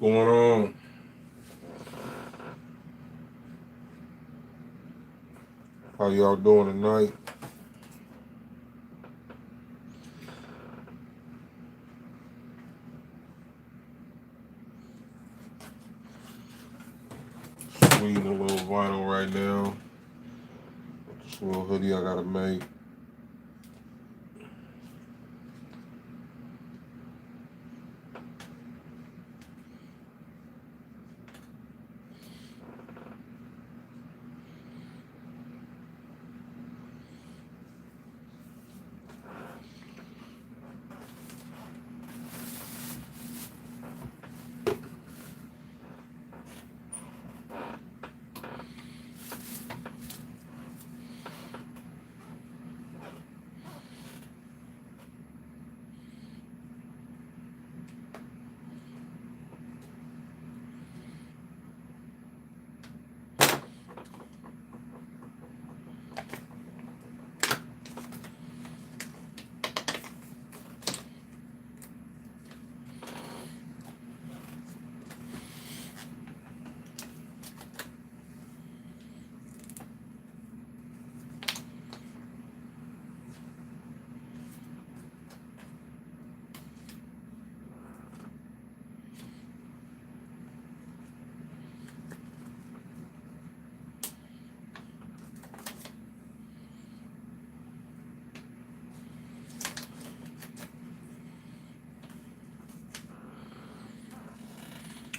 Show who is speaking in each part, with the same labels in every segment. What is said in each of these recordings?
Speaker 1: going on? How y'all doing tonight? Reading a little vinyl right now. This little hoodie I gotta make.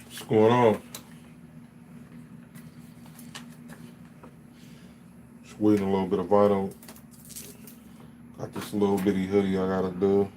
Speaker 1: What's going on? Just reading a little bit of vinyl. Got this little bitty hoodie I gotta do.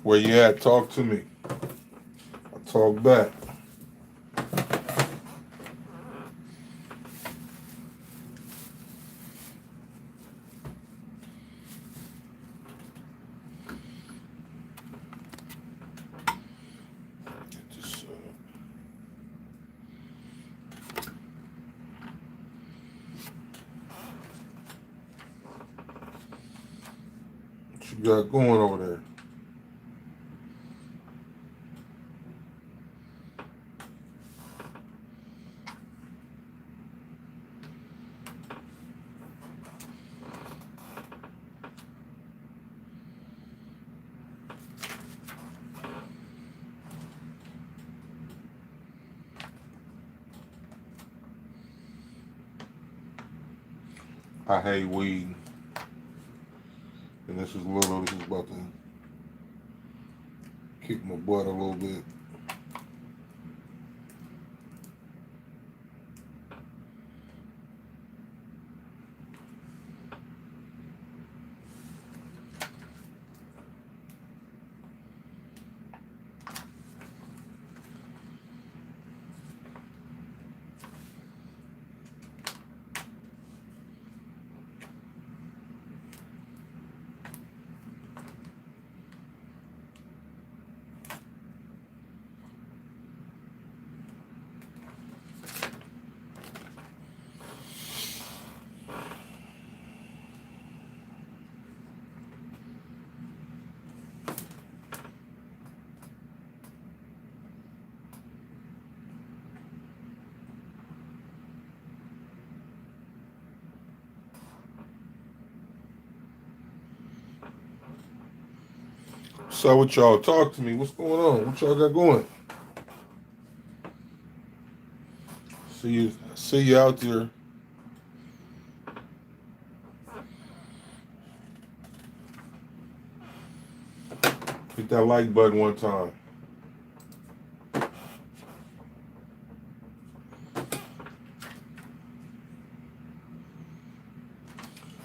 Speaker 1: Where you at? Talk to me. I talk back. Get this, what you got going over there? I hate weed. And this is little, this is about to kick my butt a little bit. So what y'all talk to me? What's going on? What y'all got going? See you out there. Hit that like button one time.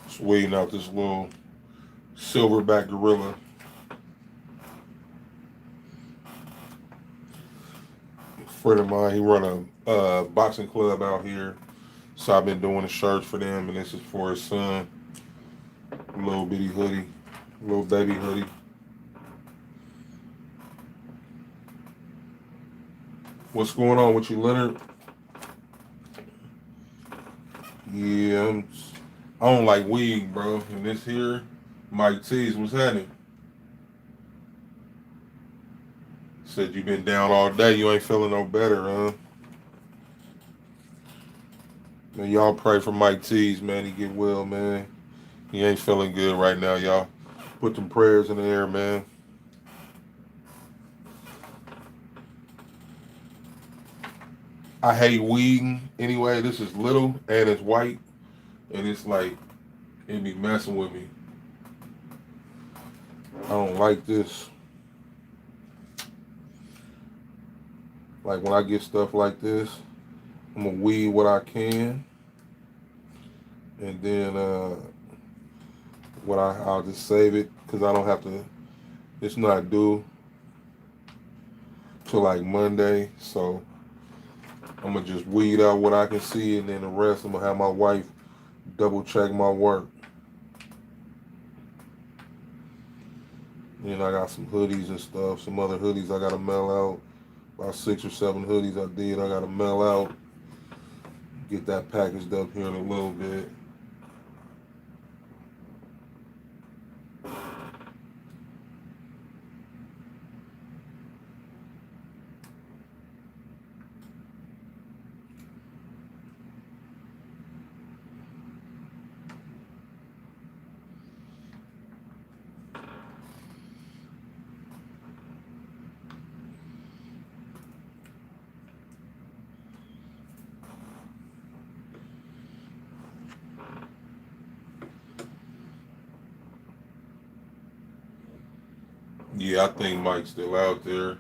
Speaker 1: Just waiting out this little silverback gorilla. A friend of mine, he run a boxing club out here. So I've been doing the shirts for them, and this is for his son. A little bitty hoodie, little baby hoodie. What's going on with you, Leonard? Yeah, I don't like weed, bro. And this here, Mike T's, what's happening? Said you been down all day. You ain't feeling no better, huh? Man, y'all pray for Mike T's, man. He get well, man. He ain't feeling good right now, y'all. Put them prayers in the air, man. I hate weed anyway. This is little and it's white, and it's like it be messing with me. I don't like this. Like when I get stuff like this, I'm gonna weed what I can, and then I'll just save it because I don't have to. It's not due till like Monday, so I'm gonna just weed out what I can see, and then the rest I'm gonna have my wife double check my work. Then I got some hoodies and stuff, some other hoodies I gotta mail out. About 6 or 7 hoodies I gotta mail out. Get that packaged up here in a little bit. Yeah, I think Mike's still out there.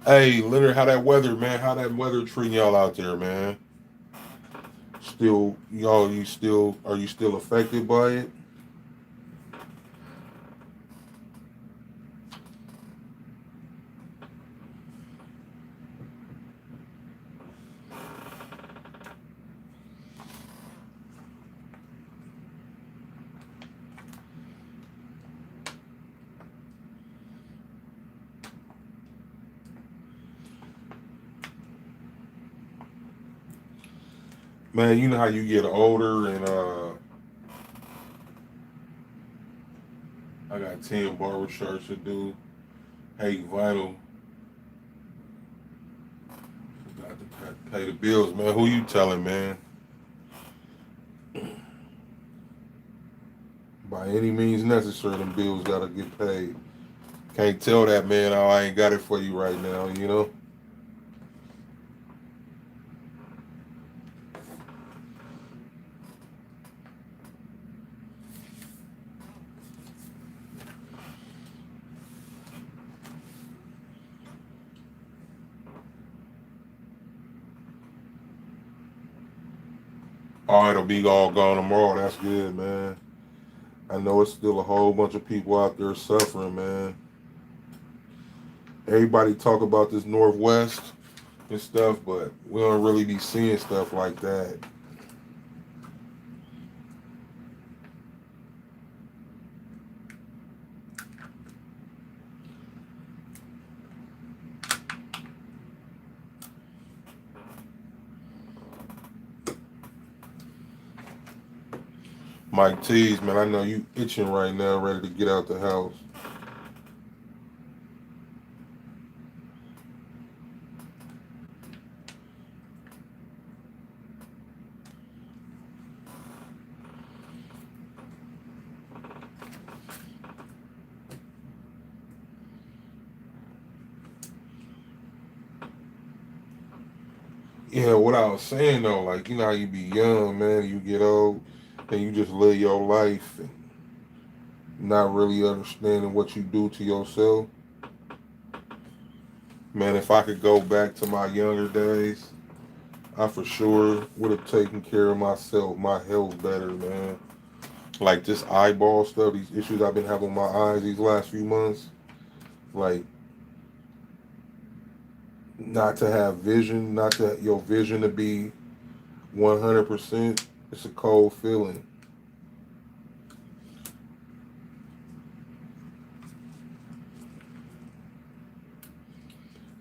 Speaker 1: Hey, Leonard, how that weather, man? How that weather treating y'all out there, man? Still, are you still affected by it? Man, you know how you get older, and I got 10 barber shirts to do. Hey, vinyl. Got to pay the bills, man. Who you telling, man? By any means necessary, them bills gotta get paid. Can't tell that man, oh, I ain't got it for you right now, you know? Oh, it'll be all gone tomorrow. That's good, man. I know it's still a whole bunch of people out there suffering, man. Everybody talk about this Northwest and stuff, but we don't really be seeing stuff like that. Mike T's, man, I know you itching right now, ready to get out the house. Yeah, what I was saying though, like, you know how you be young, man, you get old, and you just live your life and not really understanding what you do to yourself. Man, if I could go back to my younger days, I for sure would have taken care of myself, my health better, man. Like this eyeball stuff, these issues I've been having with my eyes these last few months. Like, not to have vision, not to your vision to be 100%. It's a cold feeling.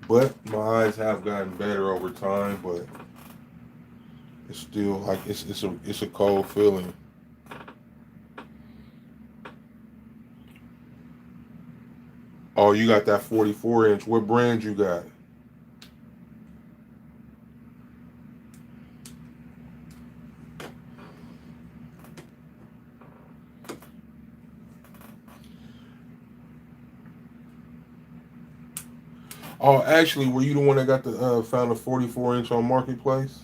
Speaker 1: But my eyes have gotten better over time, but it's still like it's a cold feeling. Oh, you got that 44 inch. What brand you got? Oh, actually, were you the one that got the found the 44 inch on Marketplace?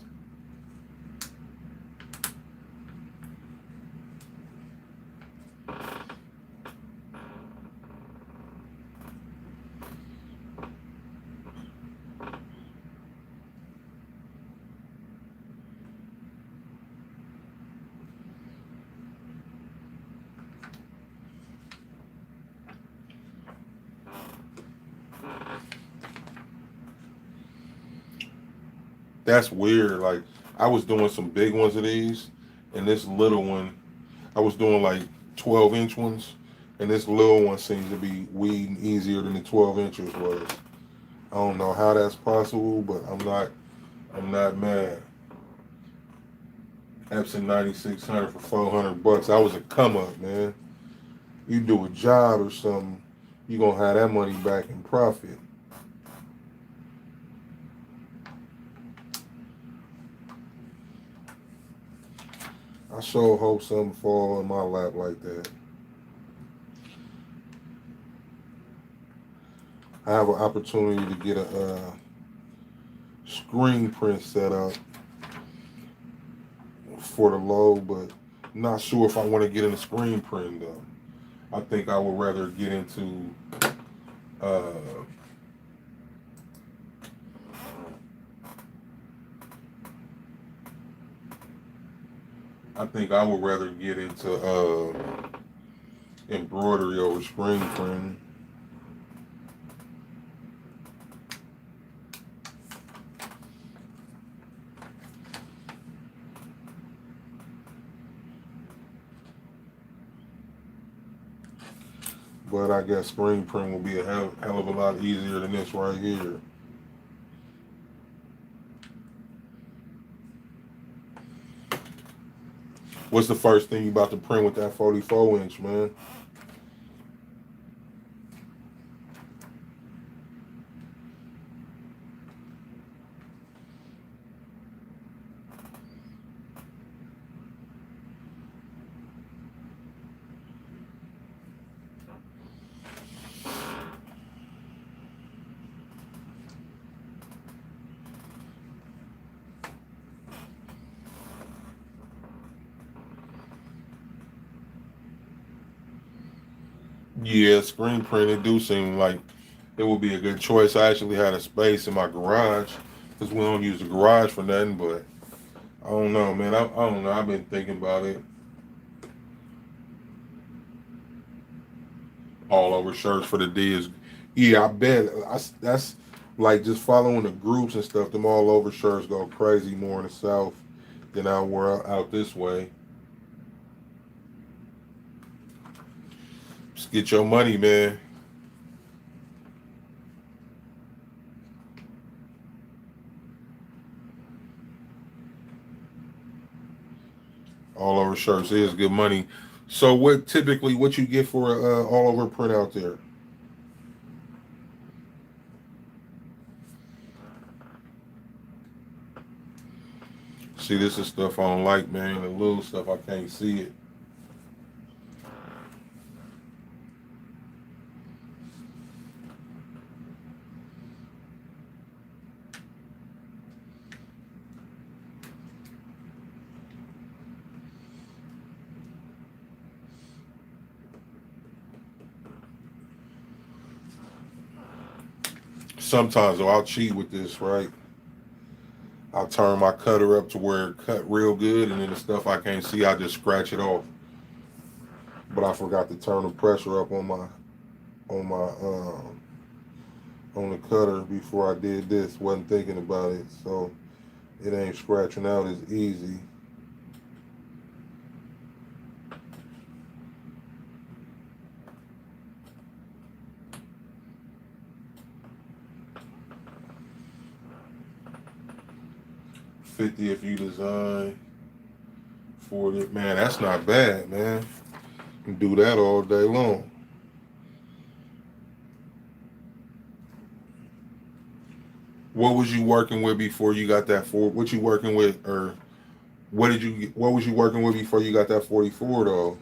Speaker 1: That's weird. Like, I was doing some big ones of these, and this little one, I was doing like 12-inch ones, and this little one seems to be weeding easier than the 12 inches was. I don't know how that's possible, but I'm not mad. Epson 9600 for $400. I was a come up, man. You do a job or something, you gonna have that money back in profit. I sure hope something fall in my lap like that. I have an opportunity to get a screen print set up for the low, but not sure if I want to get in the screen print though. I think I would rather get into uh, I think I would rather get into embroidery over screen printing. But I guess screen print will be a hell of a lot easier than this right here. What's the first thing you about to print with that 44 inch, man? Yeah, screen print, it do seem like it would be a good choice. I actually had a space in my garage because we don't use the garage for nothing, but I don't know, man. I don't know. I've been thinking about it. All over shirts for the D is, yeah, I bet. That's like just following the groups and stuff. Them all over shirts go crazy more in the South than out this way. Just get your money, man. All over shirts is good money. So what you get for all over print out there? See, this is stuff I don't like, man. The little stuff I can't see it. Sometimes though, I'll cheat with this, right? I'll turn my cutter up to where it cut real good, and then the stuff I can't see, I just scratch it off. But I forgot to turn the pressure up on my on the cutter before I did this. Wasn't thinking about it, so it ain't scratching out as easy. 50 if you design 40. Man, that's not bad, man. You can do that all day long. What was you working with before you got that four? What you working with, or what was you working with before you got that 44 though?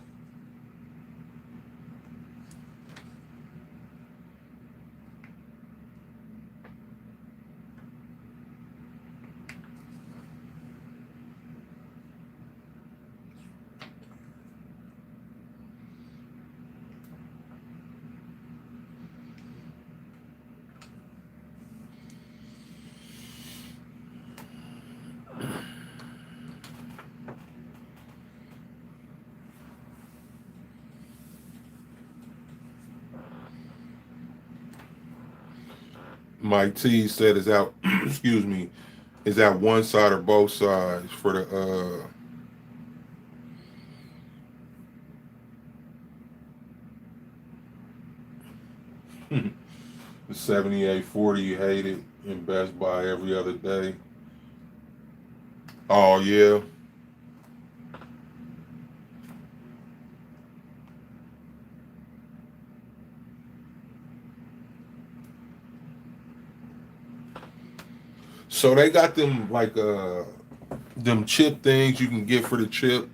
Speaker 1: Mike T said is out. Excuse me. Is that one side or both sides for the 7840 you hate it in Best Buy every other day? Oh yeah. So they got them like them chip things you can get for the chip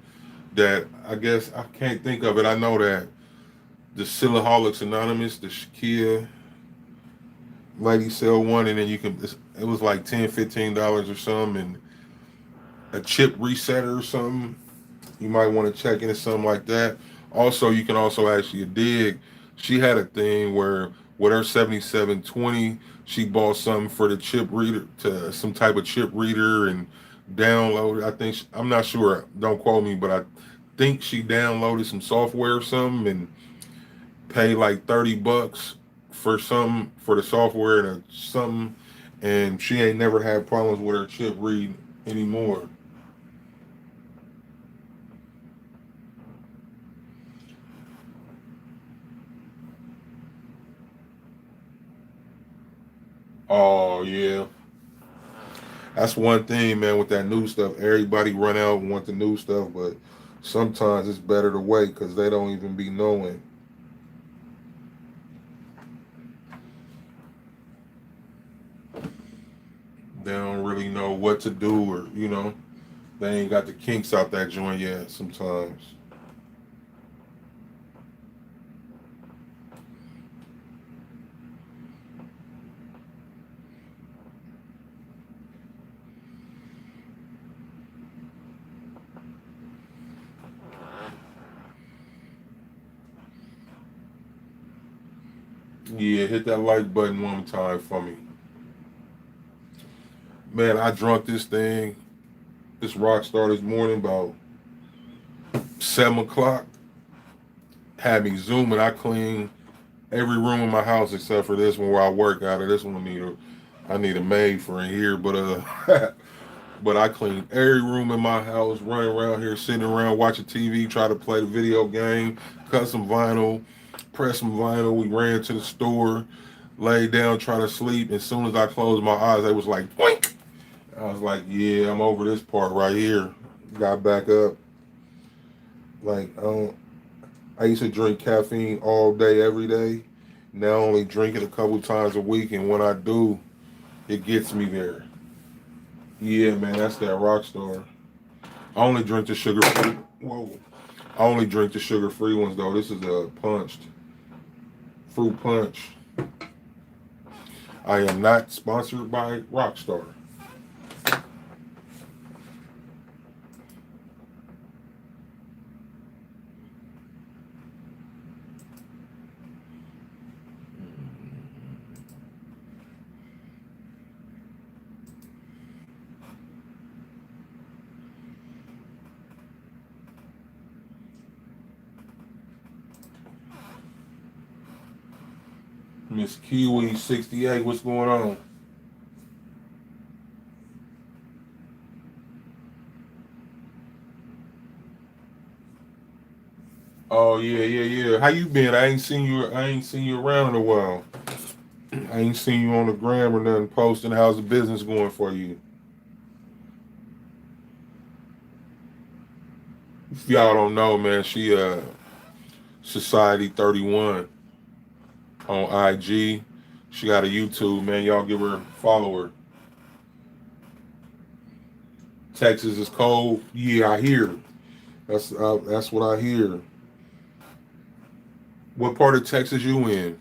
Speaker 1: that I guess I can't think of it. I know that the Silaholics Anonymous, the Shakia lady sell one, and then you can. It was like $10, $15 or something, and a chip resetter or something. You might want to check into something like that. Also, you can also actually dig. She had a thing where with her 7720, she bought something for the chip reader to some type of chip reader and downloaded. I think I'm not sure. Don't quote me, but I think she downloaded some software or something and paid like $30 for something for the software and something, and she ain't never had problems with her chip read anymore. Oh yeah, that's one thing, man. With that new stuff, everybody run out and want the new stuff, but sometimes it's better to wait because they don't even be knowing. They don't really know what to do, or they ain't got the kinks out that joint yet. Sometimes. Yeah, hit that like button one time for me, man. I drunk this thing, this rock star this morning about 7 o'clock. Had me zooming. I clean every room in my house except for this one where I work out of. This one I need a maid for in here, but but I clean every room in my house, running around here, sitting around watching TV, try to play the video game, cut some vinyl, press some vinyl. We ran to the store, laid down, trying to sleep. As soon as I closed my eyes, they was like, "Boink." I was like, "Yeah, I'm over this part right here." Got back up. Like, I used to drink caffeine all day, every day. Now I only drink it a couple times a week, and when I do, it gets me there. Yeah, man, that's that rock star. I only drink the sugar free. Whoa. I only drink the sugar free ones though. This is a punched fruit punch. I am not sponsored by Rockstar. Miss Kiwi 68, what's going on? Oh yeah, yeah, yeah. How you been? I ain't seen you around in a while. I ain't seen you on the gram or nothing posting. How's the business going for you? If y'all don't know, man, she Society 31 on IG. She got a YouTube, man. Y'all give her follow her. Texas is cold. Yeah, I hear. That's what I hear. What part of Texas you in?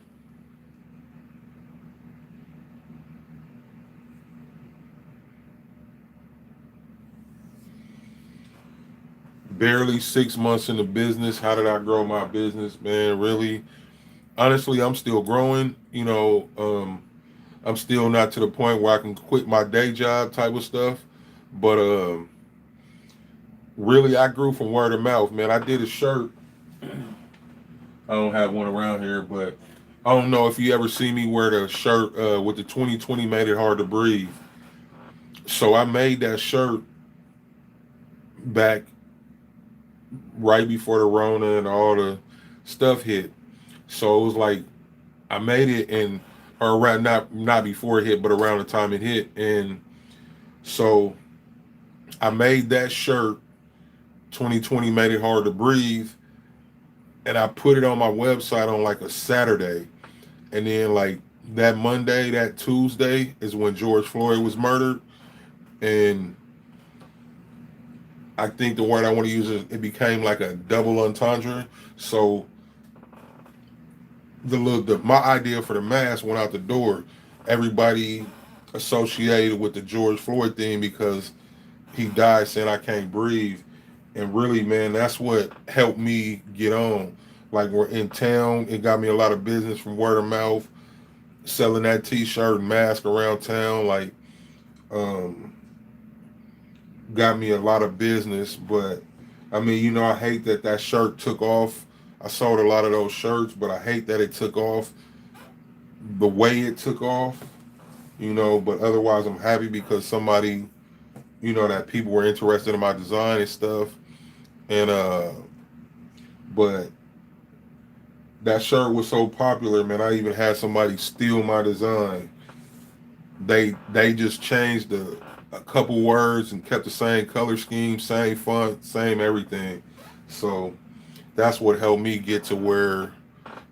Speaker 1: Barely 6 months in the business. How did I grow my business, man? Really, honestly, I'm still growing. I'm still not to the point where I can quit my day job type of stuff. But really, I grew from word of mouth, man. I did a shirt. I don't have one around here, but I don't know if you ever see me wear the shirt with the 2020 made it hard to breathe. So I made that shirt back right before the Rona and all the stuff hit. So it was like I made it and or around not before it hit, but around the time it hit. And so I made that shirt 2020 made it hard to breathe, and I put it on my website on like a Saturday. And then like that Monday, that Tuesday is when George Floyd was murdered. And I think the word I want to use is it became like a double entendre. So my idea for the mask went out the door. Everybody associated with the George Floyd thing because he died saying I can't breathe. And really, man, that's what helped me get on. Like we're in town, it got me a lot of business from word of mouth, selling that T-shirt and mask around town. Like, um, got me a lot of business. But I mean, I hate that that shirt took off. I sold a lot of those shirts, but I hate that it took off the way it took off. But otherwise, I'm happy because somebody, that people were interested in my design and stuff. And but that shirt was so popular, man. I even had somebody steal my design. They just changed a couple words and kept the same color scheme, same font, same everything. So that's what helped me get to where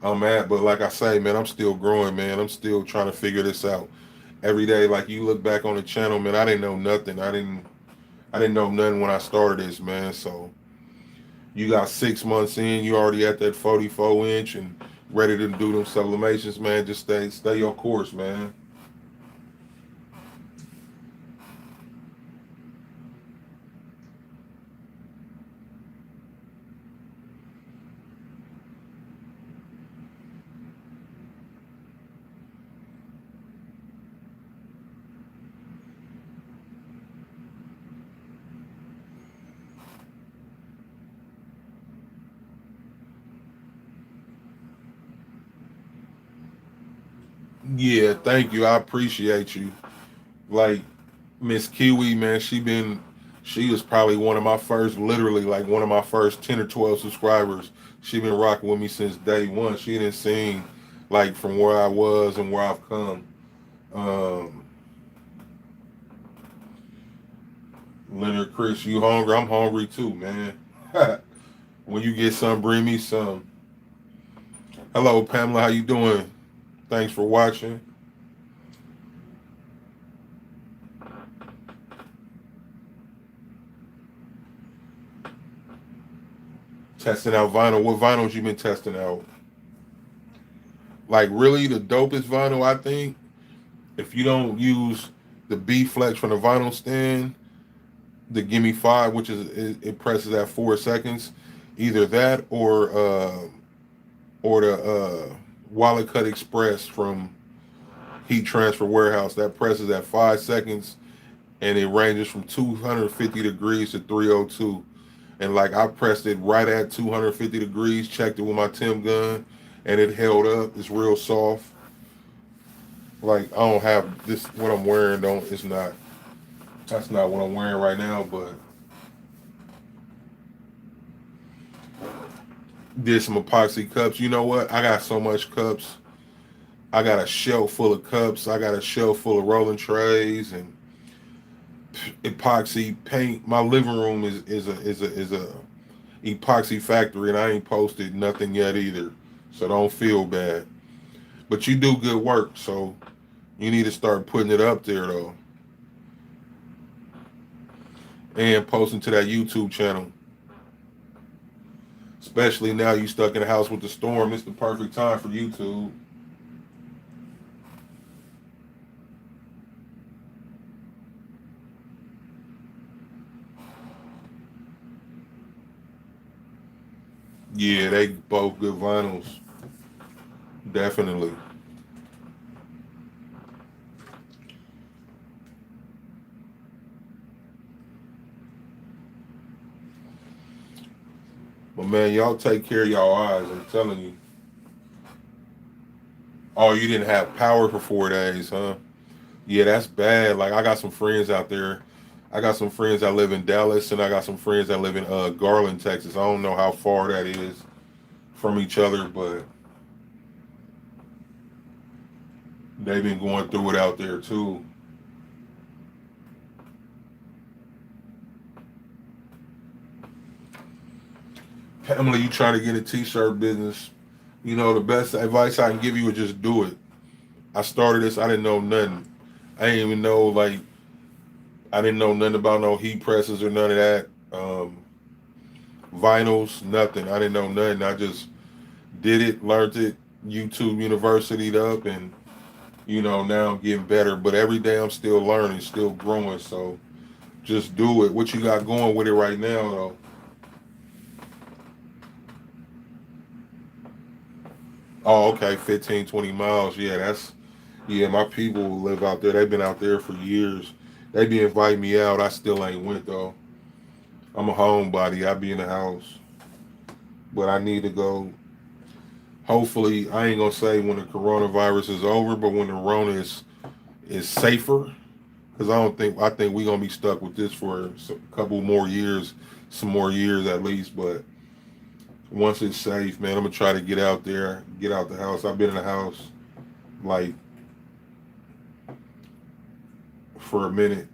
Speaker 1: I'm at. But like I say, man, I'm still growing, man. I'm still trying to figure this out every day. Like you look back on the channel, man. I didn't know nothing. I didn't know nothing when I started this, man. So you got 6 months in, you already at that 44 inch and ready to do them sublimations, man. Just stay your course, man. Yeah, thank you. I appreciate you. Like Miss Kiwi, man, she was probably one of my first, literally like one of my first 10 or 12 subscribers. She been rocking with me since day one. She didn't seen like from where I was and where I've come. Um, Leonard Chris, you hungry? I'm hungry too, man. When you get some, bring me some. Hello, Pamela. How you doing? Thanks for watching. Testing out vinyl. What vinyls you been testing out? Like really, the dopest vinyl I think. If you don't use the B flex from the vinyl stand, the Gimme Five, which is it presses at 4 seconds, either that or the Wallet Cut Express from Heat Transfer Warehouse that presses at 5 seconds and it ranges from 250 degrees to 302. And like I pressed it right at 250 degrees, checked it with my Tim gun, and it held up. It's real soft. Like I don't have this. What I'm wearing don't. It's not. That's not what I'm wearing right now. But did some epoxy cups. You know what? I got so much cups. I got a shelf full of cups. I got a shelf full of rolling trays and epoxy paint. My living room is a epoxy factory, and I ain't posted nothing yet either. So don't feel bad. But you do good work, so you need to start putting it up there though, and posting to that YouTube channel. Especially now you stuck in the house with the storm. It's the perfect time for YouTube. Yeah, they both good vinyls. Definitely. But man, y'all take care of y'all eyes. I'm telling you. Oh, you didn't have power for 4 days, huh? Yeah, that's bad. Like I got some friends out there. I got some friends that live in Dallas, and I got some friends that live in Garland, Texas. I don't know how far that is from each other, but they've been going through it out there too. Pamela, you trying to get a t-shirt business? You know, the best advice I can give you is just do it. I started this. I didn't know nothing. I didn't even know like I didn't know nothing about no heat presses or none of that. Vinyls, nothing. I didn't know nothing. I just did it, learned it, YouTube University'd up, and now I'm getting better. But every day I'm still learning, still growing. So just do it. What you got going with it right now, though? Oh, okay, 15, 20 miles. Yeah, my people live out there. They've been out there for years. They be inviting me out. I still ain't went though. I'm a homebody. I be in the house, but I need to go. Hopefully, I ain't gonna say when the coronavirus is over, but when the Rona is safer, because I think we gonna be stuck with this for a couple more years, some more years at least. But once it's safe, man, I'm gonna try to get out there, get out the house. I've been in the house like for a minute.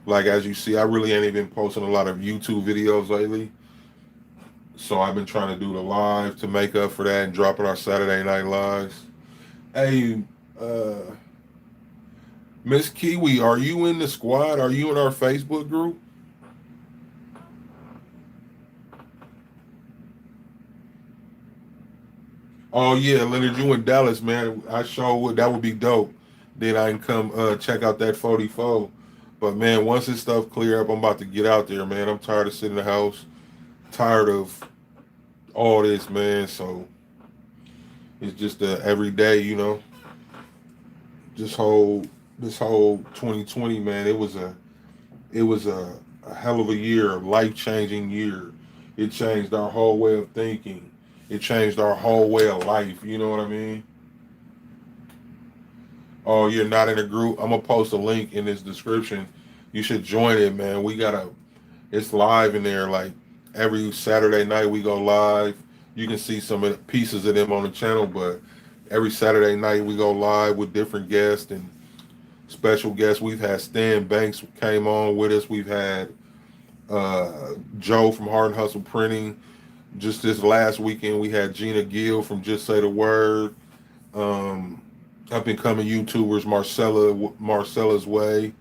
Speaker 1: Like as you see, I really ain't even posting a lot of YouTube videos lately. So I've been trying to do the live to make up for that and dropping our Saturday night lives. Hey, uh, Miss Kiwi, are you in the squad? Are you in our Facebook group? Oh yeah, Leonard, you in Dallas, man. I sure would. That would be dope. Then I can come check out that 44. But man, once this stuff clear up, I'm about to get out there, man. I'm tired of sitting in the house, tired of all this, man. So it's just every day, this whole this whole 2020, man. It was a hell of a year, a life changing year. It changed our whole way of thinking. It changed our whole way of life. You know what I mean? Oh, you're not in a group? I'm gonna post a link in this description. You should join it, man. It's live in there. Like every Saturday night we go live. You can see some of the pieces of them on the channel, but every Saturday night we go live with different guests and special guests. We've had Stan Banks came on with us. We've had Joe from Hard and Hustle Printing. Just this last weekend, we had Gina Gill from Just Say the Word. Um, Up and coming YouTubers, Marcella's Way.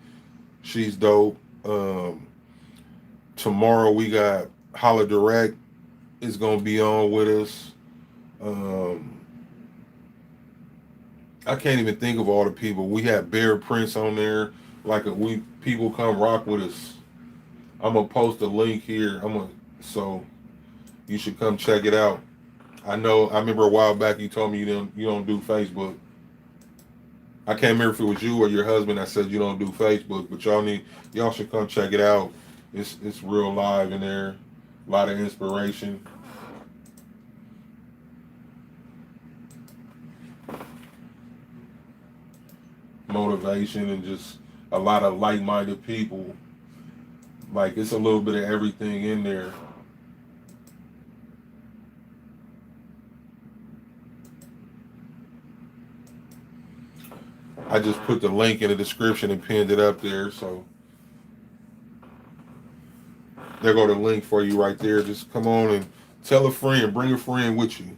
Speaker 1: She's dope. Tomorrow we got Holla Direct is gonna be on with us. Um, I can't even think of all the people. We had Bear Prince on there. Like we people come rock with us. I'm gonna post a link here. So you should come check it out. I know. I remember a while back you told me you don't do Facebook. I can't remember if it was you or your husband that said you don't do Facebook, but y'all should come check it out. It's real live in there. A lot of inspiration. motivation and just a lot of like-minded people. Like it's a little bit of everything in there. I just put the link in the description and pinned it up there. So there go the link for you right there. Just come on and tell a friend, bring a friend with you.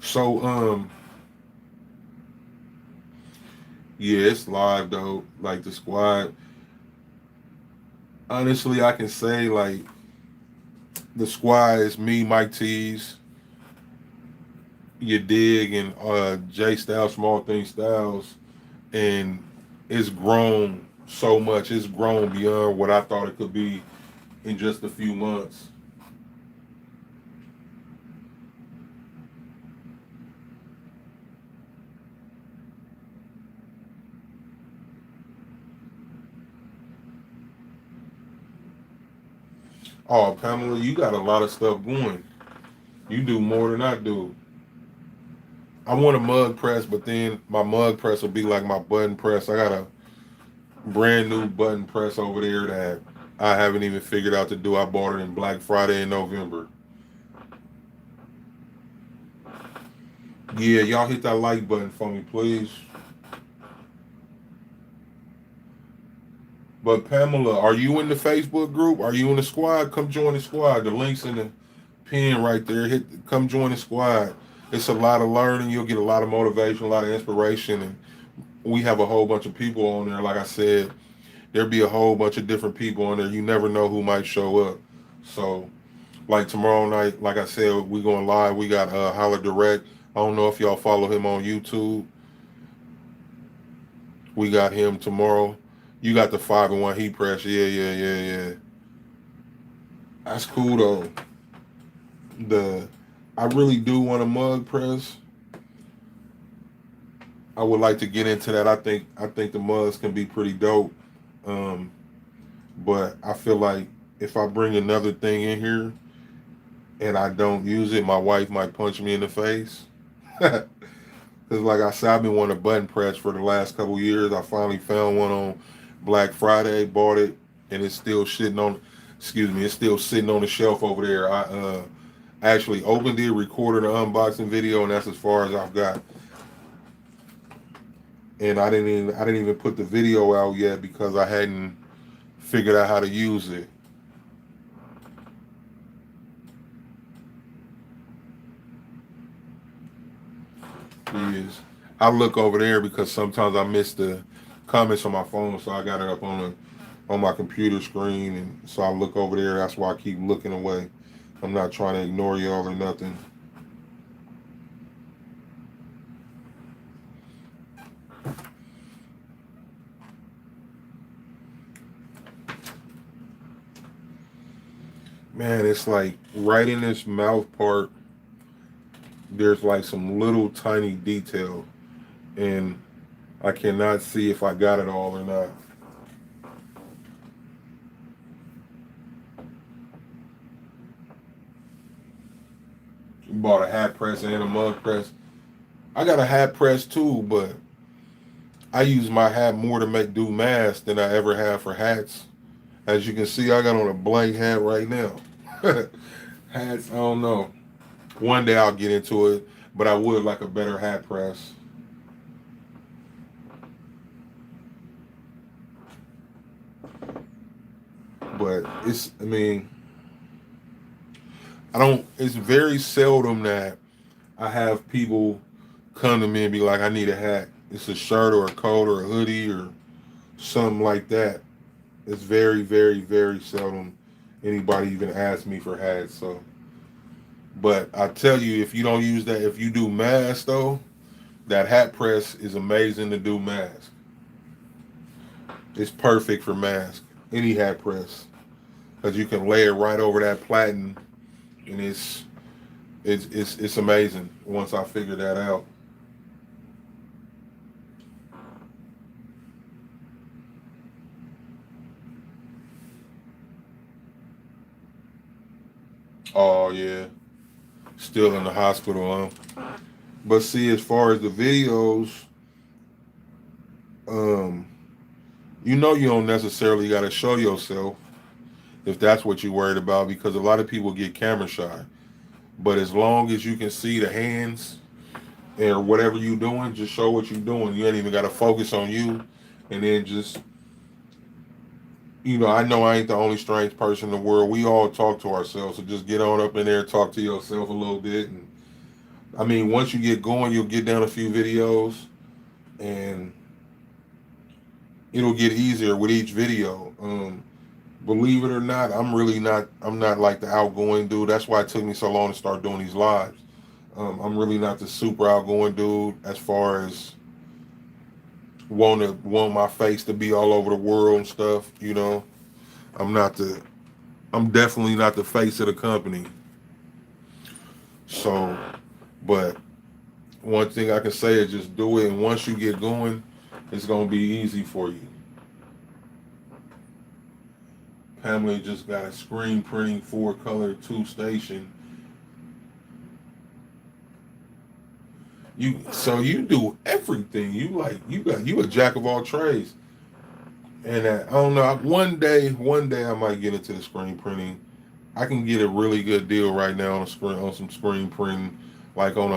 Speaker 1: So yeah, it's live though. Like the squad. Honestly, I can say like the squad is me, Mike Tees, you dig, and J Styles, Small Thing Styles, and it's grown so much. It's grown beyond what I thought it could be in just a few months. Oh, Pamela, you got a lot of stuff going. You do more than I do. I want a mug press, but then my mug press will be like my button press. I got a brand new button press over there that I haven't even figured out to do. I bought it in Black Friday in November. Yeah, y'all hit that like button for me, please. But Pamela, are you in the Facebook group? Are you in the squad? Come join the squad. The link's in the pin right there. Come join the squad. It's a lot of learning. You'll get a lot of motivation, a lot of inspiration, and we have a whole bunch of people on there. Like I said, there'll be a whole bunch of different people on there. You never know who might show up. So, like tomorrow night, like I said, we going live. We got Holla Direct. I don't know if y'all follow him on YouTube. We got him tomorrow. You got the 5-in-1 heat press. Yeah. That's cool though. The I really do want a mug press. I would like to get into that. I think the mugs can be pretty dope. Um, but I feel like if I bring another thing in here and I don't use it, my wife might punch me in the face. Because like I said, I've been wanting a button press for the last couple years. I finally found one on Black Friday, bought it, and it's still sitting on. Excuse me, it's still sitting on the shelf over there. I actually opened it, recorded an unboxing video, and that's as far as I've got. And I didn't even put the video out yet because I hadn't figured out how to use it. Is I look over there because sometimes I miss the comments on my phone, so I got it up on my computer screen, and so I look over there. That's why I keep looking away. I'm not trying to ignore y'all or nothing. Man, it's like right in this mouth part, there's like some little tiny detail, and I cannot see if I got it all or not. Bought a hat press and a mug press. I got a hat press too, but I use my hat more to make do masks than I ever have for hats. As you can see, I got on a blank hat right now. Hats, I don't know. One day I'll get into it, but I would like a better hat press. But I mean, it's very seldom that I have people come to me and be like, I need a hat. It's a shirt or a coat or a hoodie or something like that. It's very, very, very seldom anybody even asks me for hats. So, but I tell you, if you don't use that, if you do masks though, that hat press is amazing to do masks. It's perfect for mask. Any hat press, because you can lay it right over that platen, and it's amazing. Once I figure that out. Oh yeah. still in the hospital. But see, as far as the videos, um, you don't necessarily got to show yourself if that's what you're worried about, because a lot of people get camera shy. But as long as you can see the hands and whatever you're doing, just show what you're doing. You ain't even got to focus on you, and then just, I know I ain't the only strange person in the world. We all talk to ourselves, so just get on up in there, talk to yourself a little bit, and I mean, once you get going, you'll get down a few videos, and it'll get easier with each video. Believe it or not, I'm not like the outgoing dude. That's why it took me so long to start doing these lives. I'm really not the super outgoing dude as far as want my face to be all over the world and stuff. I'm not the, I'm definitely not the face of the company. So, but one thing I can say is just do it, and once you get going, it's gonna be easy for you. Pamela just got a screen printing 4-color 2-station. You do everything. You a jack of all trades. And I don't know. One day I might get into the screen printing. I can get a really good deal right now on some screen printing, like on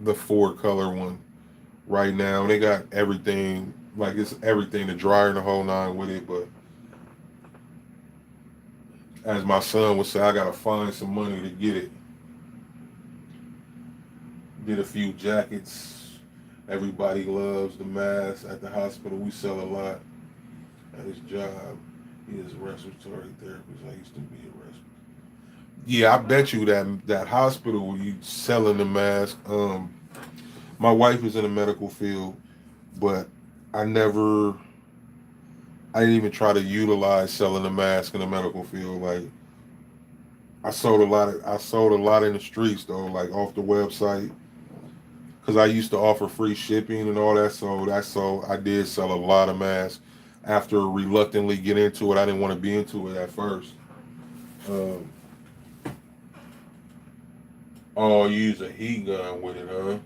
Speaker 1: the 4-color one right now. And they got everything, like it's everything, the dryer and the whole nine with it. But as my son would say, I gotta find some money to get it. Did a few jackets. Everybody loves the mask at the hospital. We sell a lot at his job. He is a respiratory therapist. I used to be a respiratory. Yeah, I bet you that hospital where you selling the mask. My wife is in the medical field, but I never, I didn't even try to utilize selling the mask in the medical field. Like I sold a lot in the streets though, like off the website, because I used to offer free shipping and all that. So I did sell a lot of masks. After reluctantly get into it, I didn't want to be into it at first. Um, oh, you use a heat gun with it, huh?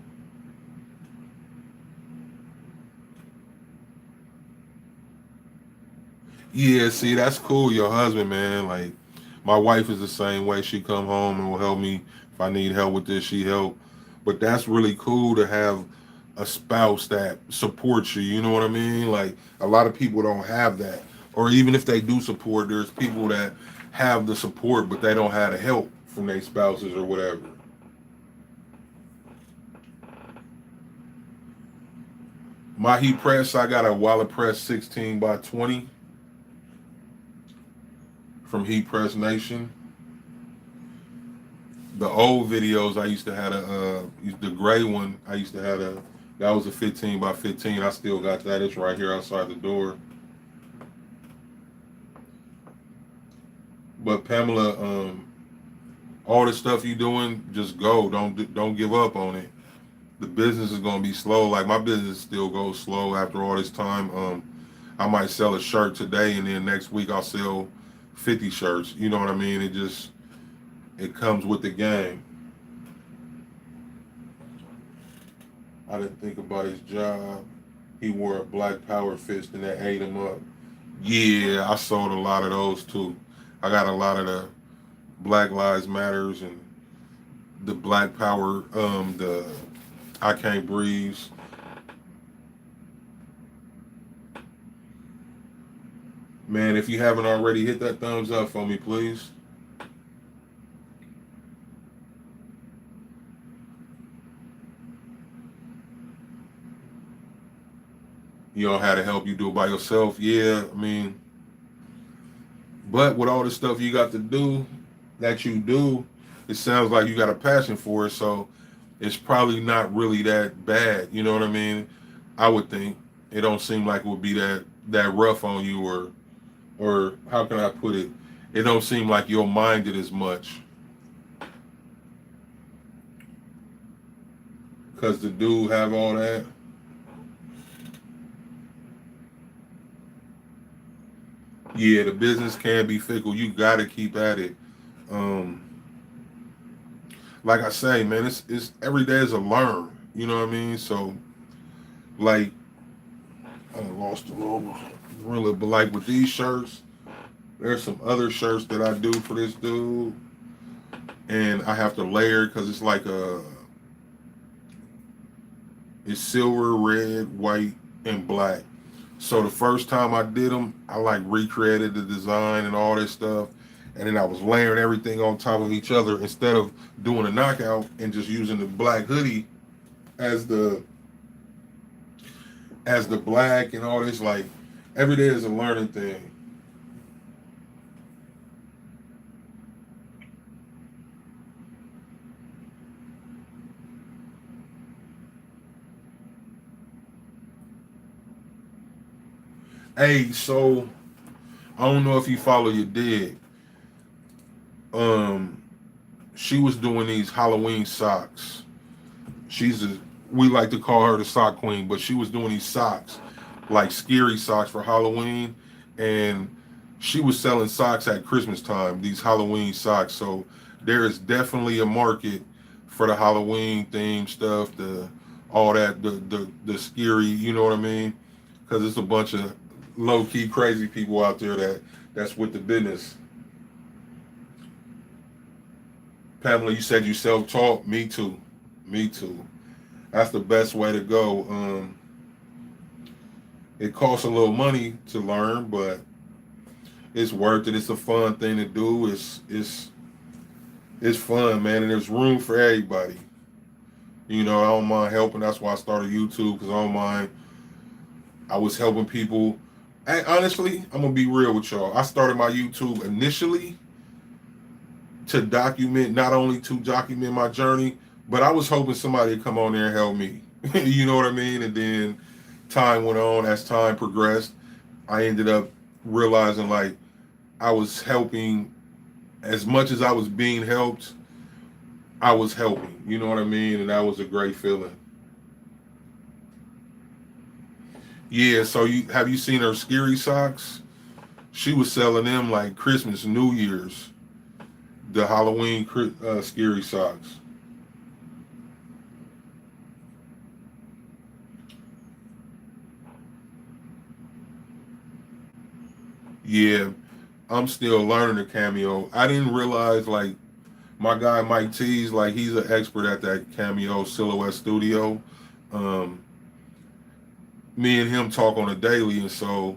Speaker 1: Yeah, see, that's cool. Your husband, man. Like, my wife is the same way. She come home and will help me if I need help with this. She help. But that's really cool to have a spouse that supports you. You know what I mean? Like, a lot of people don't have that. Or even if they do support, there's people that have the support, but they don't have the help from their spouses or whatever. My heat press, I got a wallet press 16 by 20 from Heat Press Nation. The old videos I used to have the gray one. I used to have that was a 15 by 15. I still got that. It's right here outside the door. But Pamela, all the stuff you doing, just go. Don't give up on it. The business is gonna be slow. Like my business still goes slow after all this time. I might sell a shirt today, and then next week I'll sell 50 shirts. You know what I mean? It comes with the game. I didn't think about his job. He wore a black power fist and that ate him up. Yeah, I sold a lot of those too. I got a lot of the Black Lives Matters and the Black Power, the I Can't Breathe. Man, if you haven't already, hit that thumbs up for me, please. You don't have to help you do it by yourself. Yeah, I mean, but with all the stuff you got to do that you do, it sounds like you got a passion for it. So it's probably not really that bad. You know what I mean? I would think it don't seem like it would be that rough on you, or how can I put it? It don't seem like you'll mind it as much because the dude have all that. Yeah, the business can be fickle. You got to keep at it. Um, like I say, man, it's every day is a learn. You know what I mean? So like I done lost a little really, but like with these shirts, there's some other shirts that I do for this dude, and I have to layer because it's like it's silver, red, white, and black. So the first time I did them, I like recreated the design and all this stuff, and then I was layering everything on top of each other instead of doing a knockout and just using the black hoodie as the black and all this. Like every day is a learning thing. Hey, so I don't know if you follow your dad. Um, she was doing these Halloween socks. She's a we like to call her the sock queen, but she was doing these socks, like scary socks for Halloween, and she was selling socks at Christmas time. These Halloween socks. So there is definitely a market for the Halloween themed stuff, the all that, the scary. You know what I mean? Because it's a bunch of low key crazy people out there that's with the business. Pamela, you said you self taught. Me too. Me too. That's the best way to go. It costs a little money to learn, but it's worth it. It's a fun thing to do. It's fun, man, and there's room for everybody. You know, I don't mind helping. That's why I started YouTube because I don't mind. I was helping people. And honestly, I'm gonna be real with y'all. I started my YouTube initially to document, not only to document my journey, but I was hoping somebody would come on there and help me. You know what I mean? And then time went on. As time progressed, I ended up realizing like I was helping as much as I was being helped. I was helping. You know what I mean? And that was a great feeling. Yeah. So you seen her scary socks? She was selling them like Christmas, New Year's, the Halloween scary socks. Yeah, I'm still learning the cameo. I didn't realize like my guy Mike T's like he's an expert at that cameo silhouette studio. Um, Me and him talk on a daily, and so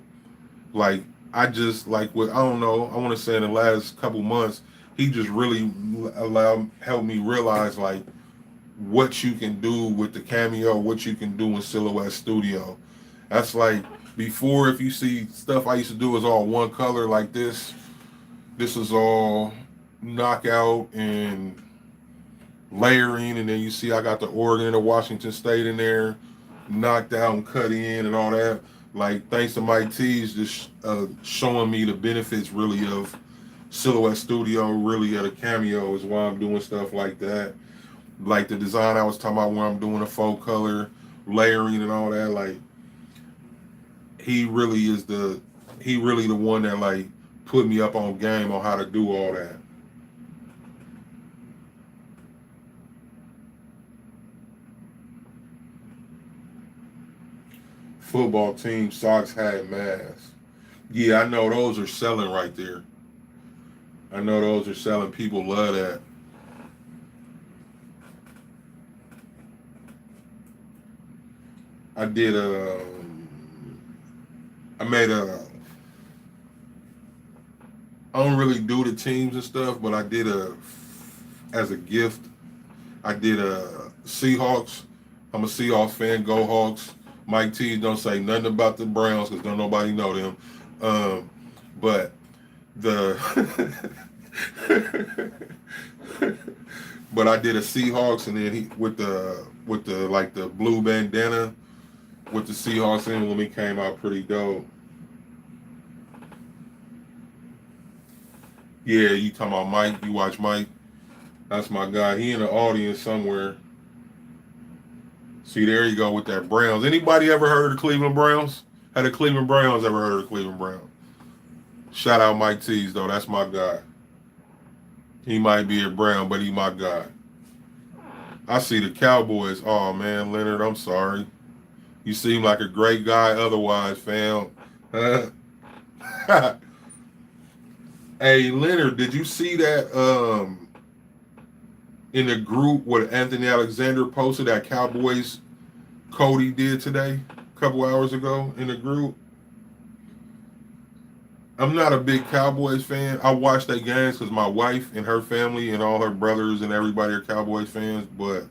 Speaker 1: like I just like what I don't know. I want to say in the last couple months, he just really allowed helped me realize like what you can do with the cameo, what you can do in silhouette studio. That's like before if you see stuff I used to do is all one color like this. This is all knockout and layering, and then you see I got the Oregon and the Washington State in there, knocked out and cut in and all that. Like thanks to Mike T's just showing me the benefits really of Silhouette Studio, really at a cameo is why I'm doing stuff like that. Like the design I was talking about where I'm doing a faux color, layering and all that. Like he really is he really the one that like put me up on game on how to do all that. Football team socks hat masks. Yeah, I know those are selling right there. I know those are selling. People love that. I did a. I made a. I don't really do the teams and stuff, but I did as a gift. I did a Seahawks. I'm a Seahawks fan. Go Hawks. Mike T don't say nothing about the Browns because don't nobody know them. Um, but the but I did a Seahawks and then he with the like the blue bandana with the Seahawks emblem. He came out pretty dope. Yeah, you talking about Mike? You watch Mike? That's my guy. He in the audience somewhere. See, there you go with that Browns. Anybody ever heard of the Cleveland Browns? Had the Cleveland Browns ever heard of the Cleveland Browns? Shout out Mike T's though. That's my guy. He might be a Brown, but he my guy. I see the Cowboys. Oh man, Leonard, I'm sorry. You seem like a great guy otherwise, fam. Hey, Leonard, did you see that in the group what Anthony Alexander posted that Cowboys Cody did today, a couple hours ago in the group? I'm not a big Cowboys fan. I watch their games because my wife and her family and all her brothers and everybody are Cowboys fans. But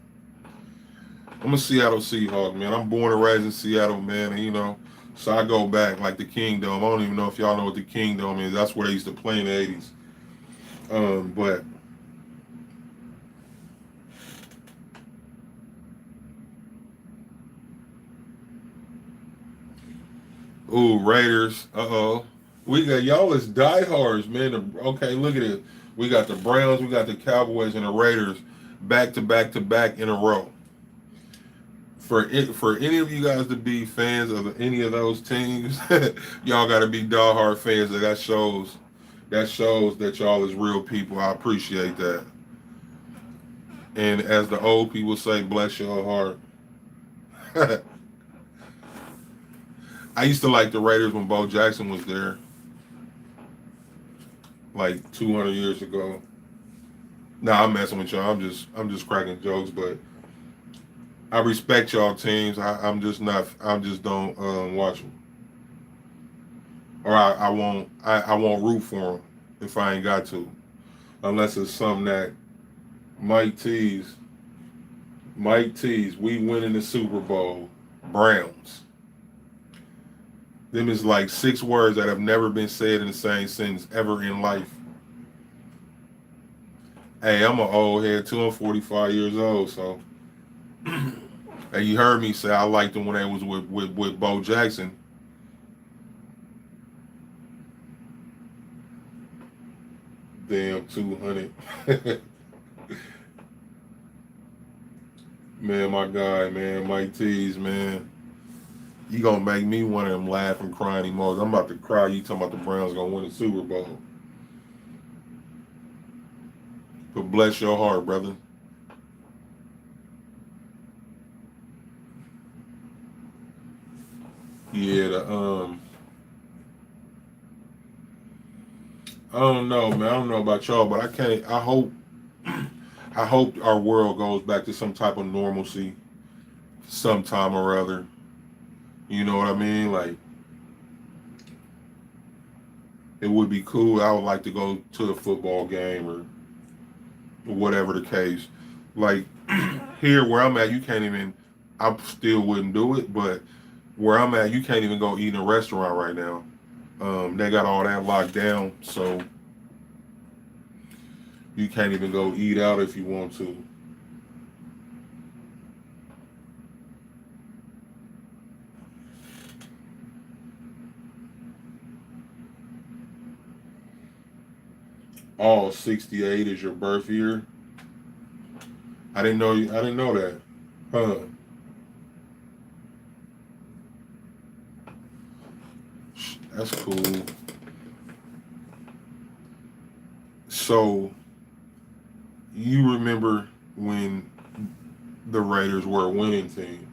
Speaker 1: I'm a Seattle Seahawk, man. I'm born and raised in Seattle, man. And, so I go back like the Kingdom. I don't even know if y'all know what the Kingdom is. That's where they used to play in the 80s. But ooh, Raiders. Uh-oh. We got y'all as diehards, man. Okay, look at it. We got the Browns, we got the Cowboys, and the Raiders back to back to back in a row. For any of you guys to be fans of any of those teams, y'all got to be diehard fans. That shows that y'all is real people. I appreciate that. And as the old people say, bless your heart. I used to like the Raiders when Bo Jackson was there, like 200 years ago. Nah, I'm messing with y'all. I'm just cracking jokes, but I respect y'all teams. I'm just not. I just don't watch them, or I won't. I won't root for them if I ain't got to, unless it's something that Mike T's. Mike T's. We winning the Super Bowl. Browns. Them is like 6 words that have never been said in the same sentence ever in life. Hey, I'm an old head too. I'm 45 years old, so. And you heard me say I liked them when they was with Bo Jackson. Damn, 200. Man, my guy, man, Mike T's, man. You gonna make me one of them laugh and crying emojis. I'm about to cry. You talking about the Browns gonna win the Super Bowl. But bless your heart, brother. Yeah, I don't know, man. I don't know about y'all, but I can't. I hope our world goes back to some type of normalcy sometime or other. You know what I mean? Like it would be cool. I would like to go to a football game or whatever the case. Like here where I'm at, you can't even. I still wouldn't do it, but where I'm at, you can't even go eat in a restaurant right now. They got all that locked down, so you can't even go eat out if you want to. Oh, 68 is your birth year. I didn't know you. I didn't know that. Huh. That's cool. So you remember when the Raiders were a winning team?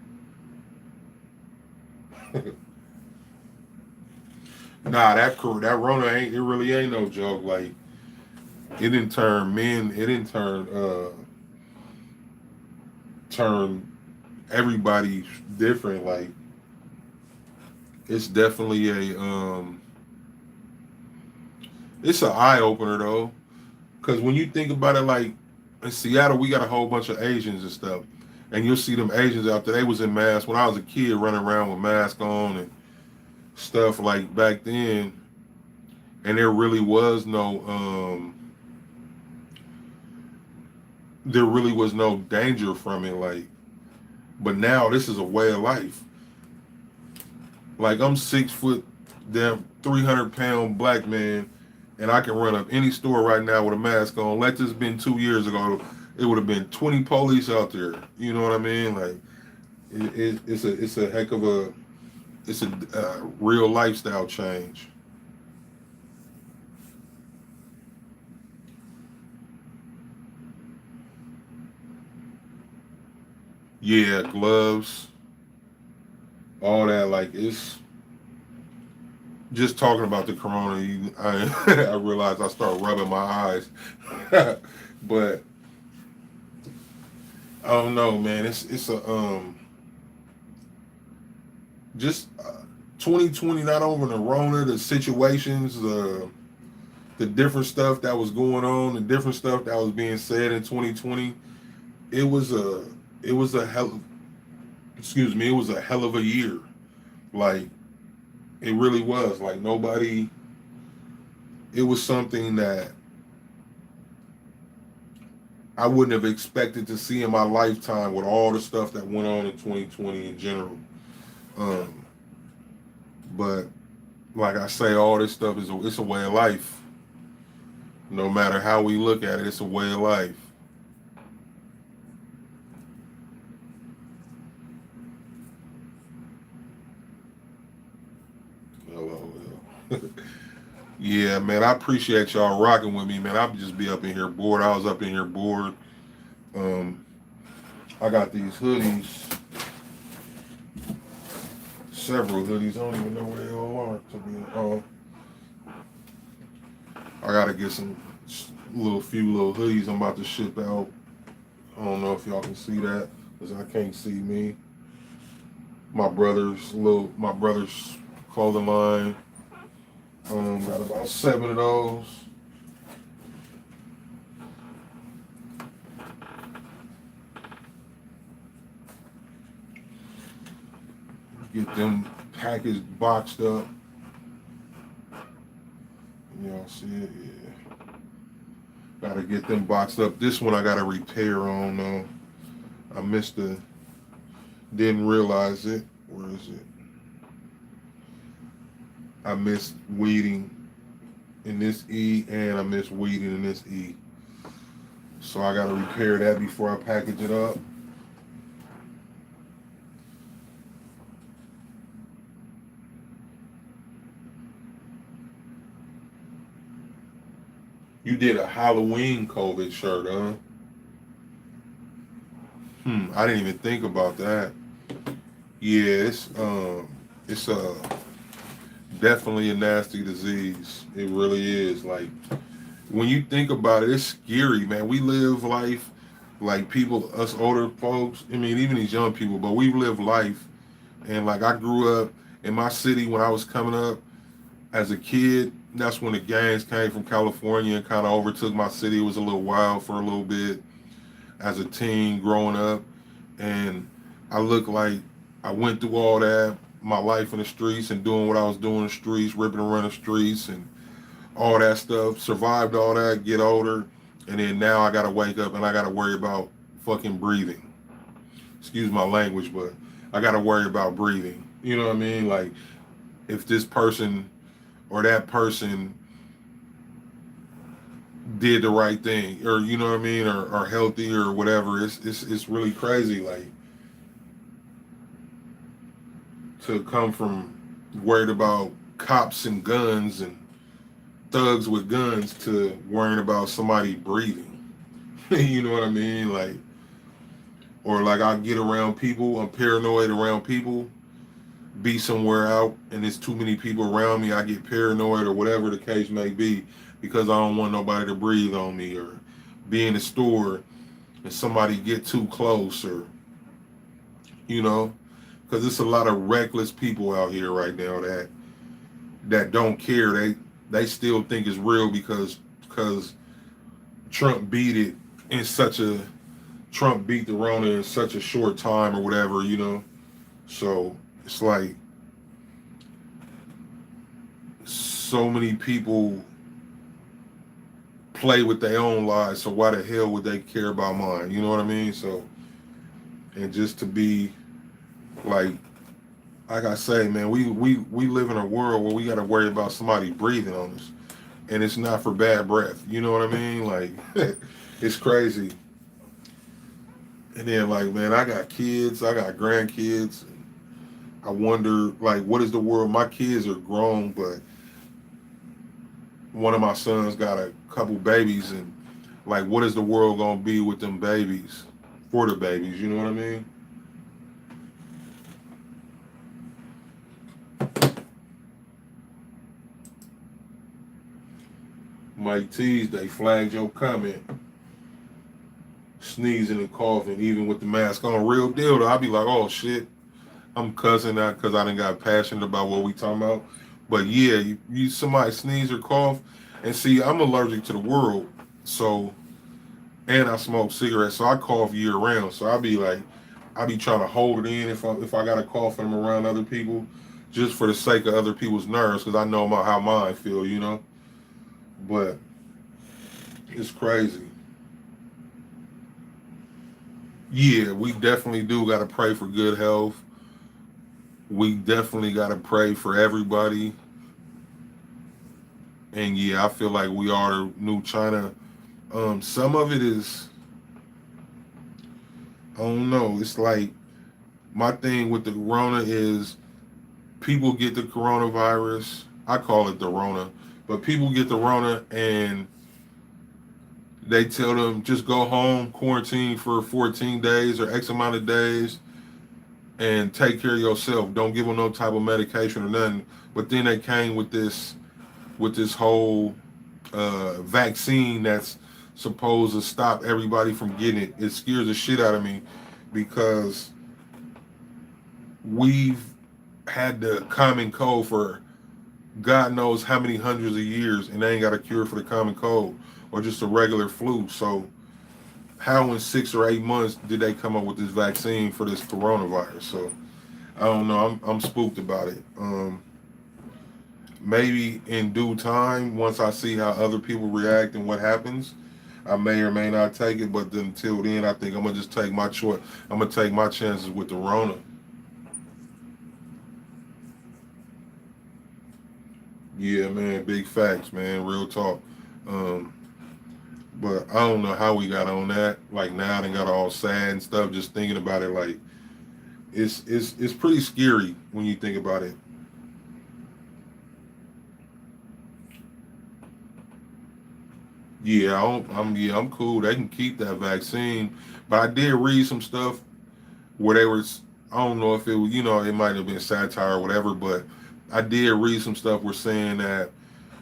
Speaker 1: Nah, that Rona ain't. It really ain't no joke. Like it didn't turn men. It didn't turn everybody different. Like it's definitely it's an eye opener though. Because when you think about it, like in Seattle, we got a whole bunch of Asians and stuff, and you'll see them Asians out there. They was in masks when I was a kid, running around with masks on and stuff like back then. And there really was no danger from it. Like, but now this is a way of life. Like I'm 6 foot, damn 300 pound black man, and I can run up any store right now with a mask on. Let this been 2 years ago, it would have been 20 police out there. You know what I mean? Like it's a heck of a it's a real lifestyle change. Yeah, gloves, all that. Like it's just talking about the corona. I realized I start rubbing my eyes, but I don't know, man. It's a just 2020. Not over the Rona, the situations, the different stuff that was going on, the different stuff that was being said in 2020. It was a it was a hell. Excuse me. It was a hell of a year. Like it really was. Like nobody. It was something that I wouldn't have expected to see in my lifetime with all the stuff that went on in 2020 in general. Um, but like I say, all this stuff it's a way of life. No matter how we look at it, it's a way of life. Hello, yeah, man. I appreciate y'all rocking with me, man. I'll just be up in here bored. I was up in here bored. Um, I got these hoodies, several hoodies. I don't even know where they all are. To be I gotta get some few little hoodies I'm about to ship out. I don't know if y'all can see that because I can't see me. My brother's clothing line. Got about 7 of those. Get them packaged, boxed up. Y'all see it? Yeah. Gotta get them boxed up. This one I got to repair on though. I missed the. Didn't realize it. Where is it? I missed weeding in this E, and I missed weeding in this E. So I got to repair that before I package it up. You did a Halloween COVID shirt, huh? I didn't even think about that. Yeah, it's definitely a nasty disease. It really is. Like when you think about it, it's scary, man. We live life like people, us older folks. I mean, even these young people, but we live life. And like I grew up in my city when I was coming up as a kid. That's when the gangs came from California and kind of overtook my city. It was a little wild for a little bit as a teen growing up, and I look like I went through all that, my life in the streets and doing what I was doing in the streets, ripping around the streets and all that stuff. Survived all that, get older, and then now I gotta wake up and I gotta worry about fucking breathing. Excuse my language, but I gotta worry about breathing. You know what I mean? Like if this person or that person did the right thing, or you know what I mean, or healthy or whatever. It's really crazy. Like to come from worried about cops and guns and thugs with guns to worrying about somebody breathing. You know what I mean? Like, or like I get around people, I'm paranoid around people, be somewhere out and there's too many people around me, I get paranoid or whatever the case may be because I don't want nobody to breathe on me, or be in the store and somebody get too close, or, you know, because it's a lot of reckless people out here right now that don't care. They still think it's real because Trump beat it in such a Trump beat the Rona in such a short time or whatever, you know. So it's like so many people play with their own lives, so why the hell would they care about mine? You know what I mean? So, and just to be like I say, man, we live in a world where we got to worry about somebody breathing on us, and it's not for bad breath. You know what I mean? Like, it's crazy. And then, like, man, I got kids, I got grandkids. I wonder, like, what is the world? My kids are grown, but one of my sons got a couple babies, and like, what is the world gonna be with them babies? For the babies, you know what I mean? Mike T's, they flagged your comment, sneezing and coughing, even with the mask on. Real deal though. I be like, oh shit, I'm cussing that because I done got passionate about what we talking about. But yeah, you somebody sneeze or cough, and see, I'm allergic to the world, so and I smoke cigarettes, so I cough year round. So I be like, I be trying to hold it in if I got a cough and I'm around other people, just for the sake of other people's nerves, because I know about how mine feel, you know. But it's crazy. Yeah, we definitely do got to pray for good health. We definitely got to pray for everybody. And yeah, I feel like we are the new China. Some of it is, I don't know. It's like my thing with the corona is people get the coronavirus. I call it the Rona, but people get the Rona and they tell them just go home, quarantine for 14 days or X amount of days, and take care of yourself. Don't give them no type of medication or nothing. But then they came with this whole vaccine that's supposed to stop everybody from getting it. It scares the shit out of me because we've had the common cold for God knows how many hundreds of years, and they ain't got a cure for the common cold or just a regular flu. So how in 6 or 8 months did they come up with this vaccine for this coronavirus? So I don't know. I'm spooked about it. Maybe in due time, once I see how other people react and what happens, I may or may not take it. But until then, I think I'm gonna just take my choice. I'm gonna take my chances with the Rona. Yeah, man, big facts, man, real talk. Um, but I don't know how we got on that. Like now, they got all sad and stuff. Just thinking about it, like it's pretty scary when you think about it. Yeah, I'm cool. They can keep that vaccine, but I did read some stuff where they was. I don't know if it was, it might have been satire or whatever, but I did read some stuff where saying that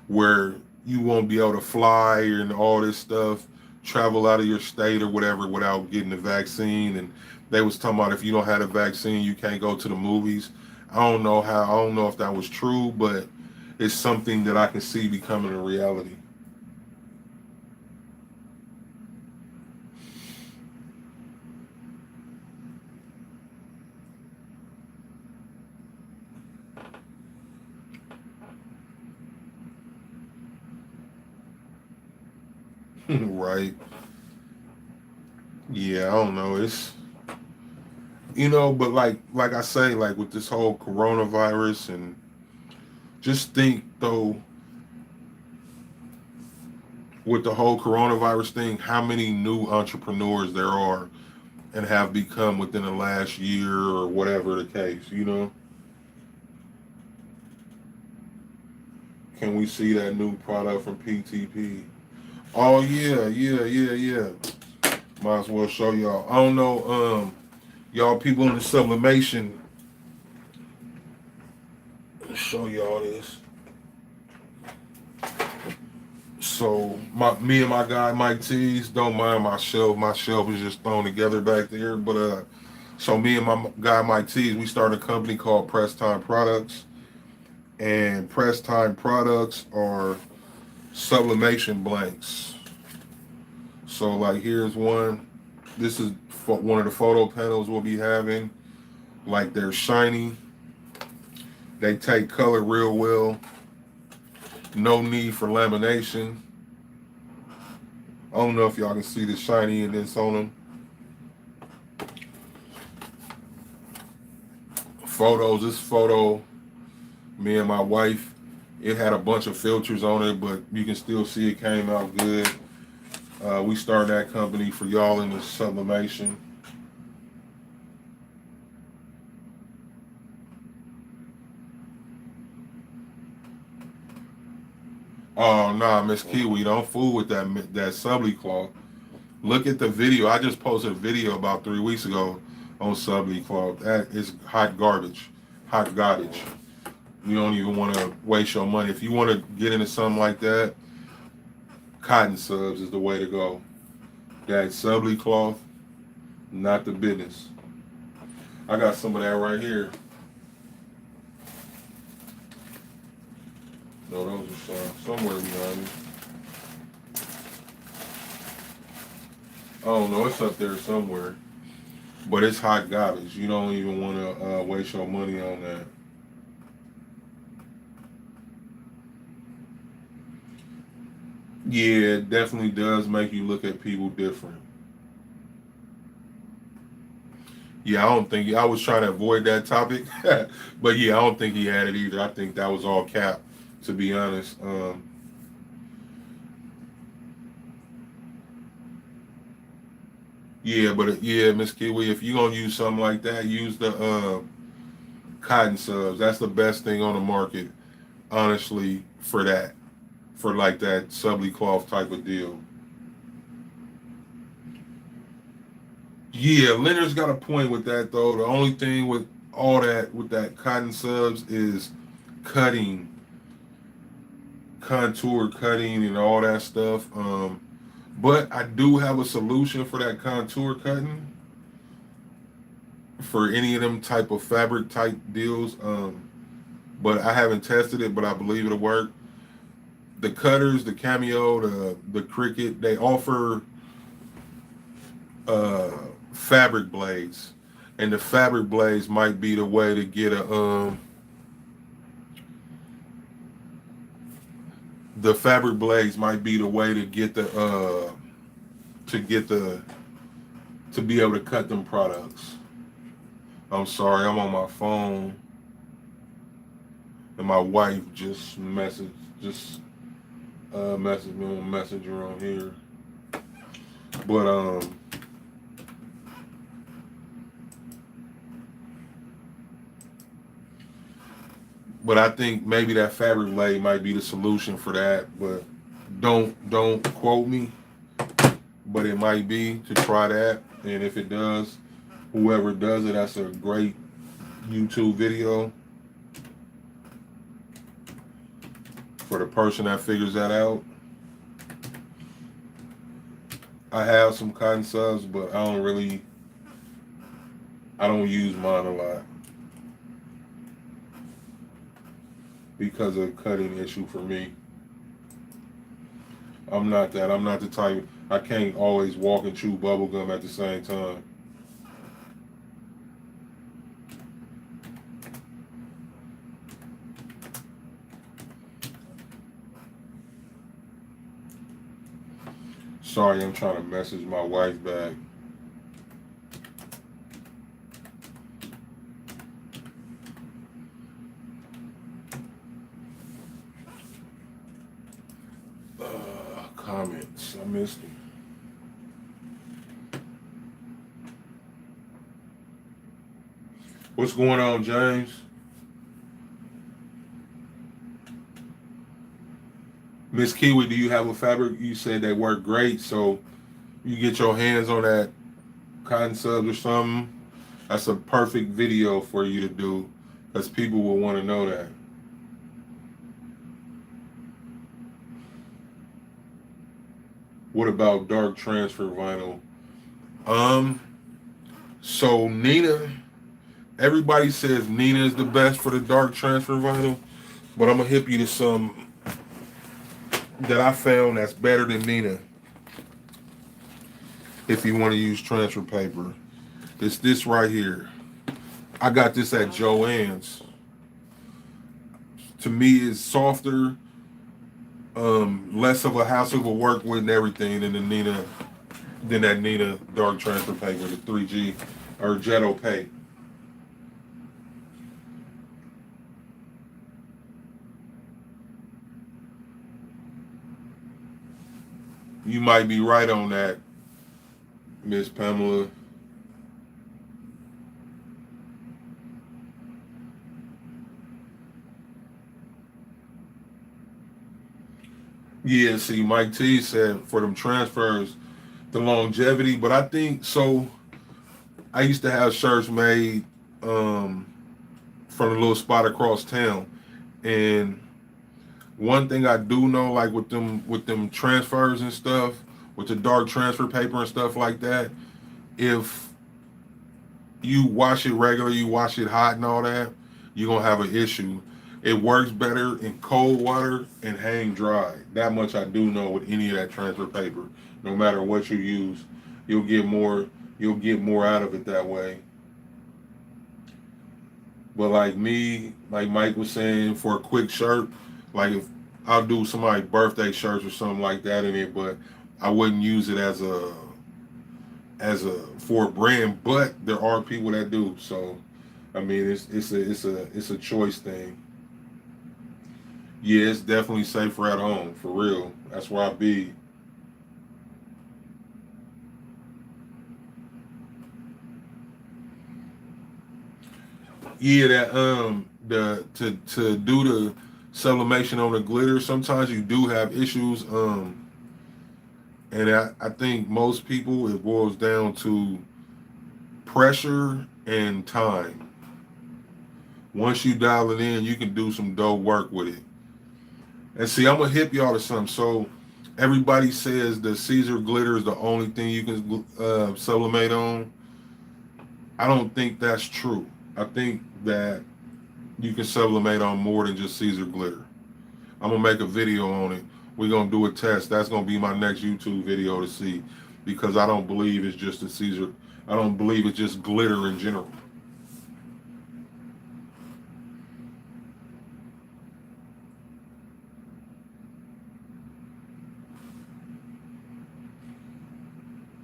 Speaker 1: where you won't be able to fly and all this stuff, travel out of your state or whatever without getting the vaccine. And they was talking about if you don't have a vaccine, you can't go to the movies. I don't know if that was true, but it's something that I can see becoming a reality. Right? Yeah, I don't know. It's but like I say, like with this whole coronavirus and just think though with the whole coronavirus thing, how many new entrepreneurs there are and have become within the last year or whatever the case. Can we see that new product from PTP? Oh yeah, yeah, yeah, yeah. Might as well show y'all. I don't know, y'all people in the sublimation, show y'all this. So me and my guy Mike T's, don't mind my shelf. My shelf is just thrown together back there. But so me and my guy Mike T's, we started a company called Press Time Products, and Press Time Products are sublimation blanks. So like here's one. This is one of the photo panels we'll be having. Like they're shiny. They take color real well. No need for lamination. I don't know if y'all can see the shiny and this on them. Photos. This photo, me and my wife, it had a bunch of filters on it, but you can still see it came out good. We started that company for y'all in the sublimation. Oh nah, Miss Kiwi, don't fool with that subly cloth. Look at the video. I just posted a video about 3 weeks ago on subly cloth. That is hot garbage, hot garbage. You don't even want to waste your money. If you want to get into something like that, Cotton subs is the way to go. That subly cloth, not the business. I got some of that right here. No, those are somewhere behind me. I don't know. It's up there somewhere. But it's hot garbage. You don't even want to waste your money on that. Yeah, it definitely does make you look at people different. Yeah, I don't think I was trying to avoid that topic, but yeah, I don't think he had it either. I think that was all cap, to be honest. Yeah, but yeah, Miss Kiwi, if you gonna use something like that, use the cotton subs. That's the best thing on the market, honestly, for that, for like that subly cloth type of deal. Yeah, Leonard's got a point with that though. The only thing with all that with that cotton subs is cutting, contour cutting, and all that stuff. But I do have a solution for that contour cutting for any of them type of fabric type deals. But I haven't tested it, but I believe it'll work. The cutters, the Cameo, the Cricut, they offer uh, fabric blades, and the fabric blades might be the way to get a the fabric blades might be the way to get the to get the to be able to cut them products. I'm sorry, I'm on my phone, and my wife just messaged me on Messenger on here. But I think maybe that fabric blade might be the solution for that. But don't quote me. But it might be to try that, and if it does, whoever does it, that's a great YouTube video for the person that figures that out. I have some cotton subs, but I don't use mine a lot because of cutting issue for me. I'm not that. I'm not the type. I can't always walk and chew bubble gum at the same time. Sorry, I'm trying to message my wife back. Comments. I missed them. What's going on, James? Miss Kiwi, do you have a fabric? You said they work great, so you get your hands on that cotton subs or something. That's a perfect video for you to do, because people will want to know that. What about dark transfer vinyl? Um, so Nina, everybody says Nina is the best for the dark transfer vinyl, but I'm gonna hip you to some that I found that's better than Nina if you want to use transfer paper. It's this right here. I got this at Joann's. To me, it's softer, less of a hassle to work with and everything than that Nina dark transfer paper, the 3G or Jet Opaque. You might be right on that, Miss Pamela. Yeah, see, Mike T said for them transfers, the longevity, but I think so. I used to have shirts made from a little spot across town, and One thing I do know, like with them transfers and stuff, with the dark transfer paper and stuff like that, if you wash it regular, you wash it hot and all that, you're gonna have an issue. It works better in cold water and hang dry. That much I do know with any of that transfer paper. No matter what you use, you'll get more you'll get more out of it that way. But like me, like Mike was saying, for a quick shirt, like if I'll do somebody's birthday shirts or something like that in it, but I wouldn't use it as a for a brand. But there are people that do. So I mean, it's a choice thing. Yeah, it's definitely safer at home for real. That's where I be. Yeah, that the to do the sublimation on the glitter, sometimes you do have issues. And I think most people it boils down to pressure and time. Once you dial it in, you can do some dope work with it. And see, I'm gonna hip y'all to something. So everybody says the Caesar glitter is the only thing you can sublimate on. I don't think that's true. I think that you can sublimate on more than just Caesar glitter. I'm gonna make a video on it. We're gonna do a test. That's gonna be my next YouTube video to see, because I don't believe it's just a Caesar. I don't believe it's just glitter in general.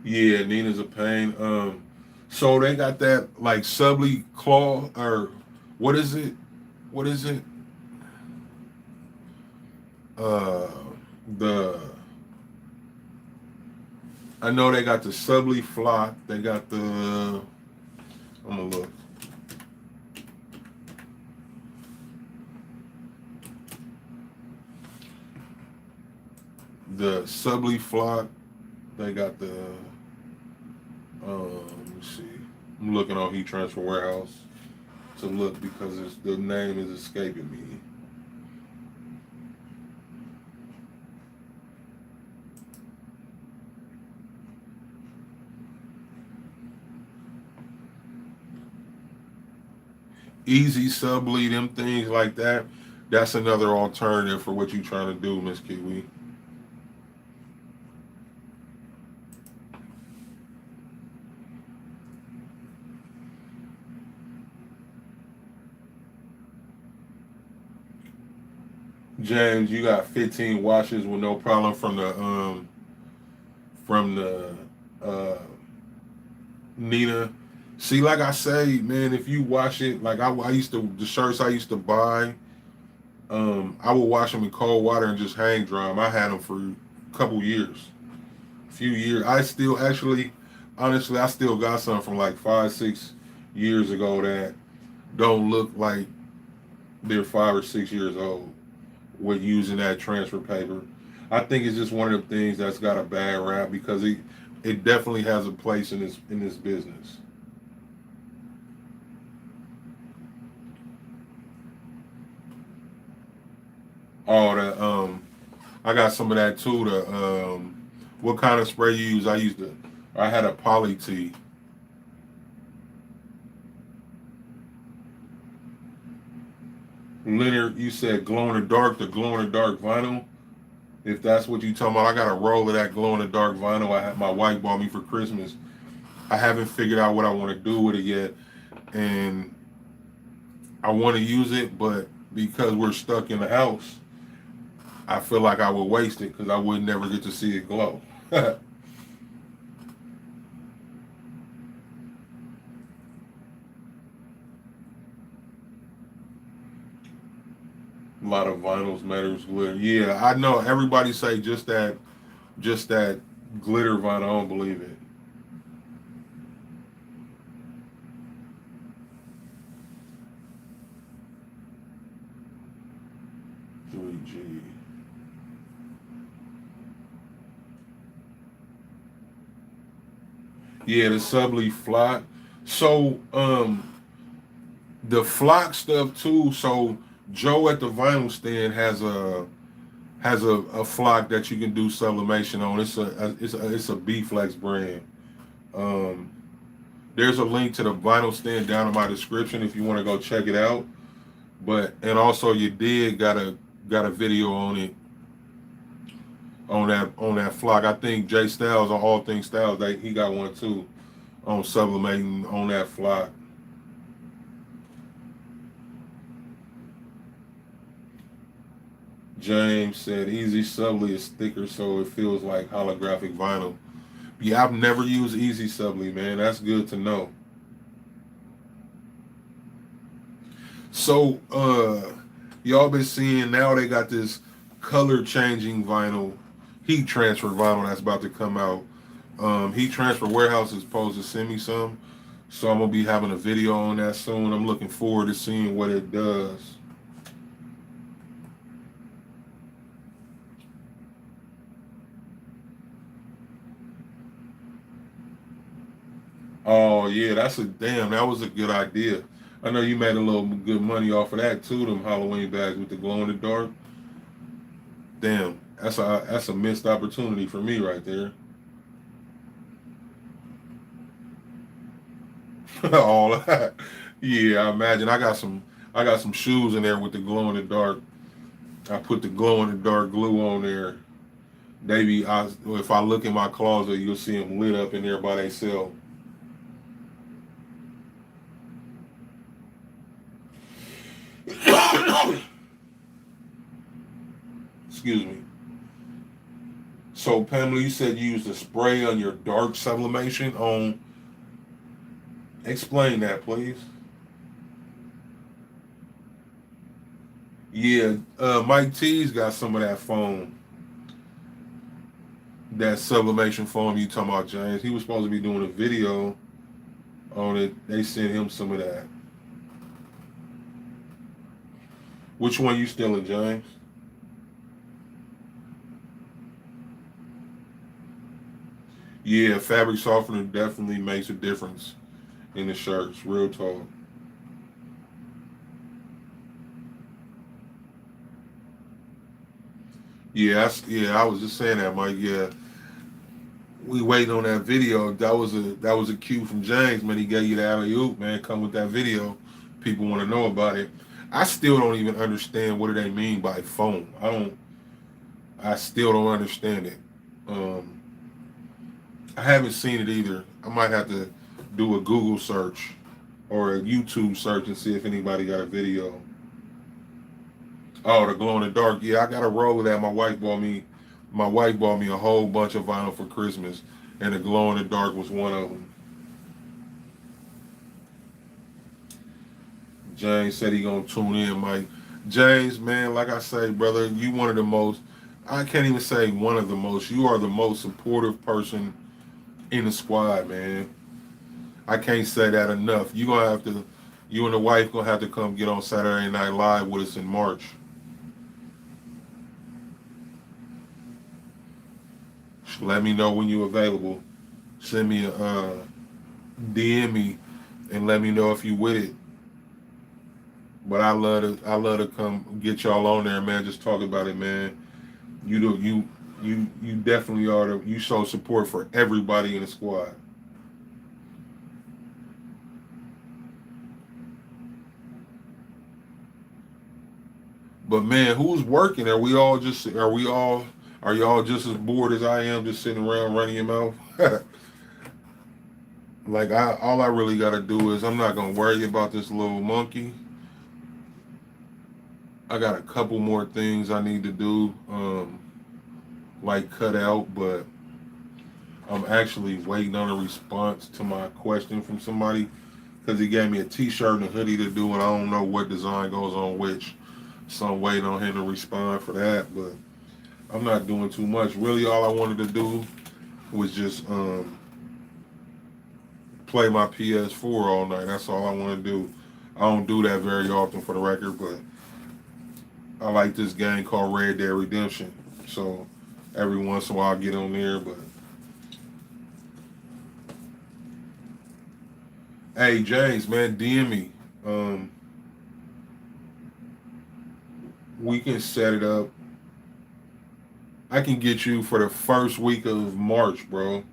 Speaker 1: Yeah, Nina's a pain. So they got that like subly claw or what is it? What is it? Uh, the I know they got the subly flock. They got the I'm gonna look. The subly flock. They got the let me see. I'm looking on Heat Transfer Warehouse to look because the name is escaping me. Easy subly, them things like that. That's another alternative for what you trying to do, Miss Kiwi. James, you got 15 washes with no problem from the uh Nina. See, like I say, man, if you wash it, like I used to, the shirts I used to buy, I would wash them in cold water and just hang dry them. I had them for a couple years, a few years. I still actually, honestly, I still got some from like 5, 6 years ago that don't look like they're 5 or 6 years old with using that transfer paper. I think it's just one of the things that's got a bad rap because it definitely has a place in this business. Oh, the I got some of that too. The what kind of spray you use? I had a poly tee. Leonard, you said glow in the dark, the glow in the dark vinyl. If that's what you talking about, I got a roll of that glow in the dark vinyl. I had my wife bought me for Christmas. I haven't figured out what I want to do with it yet, and I want to use it, but because we're stuck in the house, I feel like I would waste it because I would never get to see it glow. A lot of vinyls, metals, glitter. Yeah, I know. Everybody say just that glitter vinyl. I don't believe it. 3G. Yeah, the subleaf flock. So the flock stuff too. So Joe at the vinyl stand has a has a flock that you can do sublimation on. It's a B-Flex brand. Um, there's a link to the vinyl stand down in my description if you want to go check it out. But and also you did got a video on it on that flock. I think Jay Styles on All Things Styles he got one too on sublimating on that flock. James said Easy Subly is thicker so it feels like holographic vinyl. Yeah, I've never used Easy Subly, man. That's good to know. So y'all been seeing now they got this color changing vinyl, heat transfer vinyl that's about to come out. Heat transfer warehouse is supposed to send me some. So I'm gonna be having a video on that soon. I'm looking forward to seeing what it does. Oh yeah, that was a good idea. I know you made a little good money off of that too, them Halloween bags with the glow in the dark. Damn, that's a missed opportunity for me right there. All that. Yeah, I imagine I got some shoes in there with the glow in the dark. I put the glow in the dark glue on there. If I look in my closet, you'll see them lit up in there by themselves. Excuse me. So Pamela, you said you used a spray on your dark sublimation on. Explain that, please. Yeah, Mike T's got some of that foam, that sublimation foam you talking about, James. He was supposed to be doing a video on it. They sent him some of that. Which one you stealing, James? Yeah, fabric softener definitely makes a difference in the shirts. Real talk. Yeah. I was just saying that, Mike. Yeah, we waiting on that video. That was a cue from James, man. He gave you the alley oop, man. Come with that video. People want to know about it. I still don't even understand what do they mean by foam. I still don't understand it. Um, I haven't seen it either. I might have to do a Google search or a YouTube search and see if anybody got a video. Oh, the glow in the dark. Yeah, I got a roll of that. My wife bought me a whole bunch of vinyl for Christmas, and the glow in the dark was one of them. James said he gonna tune in, Mike. James, man, like I say, brother, you one of the most. I can't even say one of the most. You are the most supportive person in the squad, man. I can't say that enough. You and the wife gonna have to come get on Saturday Night Live with us in March. Let me know when you're available. Send me a DM me and let me know if you with it. But I love to come get y'all on there, man. Just talk about it, man. You do you definitely you show support for everybody in the squad. But man, who's working? Are y'all just as bored as I am, just sitting around running your mouth? Like all I really gotta do is I'm not gonna worry about this little monkey. I got a couple more things I need to do, like cut out, but I'm actually waiting on a response to my question from somebody because he gave me a t-shirt and a hoodie to do, and I don't know what design goes on which. So I'm waiting on him to respond for that, but I'm not doing too much. Really, all I wanted to do was just play my PS4 all night. That's all I want to do. I don't do that very often for the record, but I like this game called Red Dead Redemption. So every once in a while I get on there, but hey James, man, DM me. We can set it up I can get you for the first week of March, bro.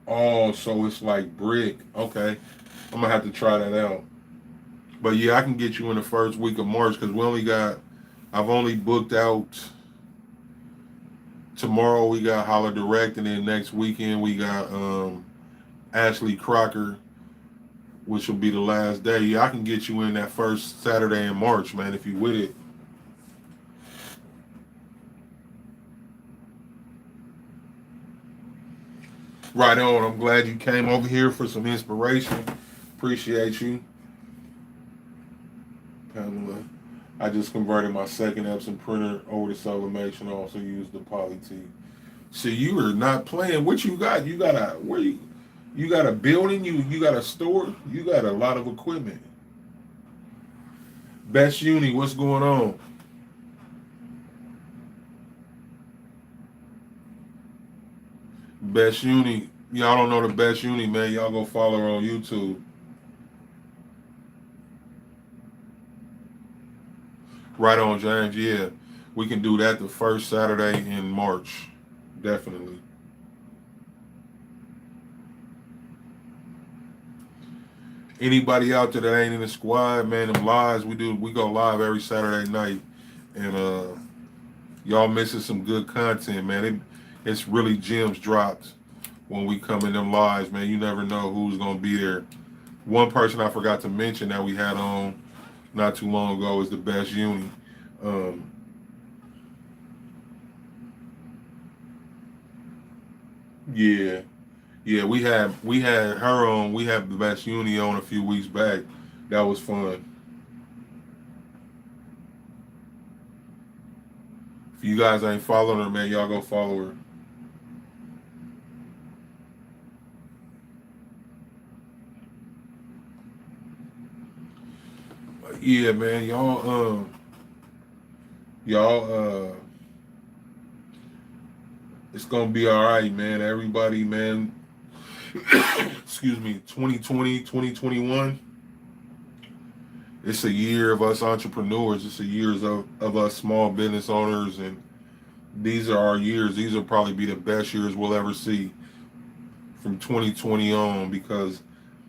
Speaker 1: Oh, so it's like brick. Okay, I'm gonna have to try that out. But yeah, I can get you in the first week of March because we only got. I've only booked out tomorrow. We got Holler Direct, and then next weekend we got Ashley Crocker, which will be the last day. Yeah, I can get you in that first Saturday in March, man. If you with it. Right on. I'm glad you came over here for some inspiration. Appreciate you, Pamela. I just converted my second Epson printer over to sublimation. Also used the Poly T. So you are not playing. What you got? You got a where you? You got a building. You got a store. You got a lot of equipment. Best Uni. What's going on? Best Uni. Y'all don't know the Best Uni, man. Y'all go follow her on YouTube. Right on, James. Yeah, we can do that the first Saturday in March. Definitely. Anybody out there that ain't in the squad, man, them lives we go live every Saturday night, and y'all missing some good content, man. It's really gems dropped when we come in them lives, man. You never know who's gonna be there. One person I forgot to mention that we had on not too long ago is the Best Uni. Um, yeah, yeah, we had her on. We had the Best Uni on a few weeks back. That was fun. If you guys ain't following her, man, y'all go follow her. Yeah, man, y'all, it's gonna be all right, man. Everybody, man. Excuse me. 2020, 2021. It's a year of us entrepreneurs. It's a years of us small business owners, and these are our years. These will probably be the best years we'll ever see from 2020 on because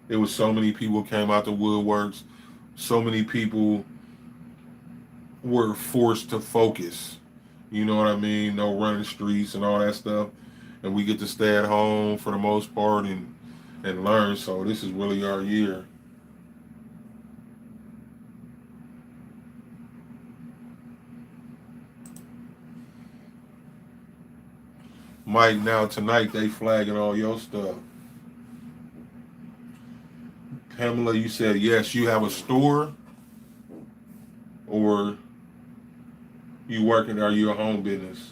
Speaker 1: it was so many people came out the woodworks. So many people were forced to focus. You know what I mean? No running streets and all that stuff. And we get to stay at home for the most part and learn. So this is really our year. Mike, now tonight they flagging all your stuff. Pamela, you said yes, you have a store or you working, are you a home business?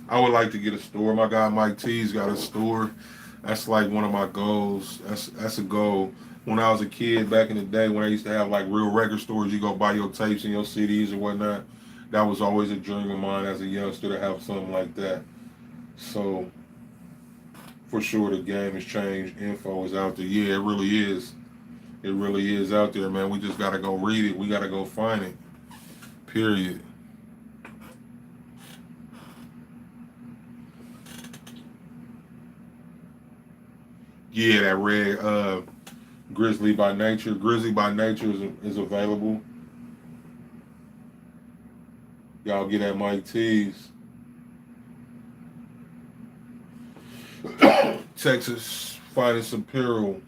Speaker 1: I would like to get a store. My guy Mike T's got a store. That's like one of my goals. That's a goal. When I was a kid back in the day, when I used to have like real record stores, you go buy your tapes and your CDs and whatnot. That was always a dream of mine as a youngster to have something like that. So for sure, the game has changed. Info is out there. Yeah, it really is. It really is out there, man. We just gotta go read it. We gotta go find it. Period. Yeah, that red Grizzly by Nature. Grizzly by Nature is available. Y'all get at Mike T's. Texas finest apparel.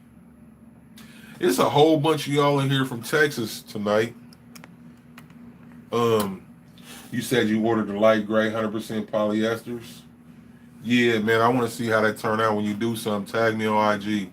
Speaker 1: It's a whole bunch of y'all in here from Texas tonight. Um, you said you ordered the light gray 100% polyesters. Yeah, man, I want to see how that turn out when you do something. Tag me on IG.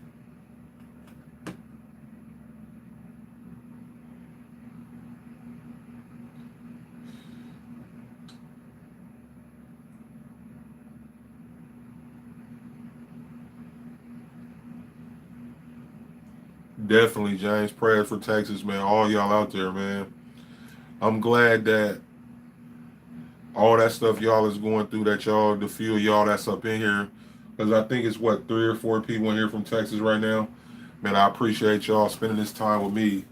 Speaker 1: Definitely, James. Prayers for Texas, man. All y'all out there, man. I'm glad that all that stuff y'all is going through, that y'all, the few of y'all that's up in here, because I think it's what, 3 or 4 people in here from Texas right now. Man, I appreciate y'all spending this time with me,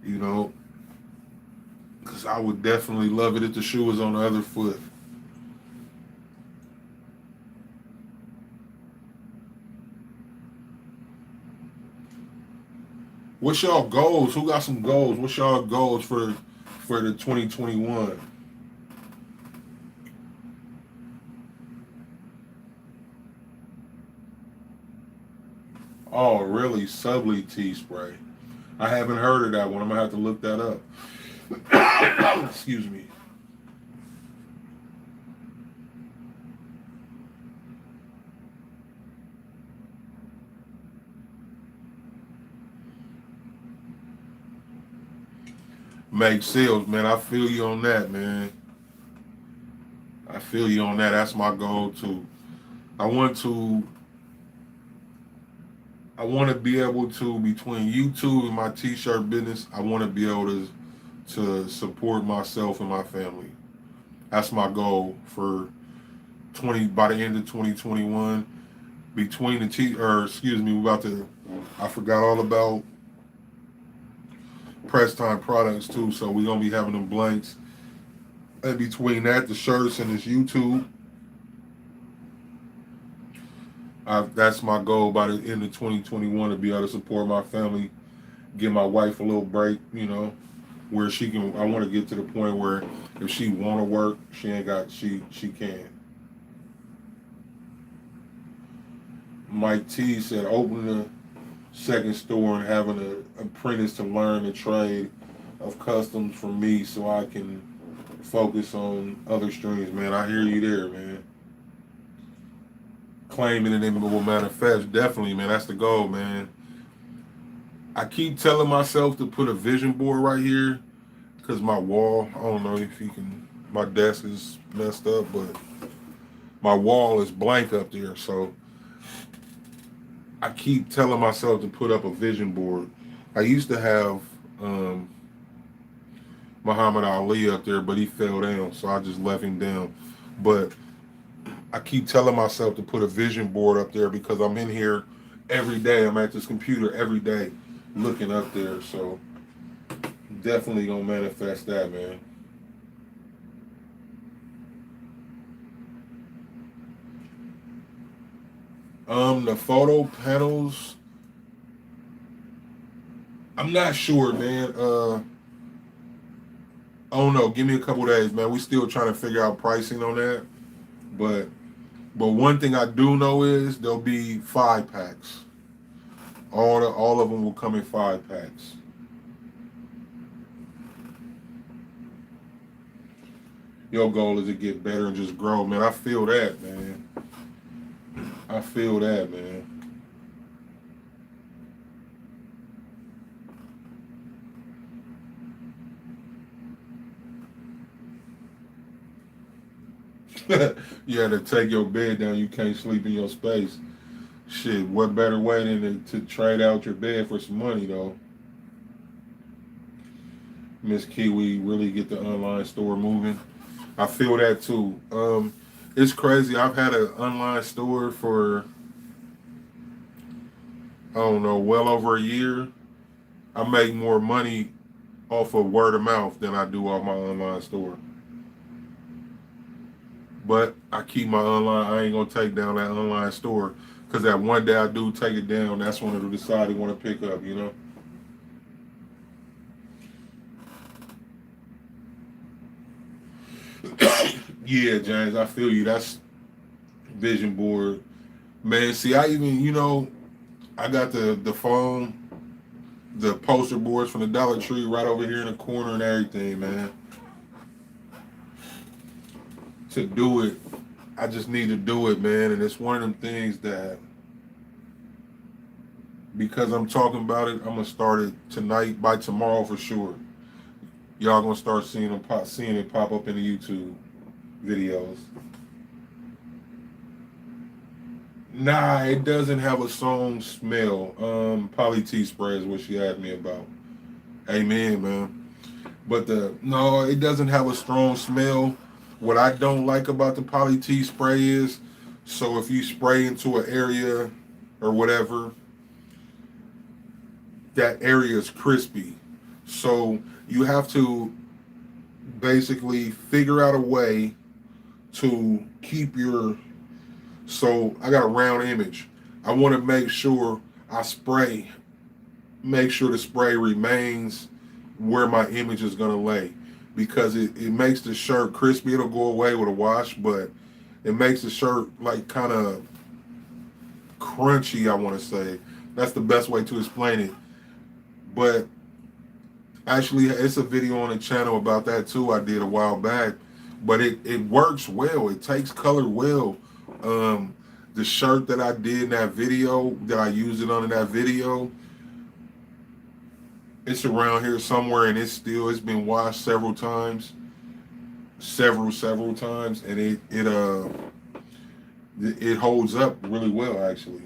Speaker 1: you know, because I would definitely love it if the shoe was on the other foot. What's y'all goals? Who got some goals? What's y'all goals for the 2021? Oh, really? Subly tea spray. I haven't heard of that one. I'm gonna have to look that up. Excuse me. Make sales, man. I feel you on that, man. I feel you on that. That's my goal too. I want to I want to be able to, between YouTube and my t-shirt business, I want to be able to support myself and my family. That's my goal for 20 by the end of 2021. Between the or excuse me, we about to. I forgot all about press time products too, so we're gonna be having them blanks. And between that, the shirts and this YouTube, that's my goal by the end of 2021, to be able to support my family, give my wife a little break, where she can. I want to get to the point where if she want to work, she ain't got she can. Mike T said opening a second store and having an apprentice to learn the trade of customs from me, so I can focus on other streams. Man, I hear you there, man. Claiming it and it will manifest. Definitely, man. That's the goal, man. I keep telling myself to put a vision board right here, because my wall, I don't know if you can, my desk is messed up, but my wall is blank up there. So I keep telling myself to put up a vision board. I used to have Muhammad Ali up there, but he fell down, so I just left him down. But I keep telling myself to put a vision board up there, because I'm in here every day. I'm at this computer every day looking up there. So definitely gonna manifest that, man. The photo panels, I'm not sure, man. I don't know. Give me a couple days, man. We still trying to figure out pricing on that. But one thing I do know is there'll be 5 packs. All of them will come in 5 packs. Your goal is to get better and just grow, man. I feel that, man. I feel that, man. You had to take your bed down. You can't sleep in your space. Shit, what better way than to trade out your bed for some money, though? Miss Kiwi, really get the online store moving. I feel that too. It's crazy. I've had an online store for, I don't know, well over a year. I make more money off of word of mouth than I do off my online store. But I keep my online. I ain't gonna take down that online store, because that one day I do take it down, that's when it'll decide they want to pick up. Yeah, James, I feel you. That's vision board, man. See, I even I got the phone, the poster boards from the Dollar Tree right over here in the corner and everything, man. To do it, I just need to do it, man. And it's one of them things that, because I'm talking about it, I'm gonna start it tonight. By tomorrow for sure, y'all gonna start seeing it pop up in the YouTube videos. Nah, it doesn't have a song smell. Poly T spray is what she had me about. Amen, man. But no, it doesn't have a strong smell. What I don't like about the poly T spray is, so if you spray into an area or whatever, that area is crispy. So you have to basically figure out a way to keep your. So I got a round image. I want to make sure I spray, make sure the spray remains where my image is going to lay, because it makes the shirt crispy. It'll go away with a wash, but it makes the shirt like kind of crunchy, I want to say. That's the best way to explain it. But actually, it's a video on the channel about that too. I did a while back, but it works well. It takes color well. Um, the shirt that I did in that video, that I used it on in that video, it's around here somewhere, and it's been washed several times, and it holds up really well actually.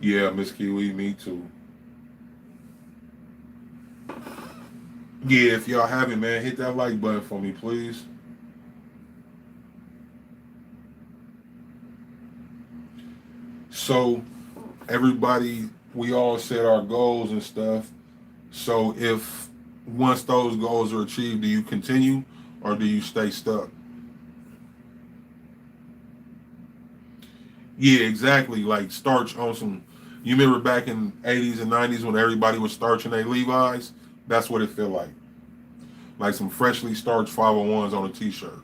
Speaker 1: Yeah, Miss Kiwi, me too. Yeah, if y'all haven't, man, hit that like button for me, please. So everybody, we all set our goals and stuff. So if once those goals are achieved, do you continue or do you stay stuck? Yeah, exactly. Like starch on some. You remember back in '80s and '90s when everybody was starching their Levi's? That's what it felt like some freshly starched 501s on a T-shirt.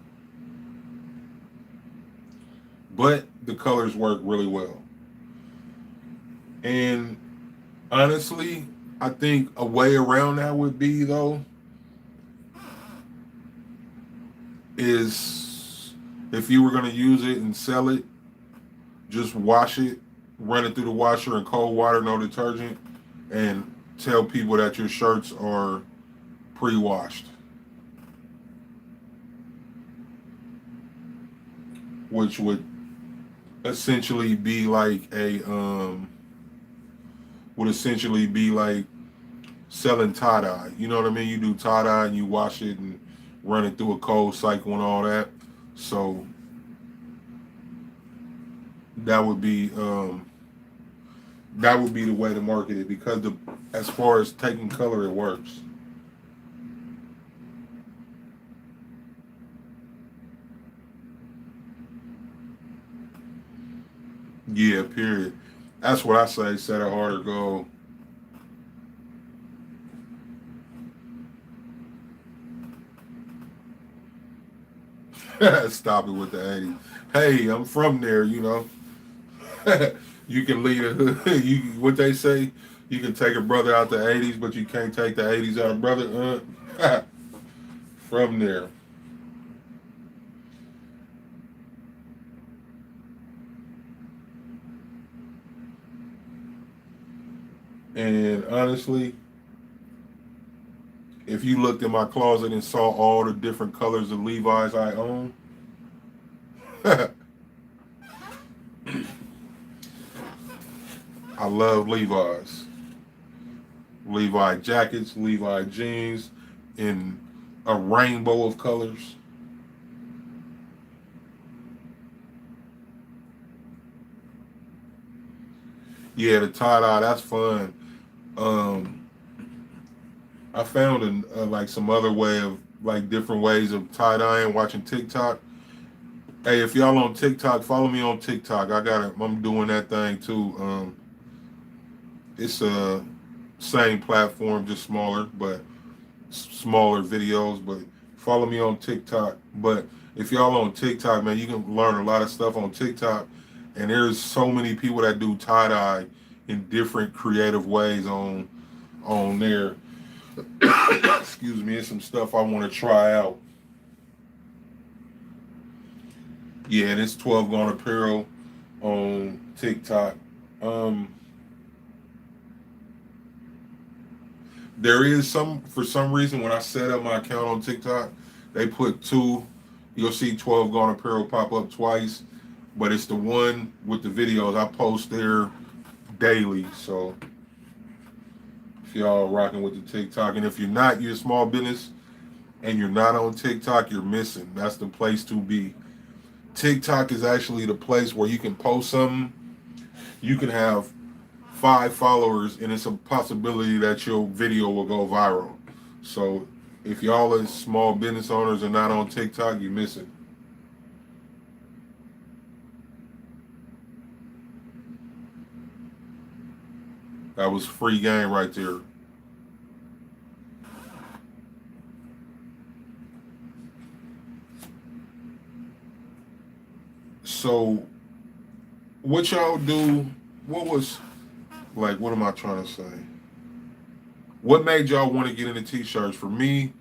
Speaker 1: But the colors work really well. And honestly, I think a way around that would be though is if you were going to use it and sell it, just wash it, run it through the washer in cold water, no detergent, and tell people that your shirts are pre-washed, which would essentially be like a would essentially be like selling tie dye. You know what I mean? You do tie dye and you wash it and run it through a cold cycle and all that. So that would be the way to market it, because as far as taking color, it works. Yeah, period. That's what I say. Set a harder goal. Stop it with the 80s. Hey, I'm from there, you know. You can lead you what they say, you can take a brother out the 80s, but you can't take the 80s out of brother. From there. And honestly, if you looked in my closet and saw all the different colors of Levi's I own, I love Levi's. Levi jackets, Levi jeans, in a rainbow of colors. Yeah, the tie dye, that's fun. Um, I found like some other way of like different ways of tie dyeing watching TikTok. Hey, if y'all on TikTok, follow me on TikTok. I'm doing that thing too. It's a same platform, just smaller, but smaller videos. But follow me on TikTok. But if y'all on TikTok, man, you can learn a lot of stuff on TikTok. And there's so many people that do tie dye in different creative ways on there. Excuse me, it's some stuff I want to try out. Yeah, and it's 12 Gone Apparel on TikTok. Um, there is for some reason, when I set up my account on TikTok, they put two. You'll see 12 Gone Apparel pop up twice, but it's the one with the videos I post there daily. So If y'all rocking with the TikTok, and if you're not, you're a small business and you're not on TikTok, you're missing. That's the place to be. TikTok is actually the place where you can post something. You can have 5 followers, and it's a possibility that your video will go viral. So if y'all as small business owners are not on TikTok, you're missing. That was free game right there. So what y'all do? What was like? What am I trying to say? What made y'all want to get into t-shirts? For me,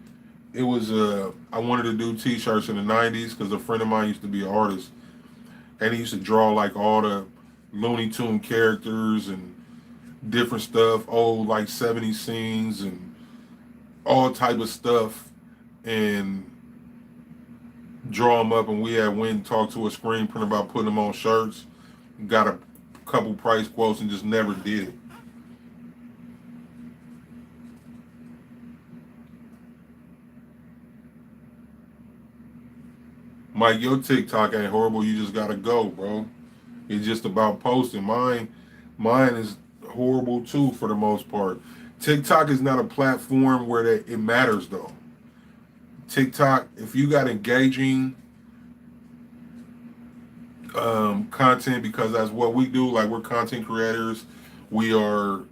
Speaker 1: it was I wanted to do t-shirts in the '90s because a friend of mine used to be an artist, and he used to draw like all the Looney Tune characters and different stuff, old like '70s scenes and all type of stuff, and draw them up. And we had went and talked to a screen printer about putting them on shirts. Got a couple price quotes and just never did it. Mike, your TikTok ain't horrible. You just gotta go, bro. It's just about posting. Mine is horrible too for the most part. TikTok is not a platform where it matters though. TikTok, if you got engaging content, because that's what we do. Like we're content creators, we are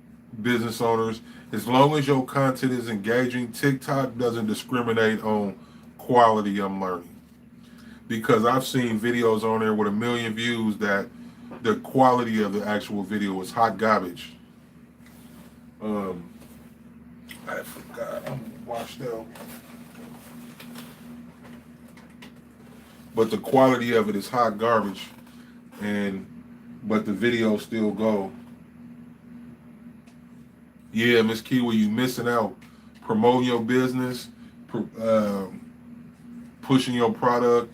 Speaker 1: business owners. As long as your content is engaging, TikTok doesn't discriminate on quality. I'm learning because I've seen videos on there with 1 million views that the quality of the actual video is hot garbage. Um, I forgot. I'm washed out. But the quality of it is hot garbage, and but the videos still go. Yeah, Miss Kiwi, you missing out. Promoting your business, pushing your product.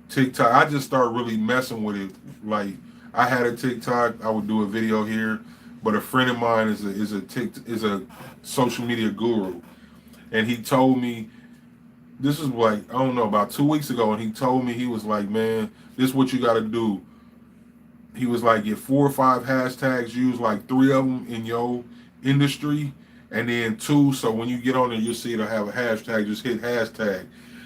Speaker 1: TikTok. I just started really messing with it. Like I had a TikTok. I would do a video here, but a friend of mine is a social media guru, and he told me this is like I don't know about 2 weeks ago, and he told me he was like, man, this is what you got to do. He was like, get 4 or 5 hashtags, use like 3 of them in your industry, and then 2. So when you get on there, you'll see it'll have a hashtag. Just hit hashtag,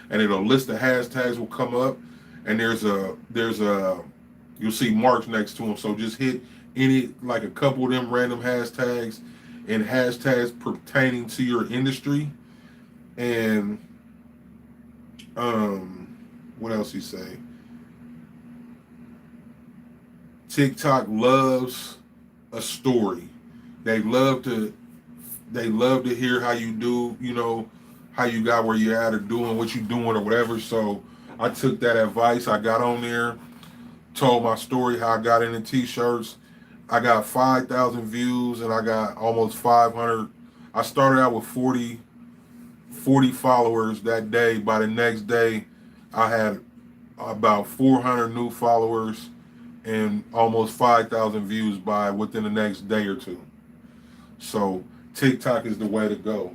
Speaker 1: and it'll list the hashtags will come up, and there's a you'll see marks next to them. So just hit any like a couple of them random hashtags and hashtags pertaining to your industry, and what else he say? TikTok loves a story. They love to hear how you do, how you got where you're at or doing what you're doing or whatever. So I took that advice. I got on there, told my story, how I got into t-shirts. I got 5,000 views and I got almost 500. I started out with 40 followers that day. By the next day, I had about 400 new followers and almost 5,000 views by within the next day or two. So TikTok is the way to go.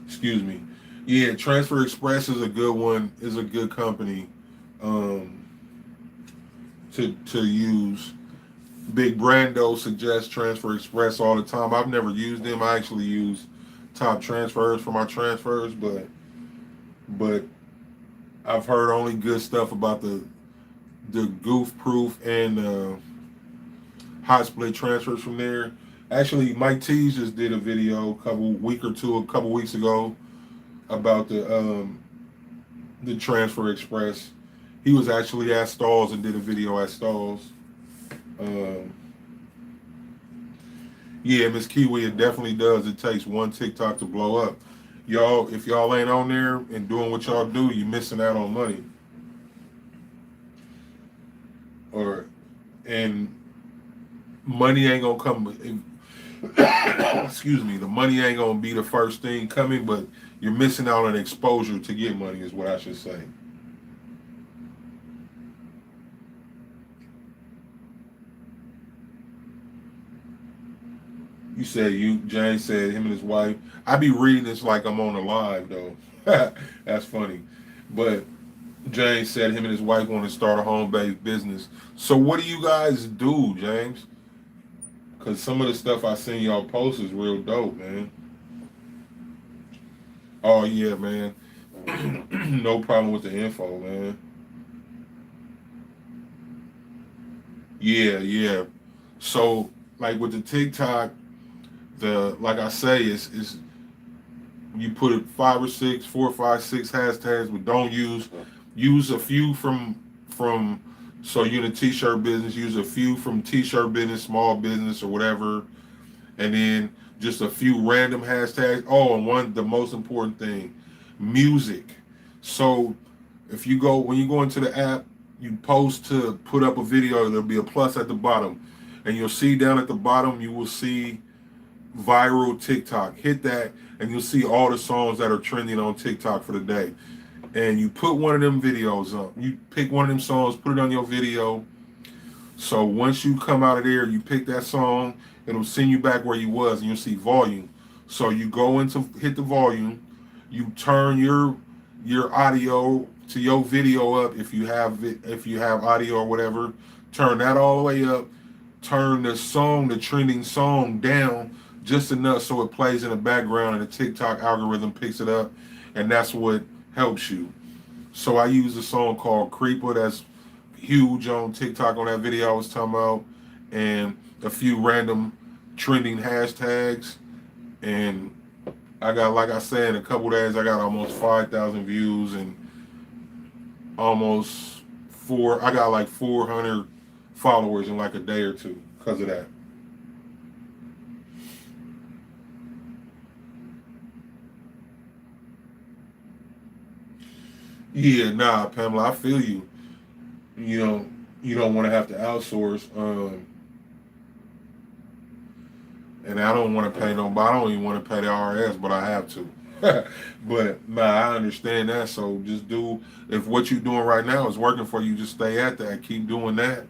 Speaker 1: Excuse me. Yeah, Transfer Express is a good one. Is a good company to use. Big Brando suggests Transfer Express all the time. I've never used them. I actually use Top Transfers for my transfers, but I've heard only good stuff about the goof proof and hot split transfers from there. Actually, Mike Tees just did a video a couple weeks ago about the Transfer Express. He was actually at Stalls and did a video at Stalls. Yeah, Miss Kiwi, it definitely does. It takes one TikTok to blow up. Y'all, if y'all ain't on there and doing what y'all do, you're missing out on money. And money ain't gonna come. Excuse me, the money ain't gonna be the first thing coming, but you're missing out on exposure to get money, is what I should say. You said James said him and his wife. I be reading this like I'm on the live though. That's funny. But James said him and his wife want to start a home-based business. So what do you guys do, James? Because some of the stuff I seen y'all post is real dope, man. Oh yeah, man. No problem with the info, man. Yeah, yeah. So like with the TikTok, the like I say, is you put it five or six, four, five, six hashtags, but don't use a few from so you're in a t-shirt business, use a few from t-shirt business, small business or whatever, and then just a few random hashtags. Oh, and one the most important thing, music. So if you go when you go into the app, you post to put up a video, there'll be a plus at the bottom. And you'll see down at the bottom, you will see viral TikTok. Hit that, and you'll see all the songs that are trending on TikTok for the day. And you put one of them videos up. You pick one of them songs, put it on your video. So once you come out of there, you pick that song, it'll send you back where you was, and you'll see volume. So you go into hit the volume, you turn your audio to your video up if you have audio or whatever. Turn that all the way up. Turn the trending song down just enough so it plays in the background and the TikTok algorithm picks it up, and that's what helps you. So I use a song called Creeper that's huge on TikTok on that video I was talking about, and a few random trending hashtags. And I got, like I said, in a couple days, I got almost 5,000 views and I got like 400 followers in like a day or two because of that. Yeah, nah, Pamela, I feel you. You know, you don't want to have to outsource. And I don't want to pay nobody. I don't even want to pay the RS, but I have to. But nah, I understand that. So just do if what you're doing right now is working for you, just stay at that. Keep doing that.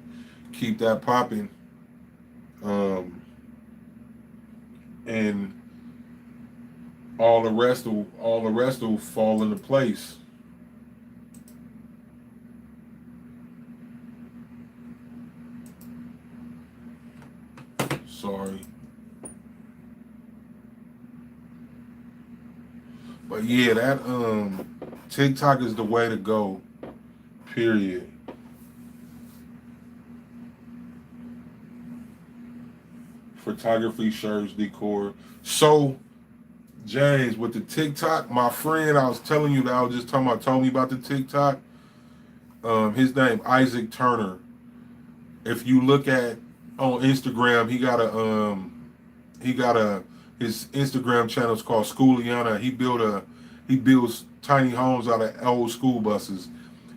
Speaker 1: Keep that popping. Um, and all the rest will fall into place. Sorry. But yeah, that TikTok is the way to go. Period. Photography, shirts, decor. So James, with the TikTok, my friend, I was telling you that I was just talking about told me about the TikTok. His name Isaac Turner. If you look at on Instagram, he got a his Instagram channel is called Schooliana. He builds tiny homes out of old school buses.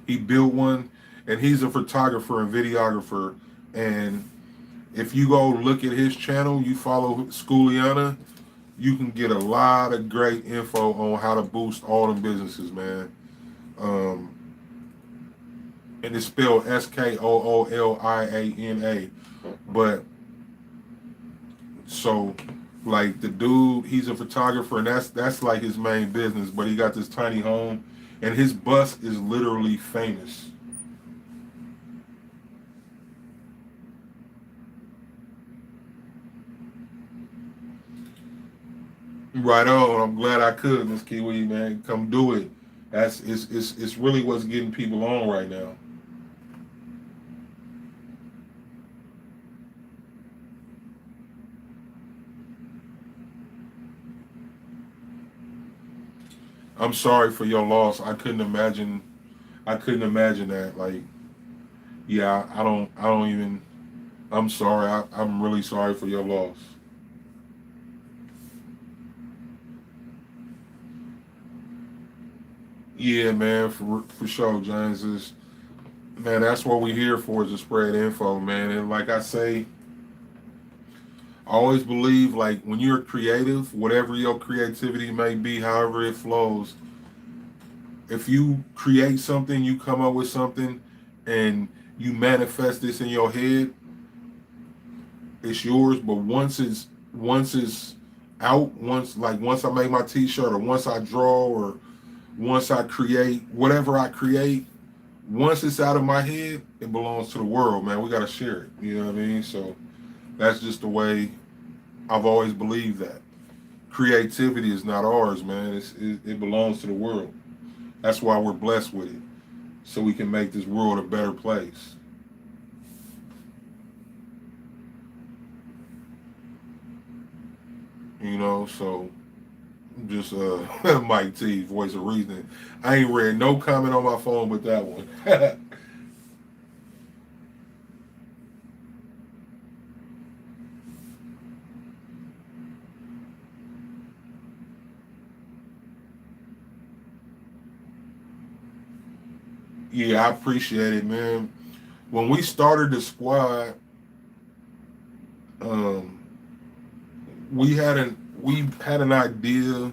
Speaker 1: He built one, and he's a photographer and videographer. And if you go look at his channel, you follow Schooliana, you can get a lot of great info on how to boost all them businesses, man. Um, and it's spelled Skooliana. But so like the dude, he's a photographer, and that's like his main business. But he got this tiny home, and his bus is literally famous. Right on. I'm glad I could, Miss Kiwi, man. Come do it. It's really what's getting people on right now. I'm sorry for your loss. I couldn't imagine that. Like, yeah, I don't even. I'm sorry. I'm really sorry for your loss. Yeah, man, for sure, James. Is man, that's what we're here for, is to spread info, man. And like I say, I always believe like when you're creative, whatever your creativity may be, however it flows, if you create something, you come up with something, and you manifest this in your head, it's yours. But once it's out, once I make my T-shirt, or once I draw, or once I create whatever I create, once it's out of my head, it belongs to the world, man. We gotta share it. You know what I mean? So that's just the way I've always believed that. Creativity is not ours, man. It belongs to the world. That's why we're blessed with it, so we can make this world a better place. You know, so just Mike T, voice of reasoning. I ain't read no comment on my phone but that one. Yeah, I appreciate it, man. When we started the squad, um, we had an idea.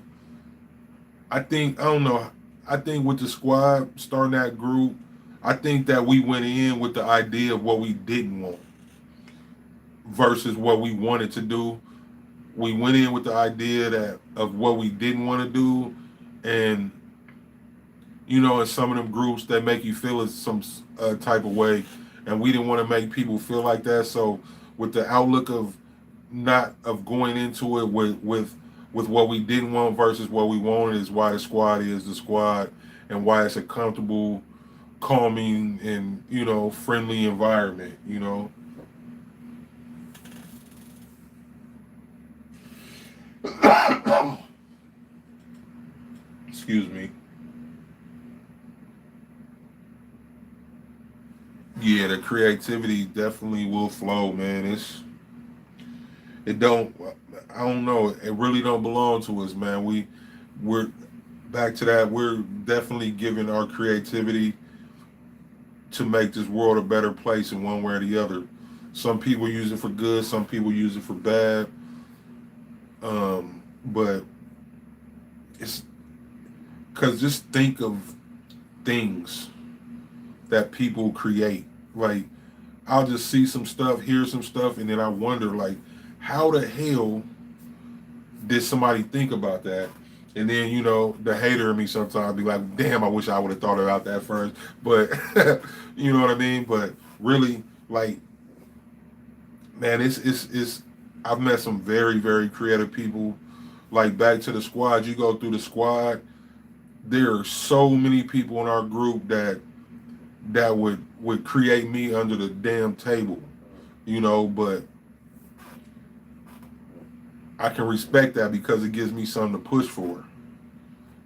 Speaker 1: I don't know. I think with the squad starting that group, I think that we went in with the idea of what we didn't want versus what we wanted to do. We went in with the idea that of what we didn't want to do, and in some of them groups that make you feel some type of way, and we didn't want to make people feel like that. So with the outlook of not of going into it with what we didn't want versus what we wanted is why the squad is the squad, and why it's a comfortable, calming, and friendly environment. Excuse me. Yeah, the creativity definitely will flow, man. It don't I don't know. It really don't belong to us, man. We're back to that. We're definitely giving our creativity to make this world a better place in one way or the other. Some people use it for good, some people use it for bad. But it's because just think of things that people create. Like, I'll just see some stuff, hear some stuff, and then I wonder, like, how the hell did somebody think about that? And then, the hater in me sometimes be like, damn, I wish I would have thought about that first. But, you know what I mean? But really, like, man, it's I've met some very, very creative people. Like, back to the squad, you go through the squad, there are so many people in our group that would create me under the damn table, but I can respect that because it gives me something to push for.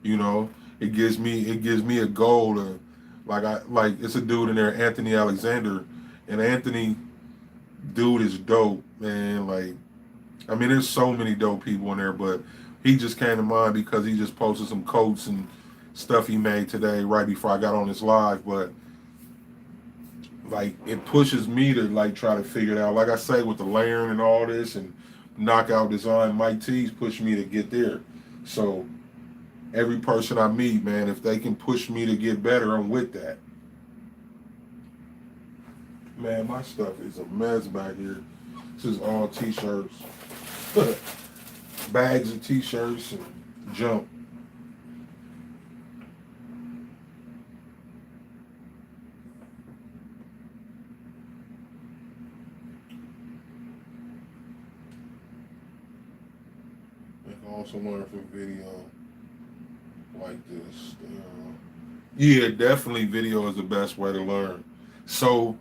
Speaker 1: You know, it gives me a goal to like it's a dude in there, Anthony Alexander, and Anthony dude is dope, man. Like, I mean, there's so many dope people in there, but he just came to mind because he just posted some quotes and stuff he made today right before I got on this live. But like, it pushes me to like try to figure it out. Like I say, with the layering and all this and knockout design, Mike T's pushed me to get there. So every person I meet, man, if they can push me to get better, I'm with that. Man, my stuff is a mess back here. This is all t-shirts. Bags of t-shirts and junk. I also learn from video like this. Yeah, definitely video is the best way to learn. So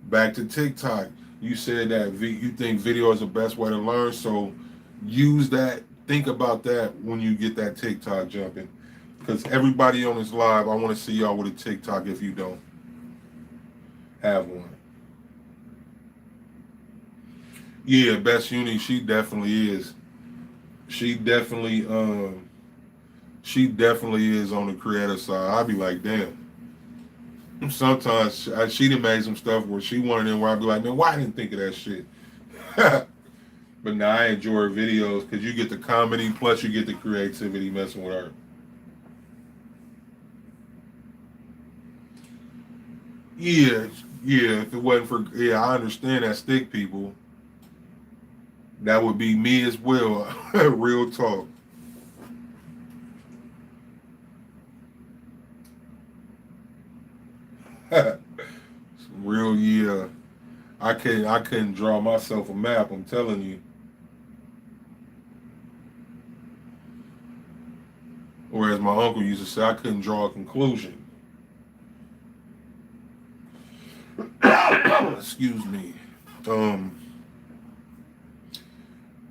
Speaker 1: back to TikTok. You said that you think video is the best way to learn. So use that. Think about that when you get that TikTok jumping. Because everybody on this live, I want to see y'all with a TikTok if you don't have one. Yeah, Best Uni, she definitely is. She definitely she definitely is on the creative side. I'd be like, damn. Sometimes she done made some stuff where she wanted in where I'd be like, man, why I didn't think of that shit? But now I enjoy her videos because you get the comedy plus you get the creativity messing with her. Yeah, yeah. If it wasn't for I understand that stick people. That would be me as well. Real talk. Real yeah. I couldn't draw myself a map. I'm telling you. Or as my uncle used to say, I couldn't draw a conclusion. Excuse me. Um,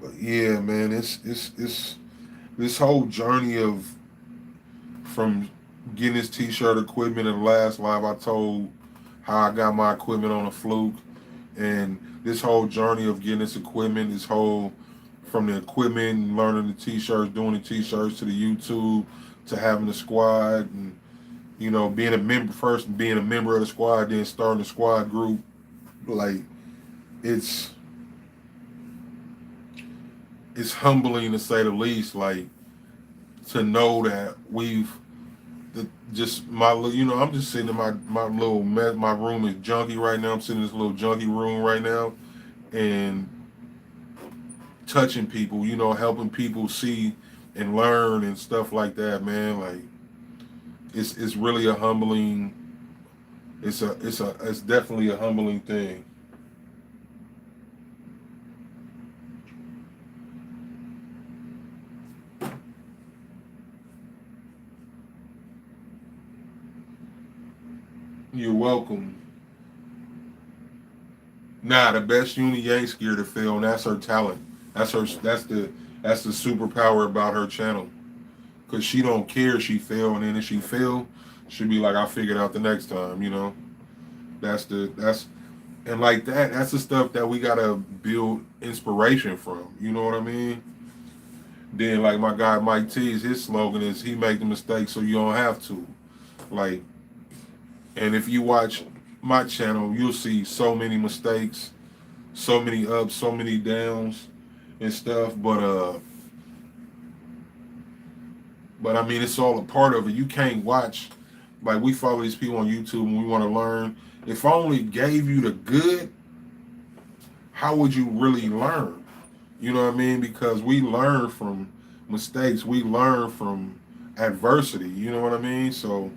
Speaker 1: but yeah, man, it's this whole journey of from getting this t-shirt equipment. In the last live I told how I got my equipment on a fluke, and this whole journey of getting this equipment, this whole from the equipment, learning the t-shirts, doing the t-shirts, to the YouTube, to having the squad, and being a member first, being a member of the squad, then starting the squad group. Like it's it's humbling to say the least. Like to know that we've just I'm just sitting in my little mess. My room is junky right now. I'm sitting in this little junky room right now, and touching people, helping people see and learn and stuff like that, man. Like it's really a humbling. It's definitely a humbling thing. You're welcome. Nah, the best uni you ain't scared to fail, and that's her talent. That's her. That's the superpower about her channel. Cause she don't care if she fail, and then if she fail, she'll be like, "I figured out the next time." That's and like that. That's the stuff that we gotta build inspiration from. You know what I mean? Then like my guy Mike T's, his slogan is he make the mistake so you don't have to. Like, and if you watch my channel, you'll see so many mistakes, so many ups, so many downs and stuff. But I mean, it's all a part of it. You can't watch, like we follow these people on YouTube and we want to learn. If I only gave you the good, how would you really learn? You know what I mean? Because we learn from mistakes. We learn from adversity. You know what I mean? So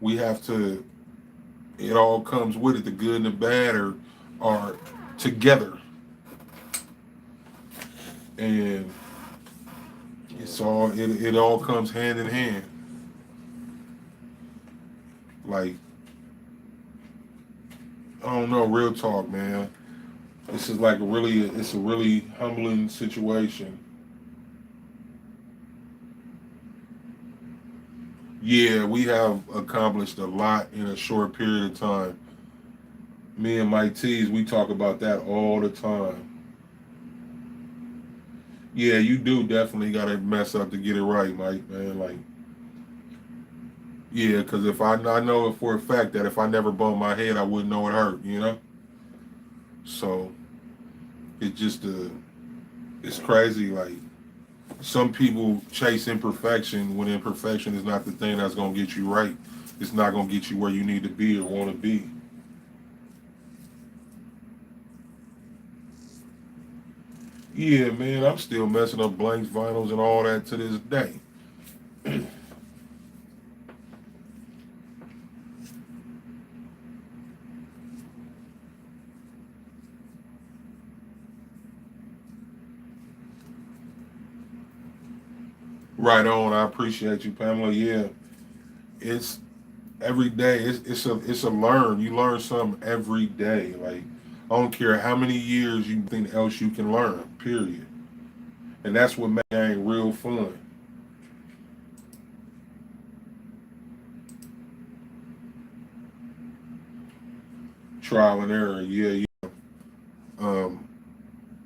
Speaker 1: we have to. It all comes with it. The good and the bad are together, and it all comes hand in hand. Like I don't know, real talk, man. This is like it's a really humbling situation. Yeah, we have accomplished a lot in a short period of time. Me and Mike T's, we talk about that all the time. Yeah, you do definitely got to mess up to get it right, Mike, man. Like, yeah, because if I know it for a fact that if I never bumped my head, I wouldn't know it hurt. So it just it's crazy. Like some people chase imperfection when imperfection is not the thing that's gonna get you right. It's not gonna get you where you need to be or want to be. Yeah, man, I'm still messing up blanks, vinyls, and all that to this day. Right on. I appreciate you, Pamela. Yeah, it's every day. It's a learn. You learn something every day. Like I don't care how many years you think else you can learn. Period. And that's what makes it real fun. Trial and error. Yeah, yeah. Um,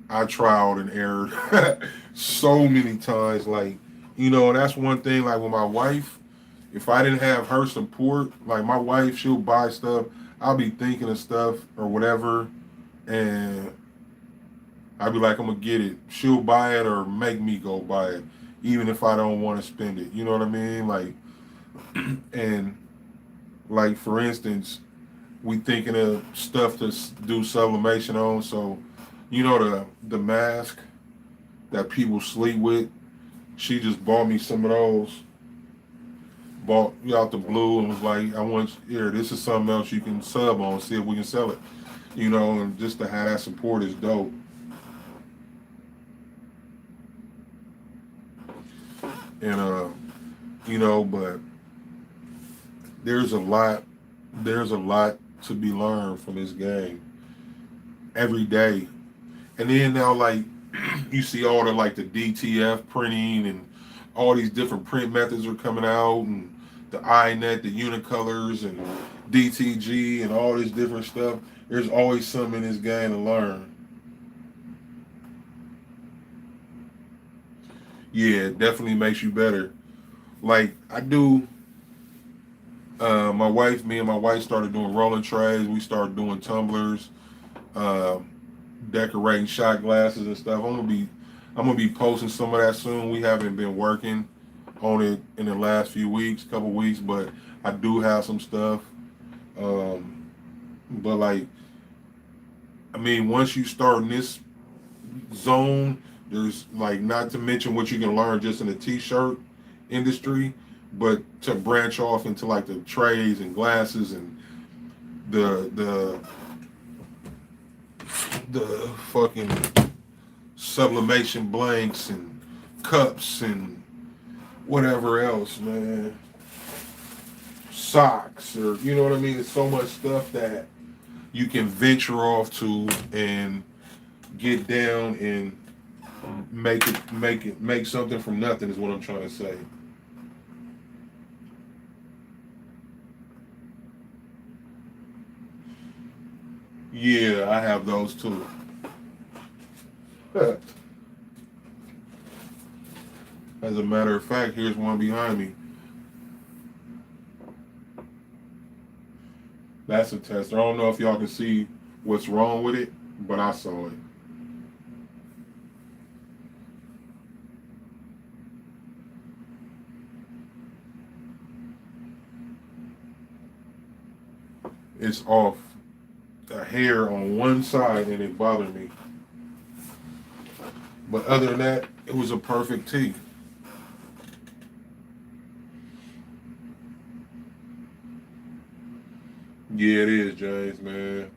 Speaker 1: I tried and errored so many times. Like and that's one thing. Like with my wife, if I didn't have her support, like my wife, she'll buy stuff. I'll be thinking of stuff or whatever, and I'd be like, I'm gonna get it. She'll buy it or make me go buy it, even if I don't want to spend it. You know what I mean? Like, and like for instance, we thinking of stuff to do sublimation on. So, you know the mask that people sleep with. She just bought me some of those. Bought me out the blue and was like, I want here. This is something else you can sub on. See if we can sell it. You know, and just to have that support is dope. And you know, but there's a lot. There's a lot to be learned from this game every day. And then now, like, you see all the like the DTF printing and all these different print methods are coming out, and the iNet, the Unicolors, and DTG, and all this different stuff. There's always something in this game to learn. Yeah, it definitely makes you better. Like I do. Me and my wife started doing rolling trays. We started doing tumblers, uh, decorating shot glasses and stuff. I'm gonna be posting some of that soon. We haven't been working on it in the last few weeks, couple weeks, but I do have some stuff. Um, but like, I mean, once you start in this zone, there's like not to mention what you can learn just in the t-shirt industry, but to branch off into like the trays and glasses and the the the fucking sublimation blanks and cups and whatever else, man. Socks or you know what I mean? There's so much stuff that you can venture off to and get down and make something from nothing is what I'm trying to say. Yeah, I have those too. As a matter of fact, here's one behind me. That's a tester. I don't know if y'all can see what's wrong with it, but I saw it. It's off a hair on one side and it bothered me. But other than that, it was a perfect tee. Yeah, it is, James, man.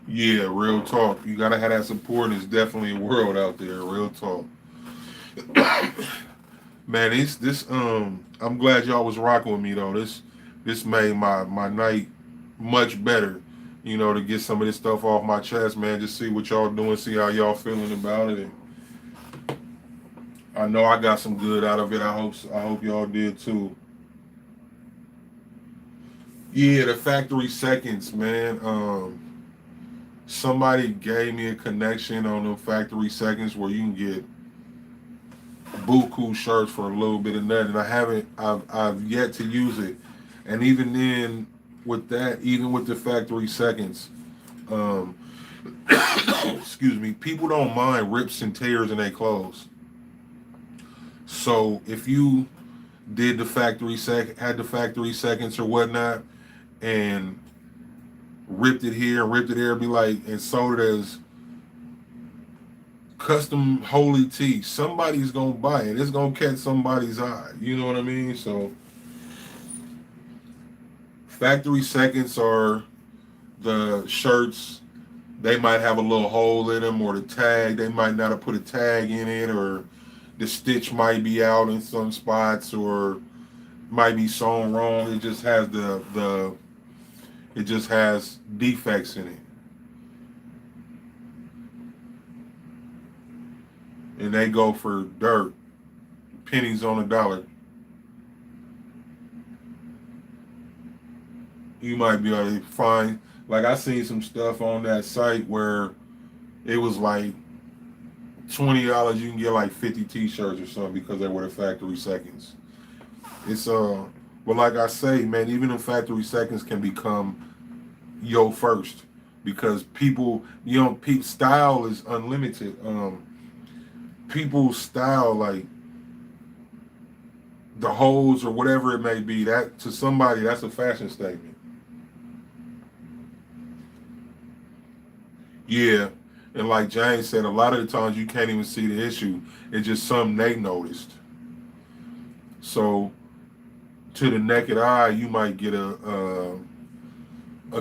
Speaker 1: Yeah, real talk. You gotta have that support. It's definitely a world out there. Real talk. Man, I'm glad y'all was rocking with me though. This made my night much better. You know, to get some of this stuff off my chest, man. Just see what y'all doing, see how y'all feeling about it. And I know I got some good out of it. I hope y'all did too. Yeah, the factory seconds, man. Somebody gave me a connection on the factory seconds where you can get buku shirts for a little bit of nothing. I've yet to use it, and even then, with that, even with the factory seconds, um, excuse me, people don't mind rips and tears in their clothes. So if you had the factory seconds or whatnot, and ripped it here and ripped it there, be like, and sold it as custom holy tee. Somebody's gonna buy it. It's gonna catch somebody's eye. You know what I mean? So factory seconds are the shirts. They might have a little hole in them, or the tag. They might not have put a tag in it, or the stitch might be out in some spots, or might be sewn wrong. It just has it just has defects in it, and they go for dirt, pennies on a dollar. You might be able to find, like I seen some stuff on that site where it was like $20. You can get like 50 T-shirts or something because they were the factory seconds. It's But like I say, man, even in factory seconds can become yo first because people, style is unlimited. People's style, like the holes or whatever it may be, that to somebody that's a fashion statement. Yeah, and like James said, a lot of the times you can't even see the issue. It's just something they noticed. So to the naked eye, you might get a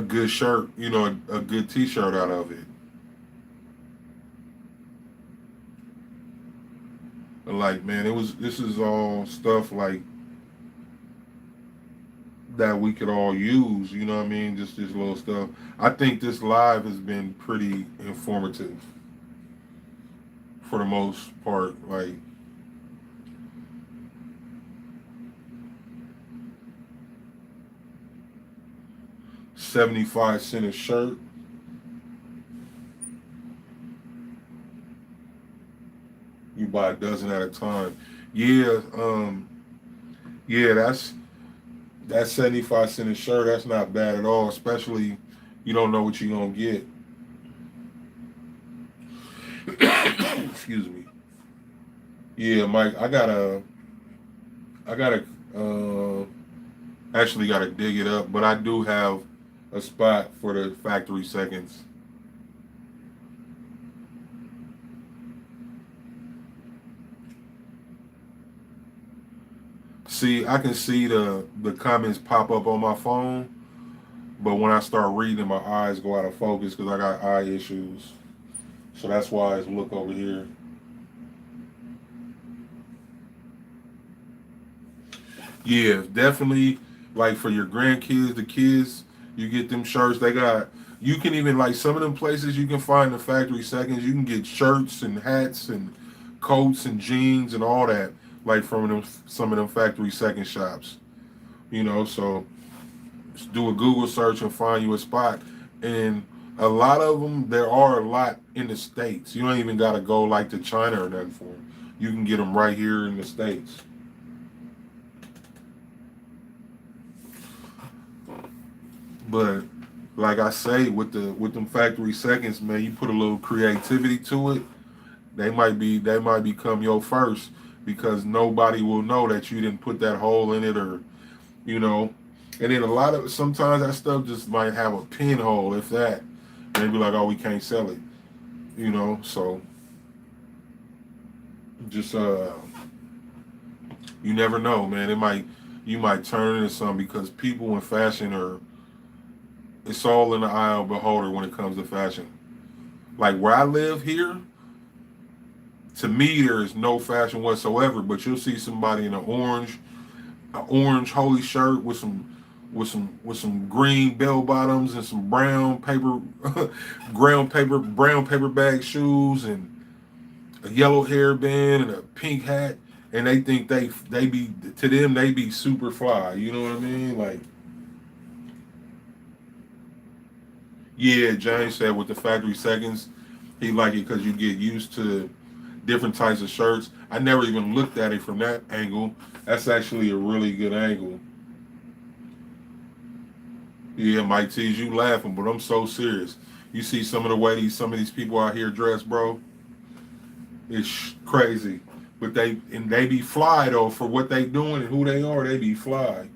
Speaker 1: good shirt, a good T-shirt out of it. And like, man, this is all stuff like that we could all use. You know what I mean? Just this little stuff. I think this live has been pretty informative for the most part. Like, 75 cents a shirt. You buy a dozen at a time. Yeah, yeah, that's 75 cents a shirt. That's not bad at all, especially you don't know what you're gonna get. Excuse me. Yeah, Mike, I gotta, uh, actually gotta dig it up, but I do have a spot for the factory seconds. See, I can see the comments pop up on my phone, but when I start reading, my eyes go out of focus because I got eye issues. So that's why I look over here. Yeah, definitely. Like for your grandkids, the kids, you get them shirts. They got. You can even like some of them places you can find the factory seconds. You can get shirts and hats and coats and jeans and all that. Like from them, some of them factory second shops. So just do a Google search and find you a spot. And a lot of them, there are a lot in the states. You don't even gotta go like to China or nothing for them. You can get them right here in the states. But like I say, with them factory seconds, man, you put a little creativity to it. They might become your first because nobody will know that you didn't put that hole in it or you know. And then a lot of sometimes that stuff just might have a pinhole, if that. And they be like, oh, we can't sell it, So just you never know, man. You might turn into something because people in fashion are it's all in the eye of the beholder when it comes to fashion. Like where I live here, to me there is no fashion whatsoever. But you'll see somebody in an orange holy shirt with some green bell bottoms and some brown paper, brown paper bag shoes and a yellow hairband and a pink hat, and they think they be to them they be super fly. You know what I mean? Like, yeah, James said with the factory seconds, he like it because you get used to different types of shirts. I never even looked at it from that angle. That's actually a really good angle. Yeah, Mike T's you laughing, but I'm so serious. You see some of the way some of these people out here dress, bro. It's crazy. But they be fly though for what they doing and who they are. They be fly.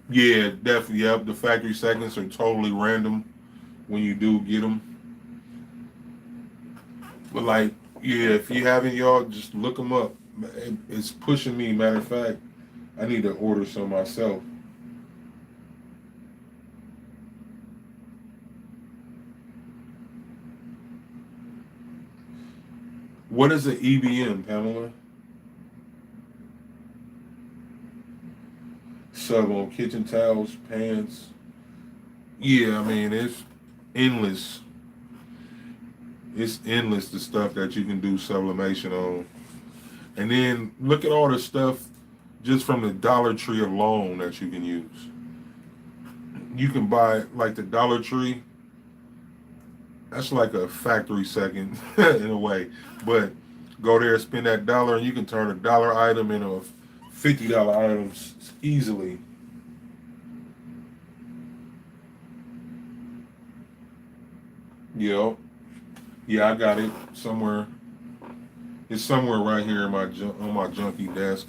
Speaker 1: Yeah, definitely. Yep, the factory seconds are totally random when you do get them. But like, yeah, if you haven't, y'all just look them up. It's pushing me. Matter of fact, I need to order some myself. What is an EBM, Pamela? Sub on kitchen towels, pants. Yeah, I mean it's endless. It's endless the stuff that you can do sublimation on. And then look at all the stuff just from the Dollar Tree alone that you can use. You can buy like the Dollar Tree. That's like a factory second in a way, but Go there, spend that dollar, and you can turn a dollar item into a $50 item easily. Yep. Yeah, I got it somewhere. It's somewhere right here in my on my junkie desk,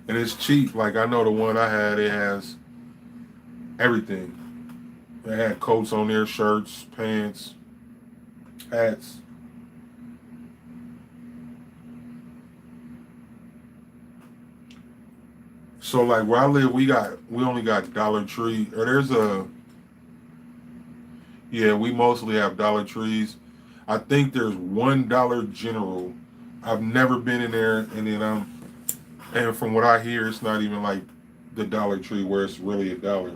Speaker 1: and it's cheap. Like I know the one I had, it has everything. It had coats on there, shirts, pants, hats. So like where I live, we only got Dollar Tree, or there's a yeah, we mostly have Dollar Trees. I think there's one Dollar General. I've never been in there, and from what I hear, it's not even like the Dollar Tree where it's really a dollar.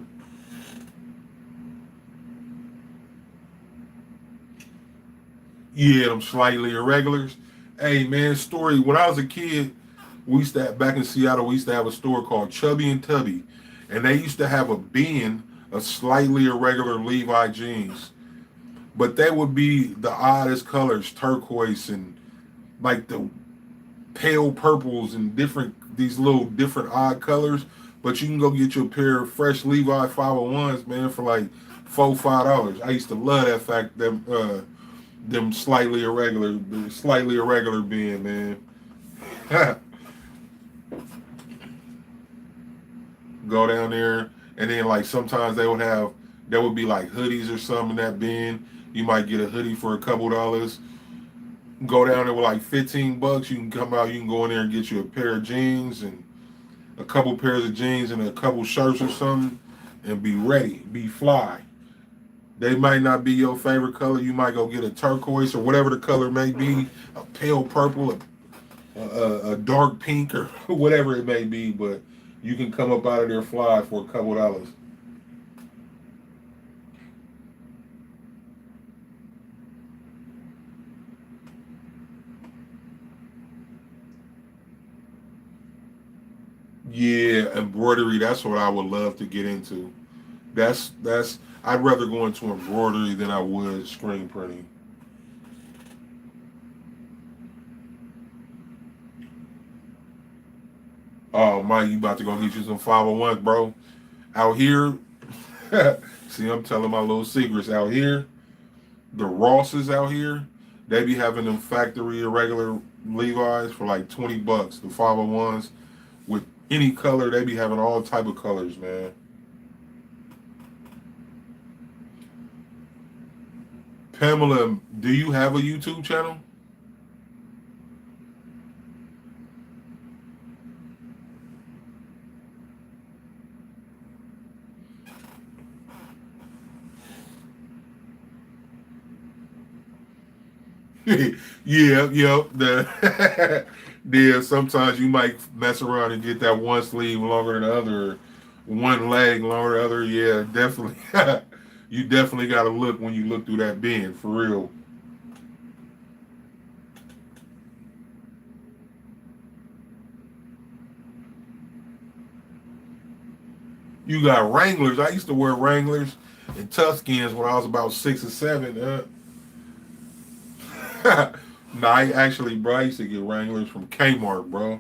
Speaker 1: Yeah, them slightly irregulars. Hey man, story. When I was a kid, we used to back in Seattle. We used to have a store called Chubby and Tubby, and they used to have a bin of slightly irregular Levi jeans. But they would be the oddest colors, turquoise and like the pale purples and different these little different odd colors. But you can go get you a pair of fresh Levi 501s, man, for like $4, $5. I used to love that fact them slightly irregular being, man. Go down there, and then like sometimes there would be like hoodies or something in that bin. You might get a hoodie for a couple dollars. Go down there with like $15. You can come out. You can go in there and get you a pair of jeans and a couple pairs of jeans and a couple shirts or something, and be ready. Be fly. They might not be your favorite color. You might go get a turquoise or whatever the color may be, a pale purple, a dark pink, or whatever it may be. But you can come up out of there fly for a couple dollars. Yeah, embroidery. That's what I would love to get into. That's. I'd rather go into embroidery than I would screen printing. Oh, Mike, you about to go get you some 501s, bro? Out here, see, I'm telling my little secrets out here. The Rosses out here, they be having them factory irregular Levi's for like $20. The 501s with any color, they be having all type of colors, man. Pamela, do you have a YouTube channel? Yeah, yep. Yeah, sometimes you might mess around and get that one sleeve longer than the other, one leg longer than the other. Yeah, definitely. You definitely got to look when you look through that bin, for real. You got Wranglers. I used to wear Wranglers and Tuskins when I was about 6 or 7. Nah, actually, bro, I used to get Wranglers from Kmart, bro.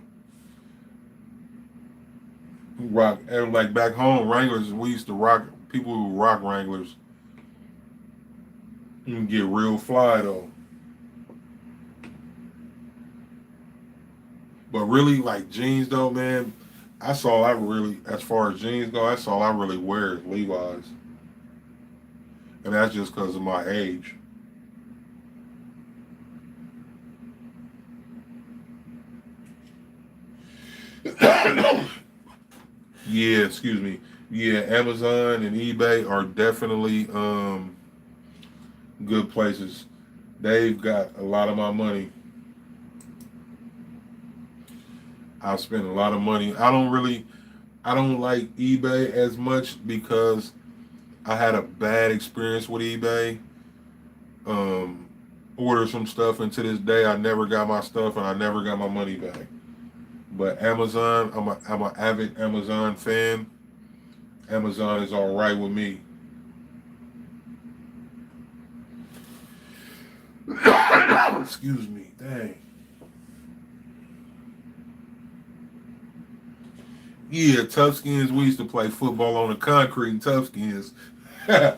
Speaker 1: Rock, and like back home, Wranglers. We used to rock. People who rock Wranglers. You can get real fly though. But really, like jeans though, man. That's all I really, as far as jeans go, that's all I really wear is Levi's, and that's just because of my age. Yeah, excuse me. Yeah, Amazon and eBay are definitely good places. They've got a lot of my money. I spend a lot of money. I don't like eBay as much because I had a bad experience with eBay. Um, Ordered some stuff, and to this day, I never got my stuff, and I never got my money back. But Amazon, I'm an avid Amazon fan. Amazon is all right with me. Excuse me. Dang. Yeah, tough skins. We used to play football on the concrete in tough skins. Yeah,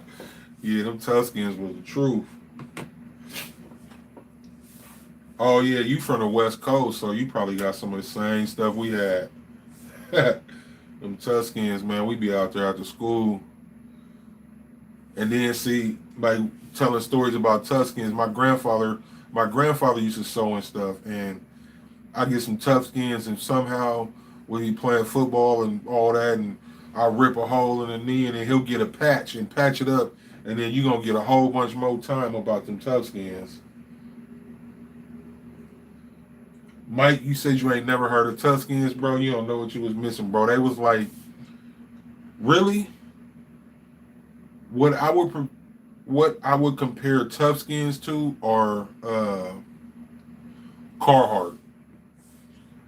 Speaker 1: them tough skins was the truth. Oh yeah, you from the West Coast, so you probably got some of the same stuff we had. Them tough skins, man. We be out there after school, and then see like telling stories about tough skins. My grandfather used to sew and stuff, and I get some tough skins, and somehow when he playing football and all that, and I rip a hole in the knee, and then he'll get a patch and patch it up, and then you gonna get a whole bunch more time about them tough skins. Mike, you said you ain't never heard of tough skins, bro. You don't know what you was missing, bro. They was like really what I would what I would compare tough skins to are Carhartt.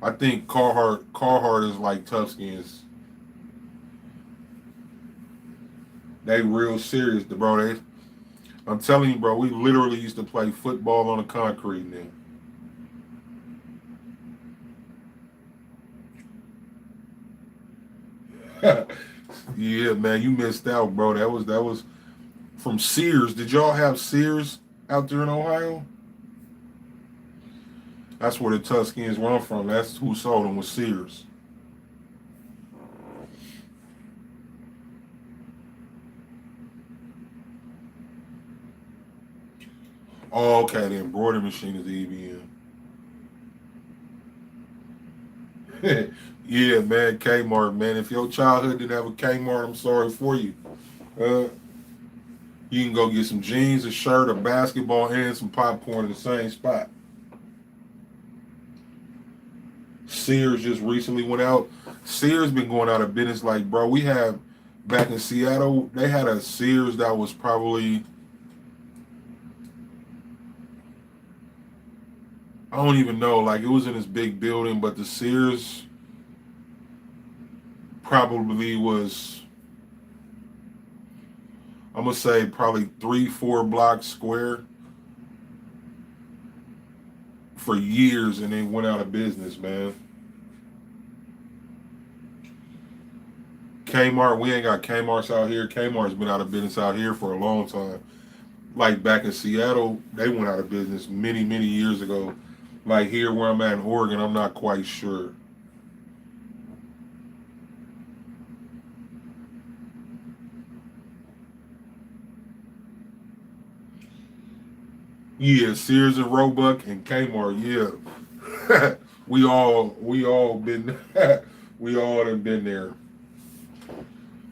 Speaker 1: I think Carhartt is like tough skins. They real serious, bro. I'm telling you, bro. We literally used to play football on the concrete now. Yeah, man, you missed out, bro. That was from Sears. Did y'all have Sears out there in Ohio? That's where the tough skins run from. That's who sold them was Sears. Oh, okay, the embroidery machine is the EBM. Yeah, man, Kmart, man. If your childhood didn't have a Kmart, I'm sorry for you. Uh, you can go get some jeans, a shirt, a basketball, and some popcorn in the same spot. Sears just recently went out. Sears been going out of business. Like, bro, we have back in Seattle, they had a Sears that was probably, I don't even know, like it was in this big building, but the Sears probably was, I'm gonna say probably 3, 4 blocks square for years, and they went out of business, man. Kmart, we ain't got Kmart's out here. Kmart's been out of business out here for a long time. Like back in Seattle, they went out of business many, many years ago. Like here where I'm at in Oregon, I'm not quite sure. Yeah, Sears and Roebuck and Kmart, yeah. we all been we all have been there.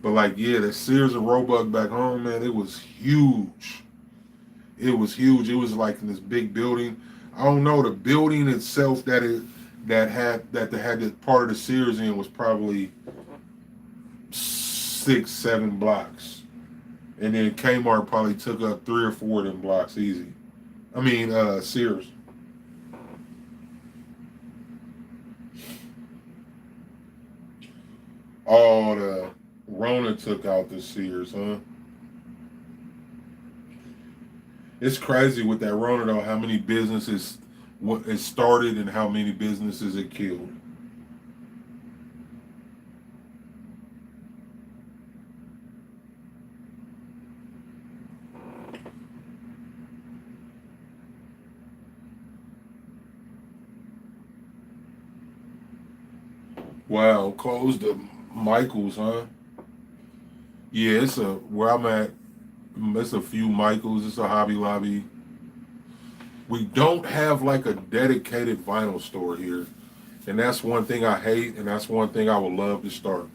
Speaker 1: But like yeah, the Sears and Roebuck back home, man, it was huge. It was huge. It was like in this big building. I don't know, the building itself that they had this part of the Sears in was probably 6, 7 blocks. And then Kmart probably took up 3 or 4 of them blocks easy. I mean, Sears. Oh, the Rona took out the Sears, huh? It's crazy with that Rona though, how many businesses what it started and how many businesses it killed. Wow, closed the Michaels, huh? Yeah, it's a where I'm at. It's a few Michaels. It's a Hobby Lobby. We don't have like a dedicated vinyl store here, and that's one thing I hate, and that's one thing I would love to start.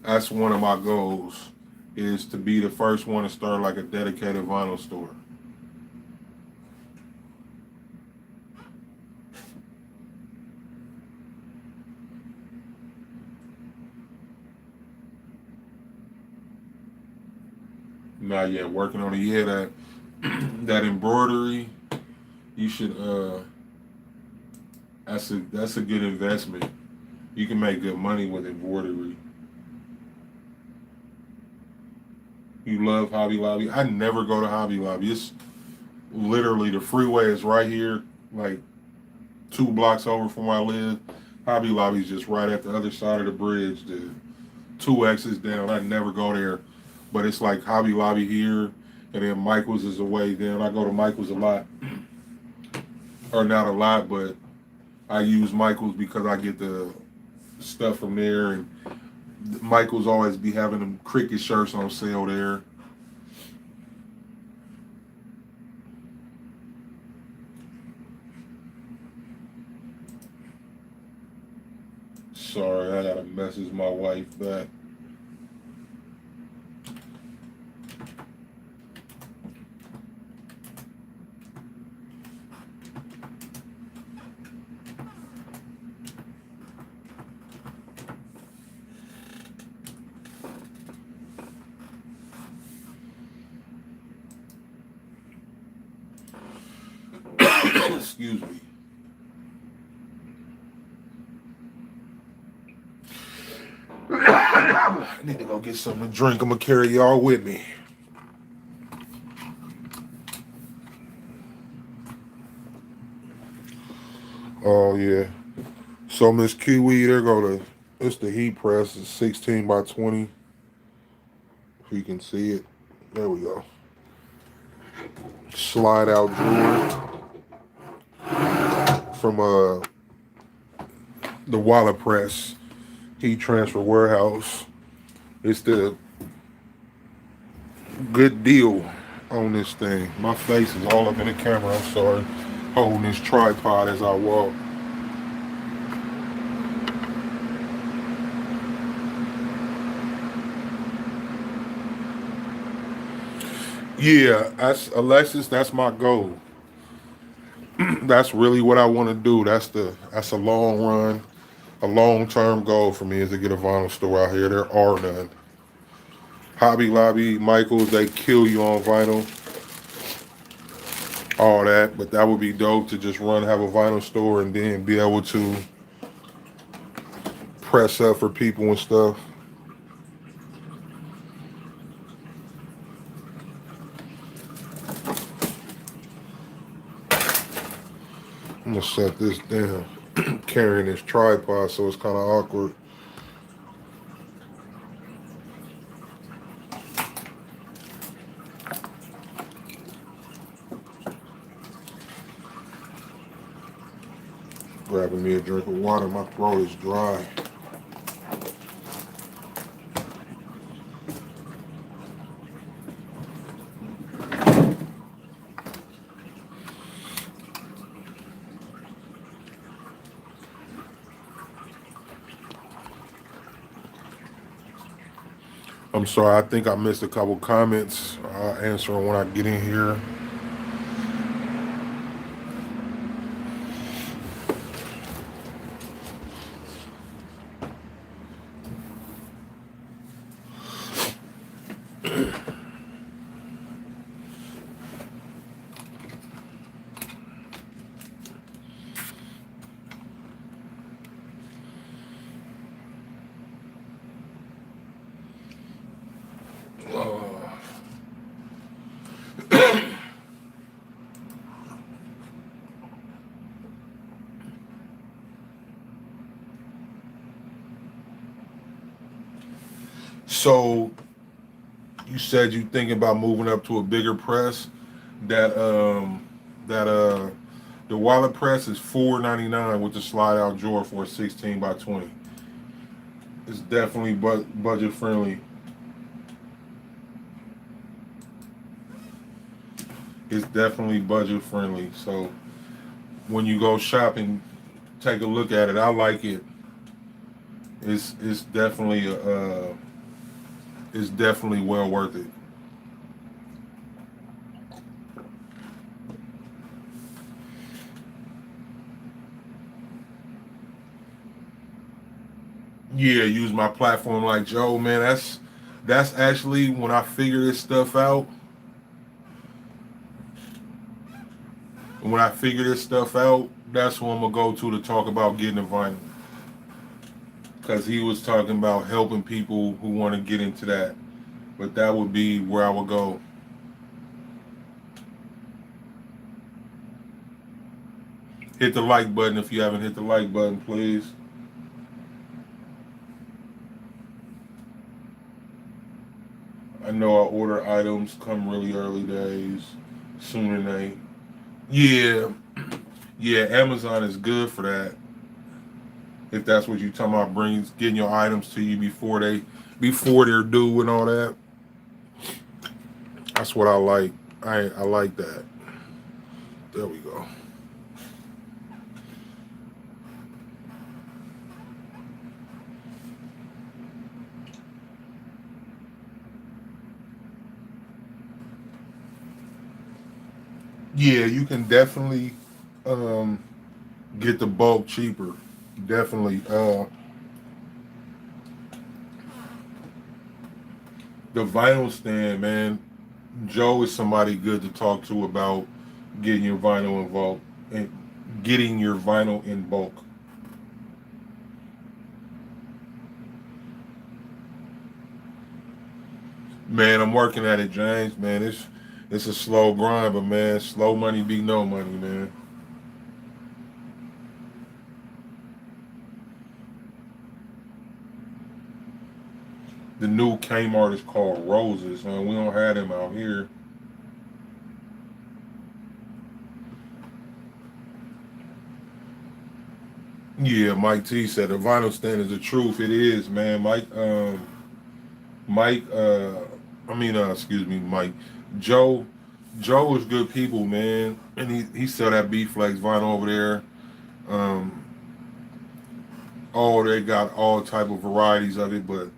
Speaker 1: That's one of my goals is to be the first one to start like a dedicated vinyl store. Not yet working on it. Yeah, that that embroidery. You should. That's a good investment. You can make good money with embroidery. You love Hobby Lobby. I never go to Hobby Lobby. Literally, the freeway is right here, like 2 blocks over from where I live. Hobby Lobby's just right at the other side of the bridge. The two exits down. I never go there, but it's like Hobby Lobby here, and then Michael's is away. Then I go to Michael's a lot, or not a lot, but I use Michael's because I get the stuff from there, and Michael's always be having them cricket shirts on sale there. Sorry, I gotta message my wife back. Excuse me. I need to go get something to drink. I'm gonna carry y'all with me. Oh yeah. So Miss Kiwi, there go the it's the heat press. It's 16 by 20. If you can see it. There we go. Slide out drawer from the wallet press heat transfer warehouse. It's the good deal on this thing. My face is all up in the camera. I'm sorry. Holding this tripod as I walk. Yeah, that's Alexis. That's my goal. That's really what I want to do. That's a long run, a long term goal for me is to get a vinyl store out here. There are none. Hobby Lobby, Michaels, they kill you on vinyl, all that. But that would be dope to just have a vinyl store and then be able to press up for people and stuff. I'm gonna set this down, carrying this tripod, so it's kind of awkward. Grabbing me a drink of water, my throat is dry. I'm sorry, I think I missed a couple comments. I'll answer them when I get in here. So you said you thinking about moving up to a bigger press. That that the wallet press is $4.99 with the slide out drawer for a 16 by 20. It's definitely budget friendly. It's definitely budget friendly. So when you go shopping, take a look at it. I like it. It's definitely it's definitely well worth it. Yeah, use my platform like Joe, man. That's actually when I figure this stuff out. When I figure this stuff out, that's when I'm gonna go to talk about getting a vinyl. Cause he was talking about helping people who want to get into that. But that would be where I would go. Hit the like button if you haven't hit the like button, please. I know I order items come really early days, sooner than they. Yeah, yeah. Amazon is good for that. If that's what you talking about, brings getting your items to you before they're due and all that. That's what I like. I like that. There we go. Yeah, you can definitely um, get the bulk cheaper. Definitely. The vinyl stand, man. Joe is somebody good to talk to about getting your vinyl in bulk and getting your vinyl in bulk. Man, I'm working at it, James. Man, it's a slow grind, but man, slow money be no money, man. The new Kmart is called Roses, man. We don't have them out here. Yeah, Mike T said the vinyl stand is the truth. It is, man. Mike, excuse me, Mike. Joe, Joe is good people, man, and he sell that B Flex vinyl over there. Um, oh, they got all type of varieties of it, but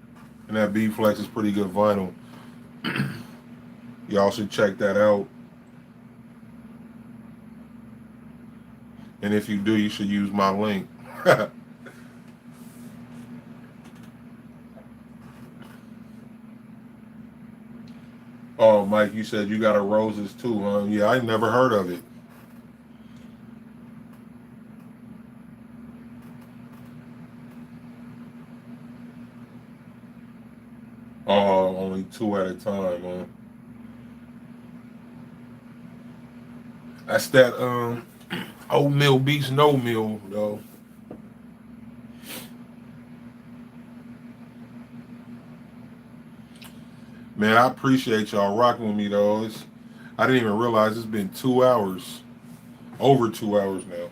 Speaker 1: and that B Flex is pretty good vinyl. Y'all should check that out. And if you do, you should use my link. Oh, Mike, you said you got a roses too, huh? Yeah, I never heard of it. Oh, only two at a time, huh? That's that oatmeal beats no meal, though. Man, I appreciate y'all rocking with me though. I didn't even realize it's been 2 hours, over 2 hours now.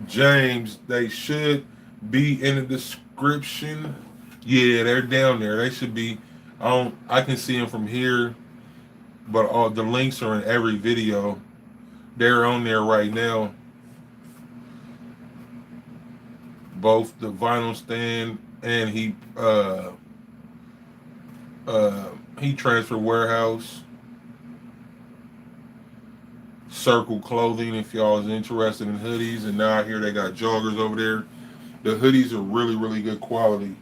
Speaker 1: James, they should be in the description. Yeah, they're down there. They should be. I can see them from here, but all the links are in every video. They're on there right now. Both the vinyl stand and heat transfer warehouse, Circle Clothing. If y'all is interested in hoodies, and now I hear they got joggers over there. The hoodies are really really good quality.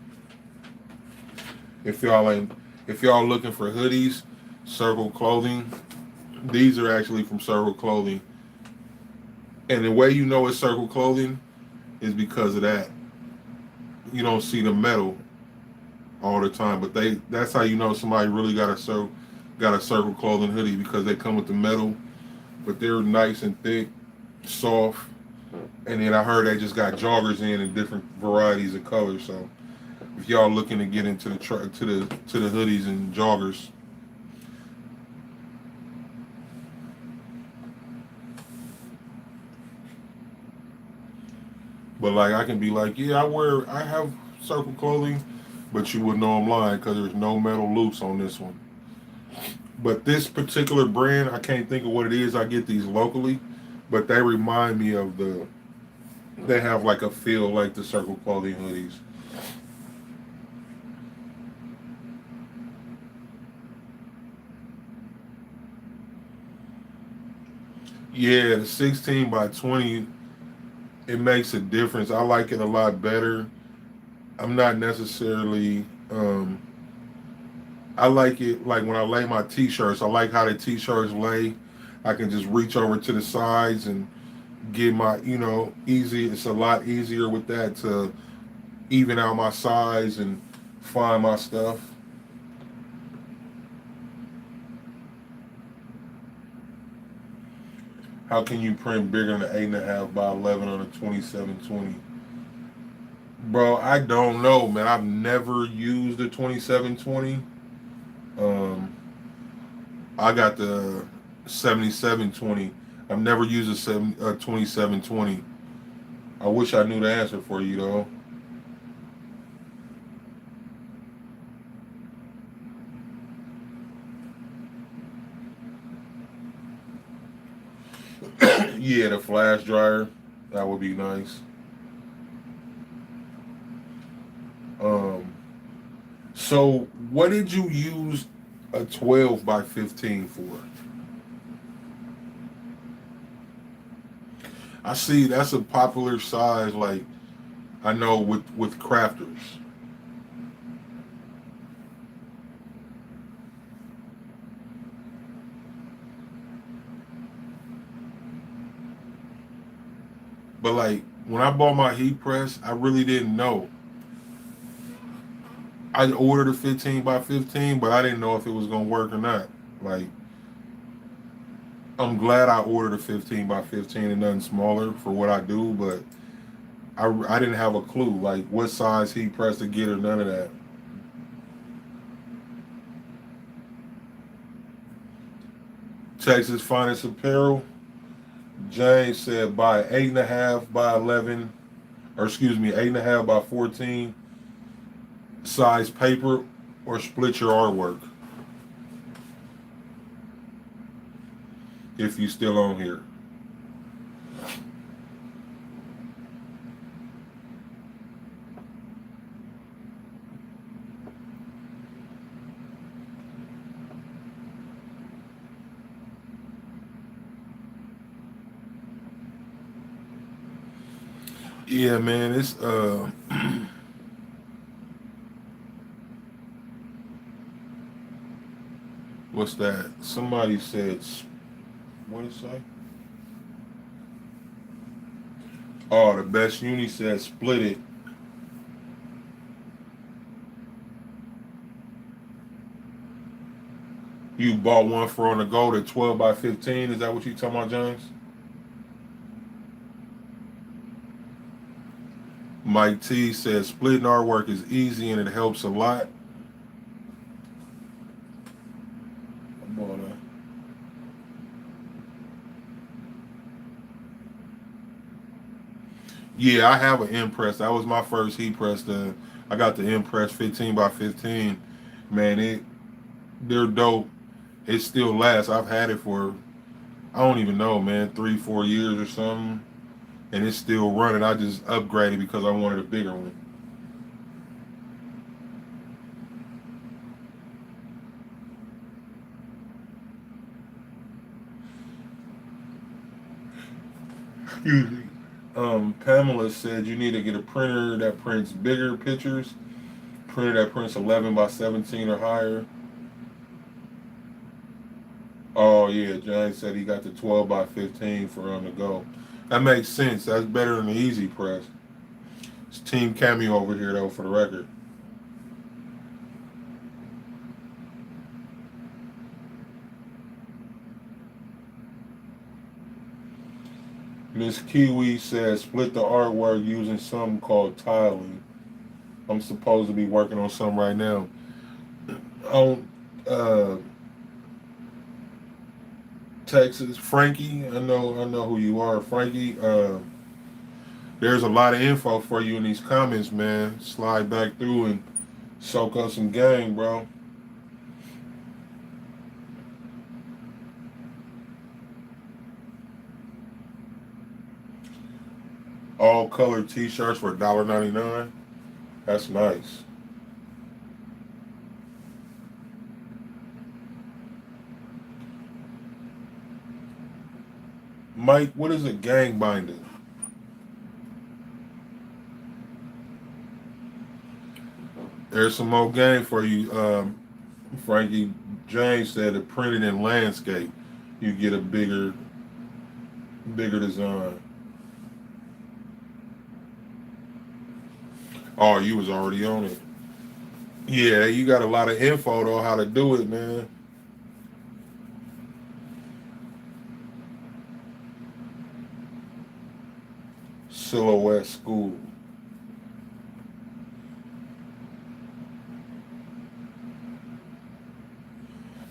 Speaker 1: If y'all ain't, if y'all looking for hoodies, Circle Clothing. These are actually from Circle Clothing, and the way you know it's Circle Clothing is because of that. You don't see the metal all the time, but that's how you know somebody really got a Circle Clothing hoodie because they come with the metal, but they're nice and thick, soft. And then I heard they just got joggers in different varieties of colors. So if y'all looking to get into the hoodies and joggers, but like I can be like, yeah, I have Circle Clothing, but you would know I'm lying because there's no metal loops on this one. But this particular brand, I can't think of what it is. I get these locally, but they remind me of the. They have like a feel like the Circle Clothing hoodies. Yeah, the 16 by 20, it makes a difference. I like it a lot better. I'm not necessarily. I like it like when I lay my t-shirts. I like how the t-shirts lay. I can just reach over to the sides and get my, easy. It's a lot easier with that to even out my size and find my stuff. How can you print bigger than 8.5 by 11 on a 2720? Bro, I don't know, man. I've never used a 2720. Um, I got the 7720. I've never used a 2720. I wish I knew the answer for you though. Yeah, the flash dryer. That would be nice. Um, so what did you use a 12 by 15 for? I see that's a popular size, like I know with crafters. But like when I bought my heat press, I really didn't know. I ordered a 15 by 15, but I didn't know if it was gonna work or not. Like I'm glad I ordered a 15 by 15 and nothing smaller for what I do, but I didn't have a clue like what size heat press to get or none of that. Texas Finest Apparel. James said buy 8.5 by 11, or excuse me, 8.5 by 14 size paper, or split your artwork if you still on here. Yeah, man, it's what's that? Somebody said what did it say? Oh, the best uni said split it. You bought one for on the go at 12 by 15. Is that what you talking about, James? Mike T says splitting artwork is easy and it helps a lot. Yeah, I have an Impress. That was my first heat press. I got the Impress 15 by 15. Man, they're dope. It still lasts. I've had it for I don't even know, man, 3, 4 years or something, and it's still running. I just upgraded because I wanted a bigger one. Excuse me. Pamela said you need to get a printer that prints bigger pictures. Printer that prints 11 by 17 or higher. Oh yeah, James said he got the 12 by 15 for on the go. That makes sense. That's better than the Easy Press. It's Team Cameo over here though, for the record. Miss Kiwi says split the artwork using something called tiling. I'm supposed to be working on something right now. On uh, Texas, Frankie. I know who you are, Frankie. There's a lot of info for you in these comments, man. Slide back through and soak up some game, bro. All colored T-shirts for $1.99. That's nice. Mike, what is a gang binder? There's some more game for you, Frankie. James said it printed in landscape. You get a bigger design. Oh, you was already on it. Yeah, you got a lot of info though how to do it, man. Silhouette School.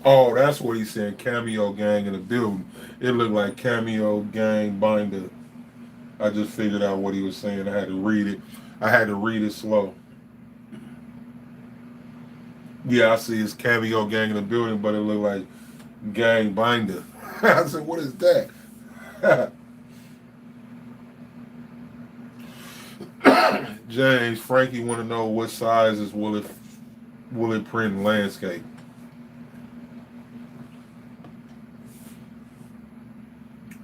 Speaker 1: Oh, that's what he's saying. Cameo gang in the building. It looked like Cameo gang binder. I just figured out what he was saying. I had to read it. I had to read it slow. Yeah, I see his Cameo gang in the building, but it looked like gang binder. I said, what is that? James, Frankie want to know what sizes will it print in landscape?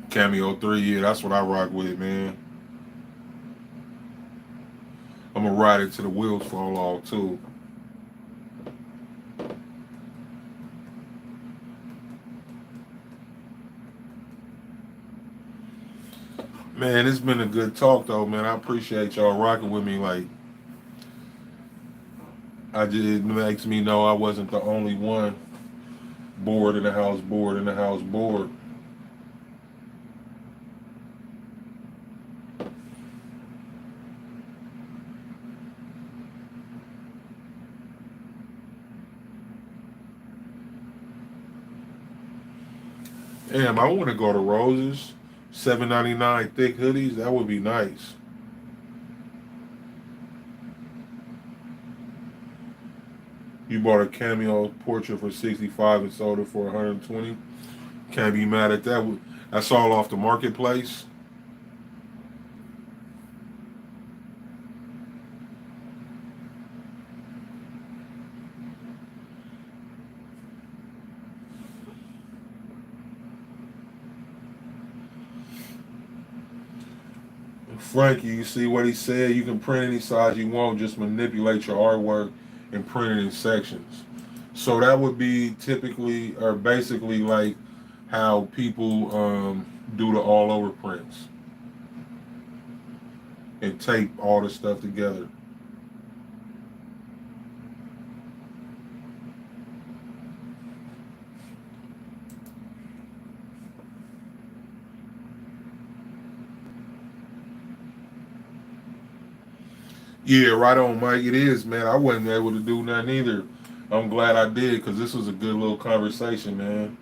Speaker 1: Cameo 3, yeah, that's what I rock with, man. I'm gonna ride it till the wheels fall off too. Man, it's been a good talk though, man. I appreciate y'all rocking with me. Like, it makes me know I wasn't the only one bored in the house, bored in the house, bored. Damn, I want to go to Roses. 7.99 thick hoodies. That would be nice. You bought a Cameo portrait for 65 and sold it for 120. Can't be mad at that. That's all off the marketplace. Frankie, you see what he said? You can print any size you want, just manipulate your artwork and print it in sections. So that would be typically or basically like how people do the all over prints and tape all the stuff together. Yeah, right on, Mike. It is, man. I wasn't able to do nothing either. I'm glad I did because this was a good little conversation, man.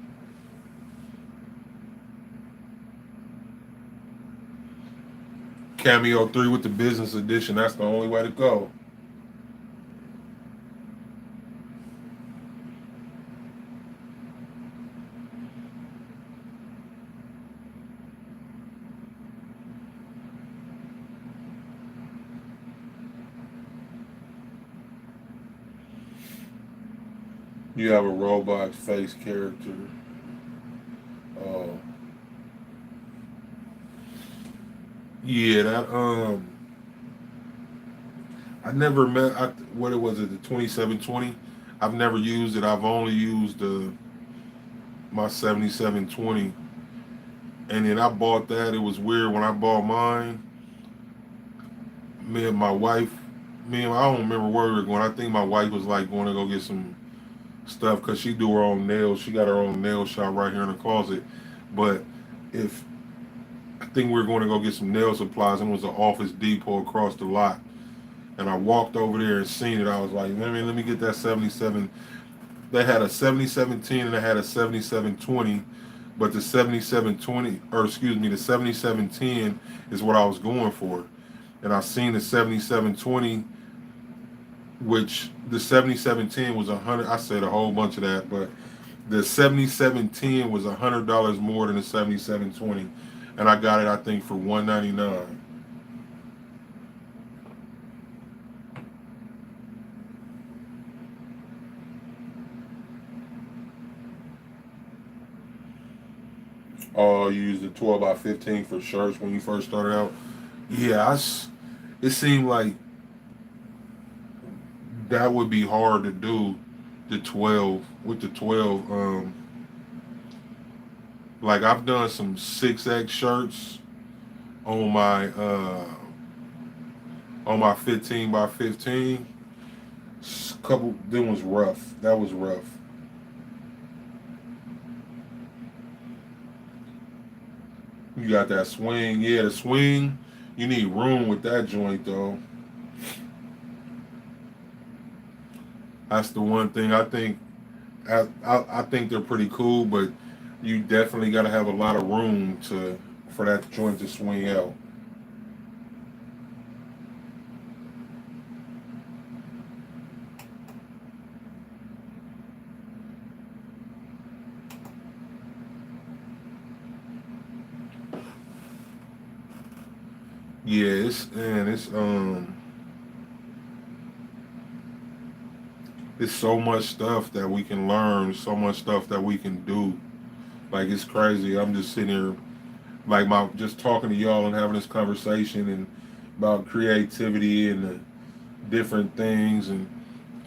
Speaker 1: Cameo 3 with the business edition. That's the only way to go. You have a robot face character. Uh, yeah, that I never met. What it was it? The 2720. I've never used it. I've only used my 7720. And then I bought that. It was weird when I bought mine. Me and my wife, I don't remember where we were going. I think my wife was like going to go get some stuff because she do her own nails. She got her own nail shop right here in the closet. But if I think we were going to go get some nail supplies, and it was an Office Depot across the lot. And I walked over there and seen it. I was like, let me get that 77. They had a 7710 and they had a 7720, but the 7720, or excuse me, the 7710 is what I was going for. And I seen the 7720, which the 7710 was 100. I said a whole bunch of that, but the 7710 was $100 more than the 7720, and I got it I think for 199. Oh, you used the 12 by 15 for shirts when you first started out. Yeah, it seemed like that would be hard to do. The 12 with the 12. Like I've done some 6X shirts on my 15 by 15. Couple them was rough. That was rough. You got that swing, yeah, the swing. You need room with that joint though. That's the one thing I think. I think they're pretty cool, but you definitely got to have a lot of room to for that joint to swing out. Yeah, it's so much stuff that we can learn, so much stuff that we can do. Like it's crazy. I'm just sitting here like my just talking to y'all and having this conversation and about creativity and different things, and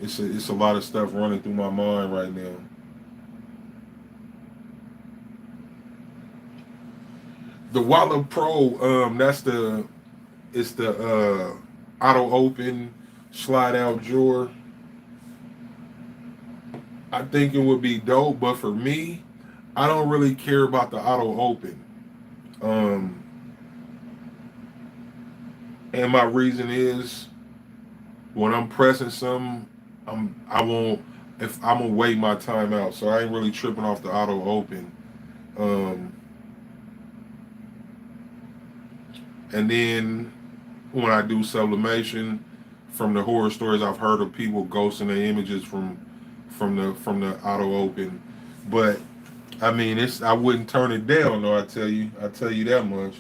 Speaker 1: it's a lot of stuff running through my mind right now. The Wallet Pro, that's the it's the auto open slide out drawer. I think it would be dope, but for me, I don't really care about the auto open. Um, and my reason is when I'm pressing something, I won't if I'm gonna wait my time out. So I ain't really tripping off the auto open. Um, and then when I do sublimation, from the horror stories I've heard of people ghosting their images from the auto open. But I mean, it's I wouldn't turn it down though. I tell you that much.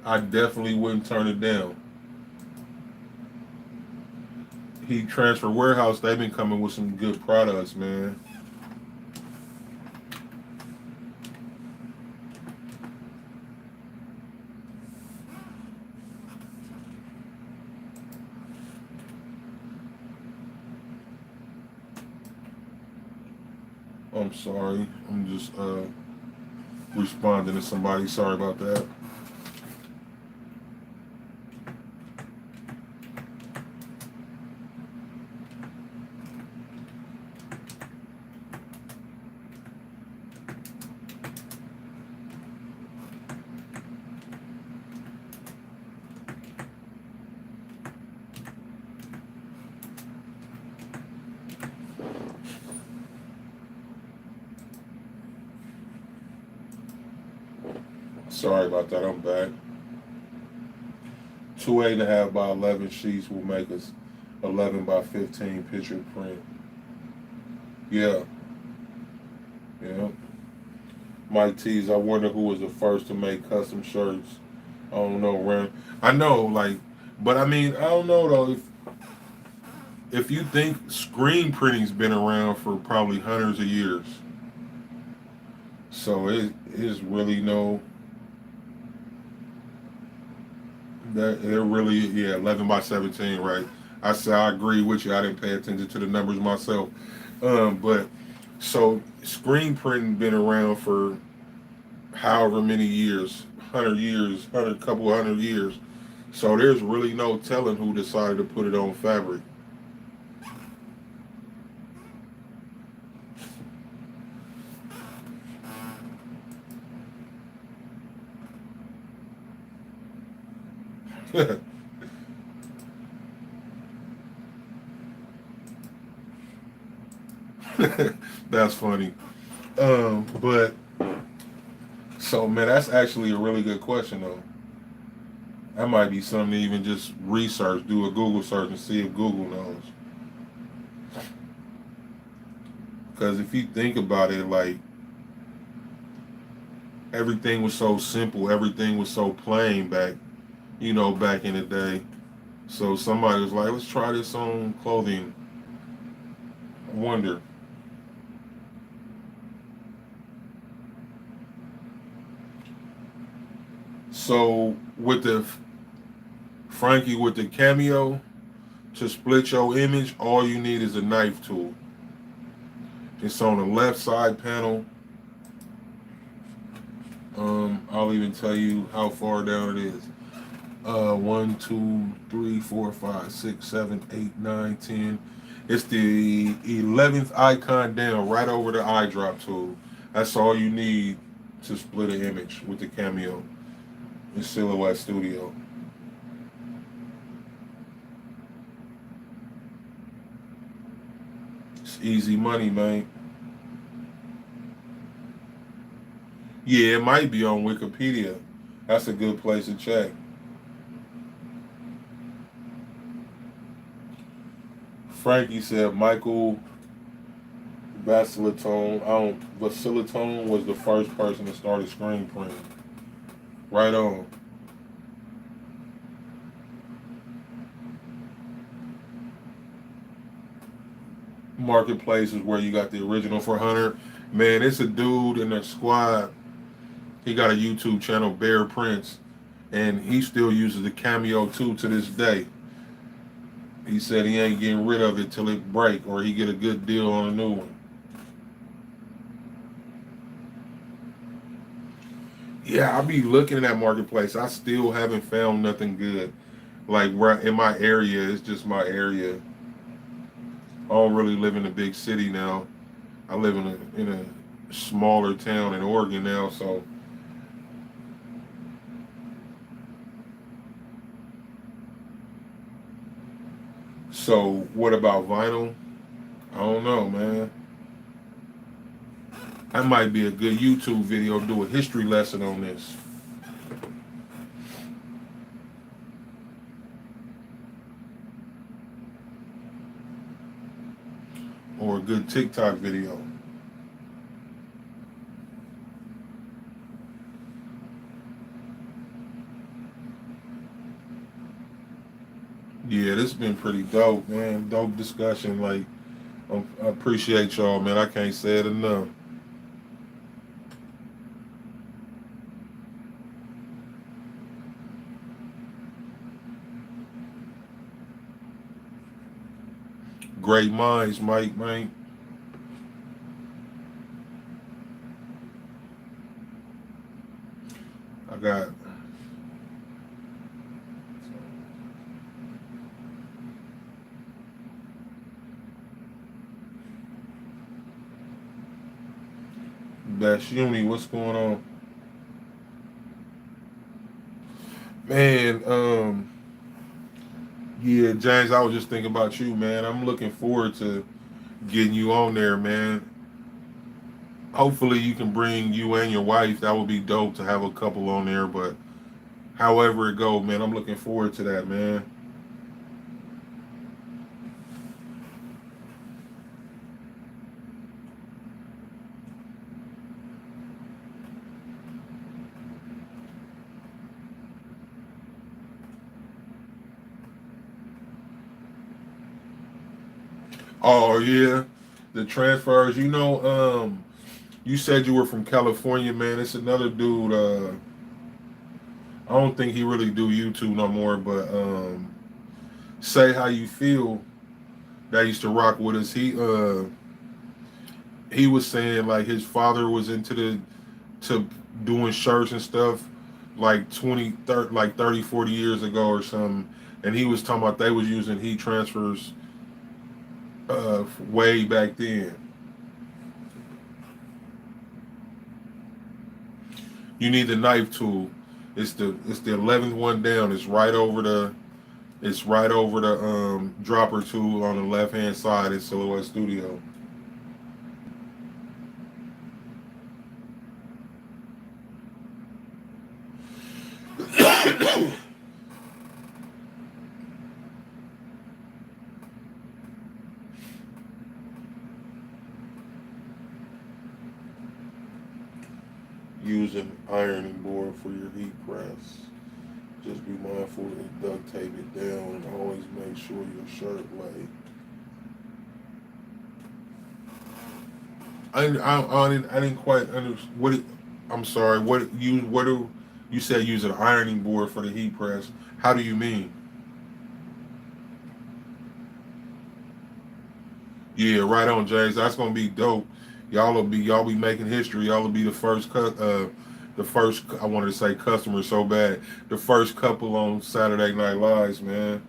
Speaker 1: I definitely wouldn't turn it down. Heat Transfer Warehouse, they've been coming with some good products, man. I'm sorry. I'm just responding to somebody. Sorry about that. Sorry about that. I'm back. 2 8.5 by 11 sheets will make us 11 by 15 picture print. Yeah, yeah. Mike T's. I wonder who was the first to make custom shirts. I don't know, Ram. I know, like, but I mean, I don't know though. If you think screen printing's been around for probably hundreds of years, so it is really no that they're really, yeah, 11 by 17, right? I say I agree with you. I didn't pay attention to the numbers myself, but so screen printing been around for however many years, 100 years, hundred couple 100 years. So there's really no telling who decided to put it on fabric. That's funny. But so man, that's actually a really good question though. That might be something to even just research, do a Google search and see if Google knows. Because if you think about it, like everything was so simple, everything was so plain back in the day. So somebody was like, let's try this on clothing. I wonder. So with the Frankie with the cameo to split your image, all you need is a knife tool. It's on the left side panel. I'll even tell you how far down it is. 1, 2, 3, 4, 5, 6, 7, 8, 9, 10. It's the 11th icon down, right over the eye drop tool. That's all you need to split an image with the Cameo in Silhouette Studio. It's easy money, man. Yeah, it might be on Wikipedia. That's a good place to check. Frankie said Michael Vasilitone was the first person to start a screen print. Right on. Marketplace is where you got the original for Hunter. Man, it's a dude in the squad. He got a YouTube channel, Bear Prince, and he still uses the Cameo 2 to this day. He said he ain't getting rid of it till it break or he get a good deal on a new one. Yeah, I be looking at that marketplace. I still haven't found nothing good. Like right in my area, it's just my area. I don't really live in a big city now. I live in a smaller town in Oregon now, so what about vinyl? I don't know, man. That might be a good YouTube video, do a history lesson on this. Or a good TikTok video. Yeah, this has been pretty dope, man. Dope discussion. Like, I appreciate y'all, man. I can't say it enough. Great minds, Mike, man. I got Dash Uni. What's going on? Man, yeah, James, I was just thinking about you, man. I'm looking forward to getting you on there, man. Hopefully you can bring you and your wife. That would be dope to have a couple on there, but however it go, man, I'm looking forward to that, man. Oh yeah, the transfers. You said you were from California, man. It's another dude. I don't think he really do YouTube no more, but say how you feel. That used to rock with us. He was saying like his father was into the to doing shirts and stuff like 20, 30, like 30, 40 years ago or something, and he was talking about they was using heat transfers way back then. You need the knife tool. It's the 11th one down. It's right over the dropper tool on the left hand side in Silhouette Studio. Use an ironing board for your heat press. Just be mindful to duct tape it down and always make sure your shirt lay. I didn't quite understand what it, I'm sorry. What do you said use an ironing board for the heat press? How do you mean? Yeah, right on, James. That's gonna be dope. Y'all be making history. Y'all will be the first. I wanted to say customer so bad. The first couple on Saturday Night Lives, man.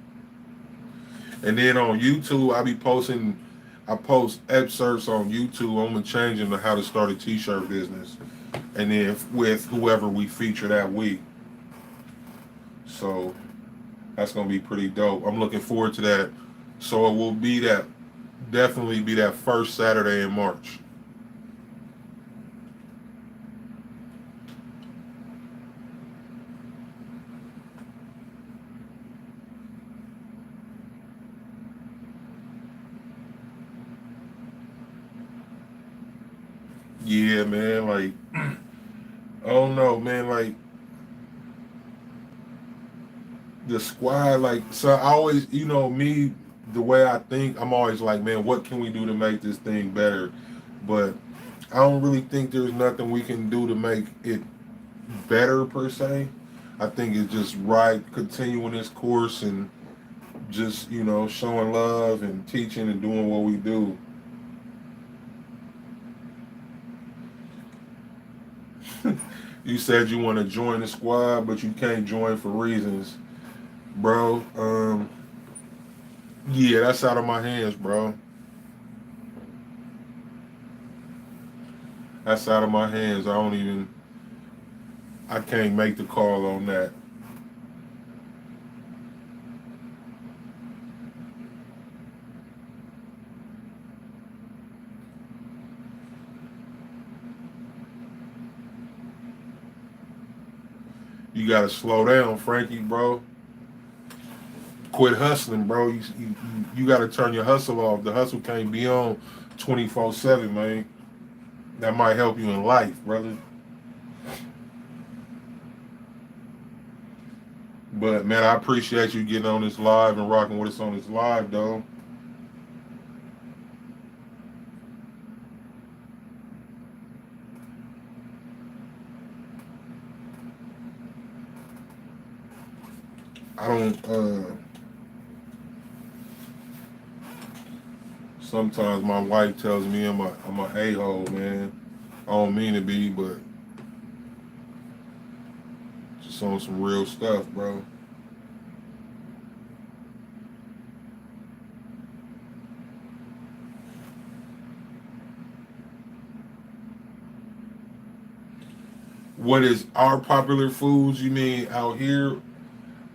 Speaker 1: And then on YouTube, I post excerpts on YouTube. I'm gonna change them to how to start a t-shirt business, and then with whoever we feature that week. So that's gonna be pretty dope. I'm looking forward to that. So it will be that definitely be that first Saturday in March. Yeah, man. Like I don't know, man. Like the squad, like so. I always, me, the way I think, I'm always like, man, what can we do to make this thing better? But I don't really think there's nothing we can do to make it better per se. I think it's just right continuing this course and just showing love and teaching and doing what we do. You said you want to join the squad, but you can't join for reasons, bro. Yeah, that's out of my hands, bro. That's out of my hands. I can't make the call on that. You gotta slow down, Frankie, bro. Quit hustling, bro. You gotta turn your hustle off. The hustle can't be on 24/7, man. That might help you in life, brother. But man, I appreciate you getting on this live and rocking with us on this live, though. I don't. Sometimes my wife tells me I'm a a-hole, man. I don't mean to be, but just on some real stuff, bro. What is our popular foods? You mean out here?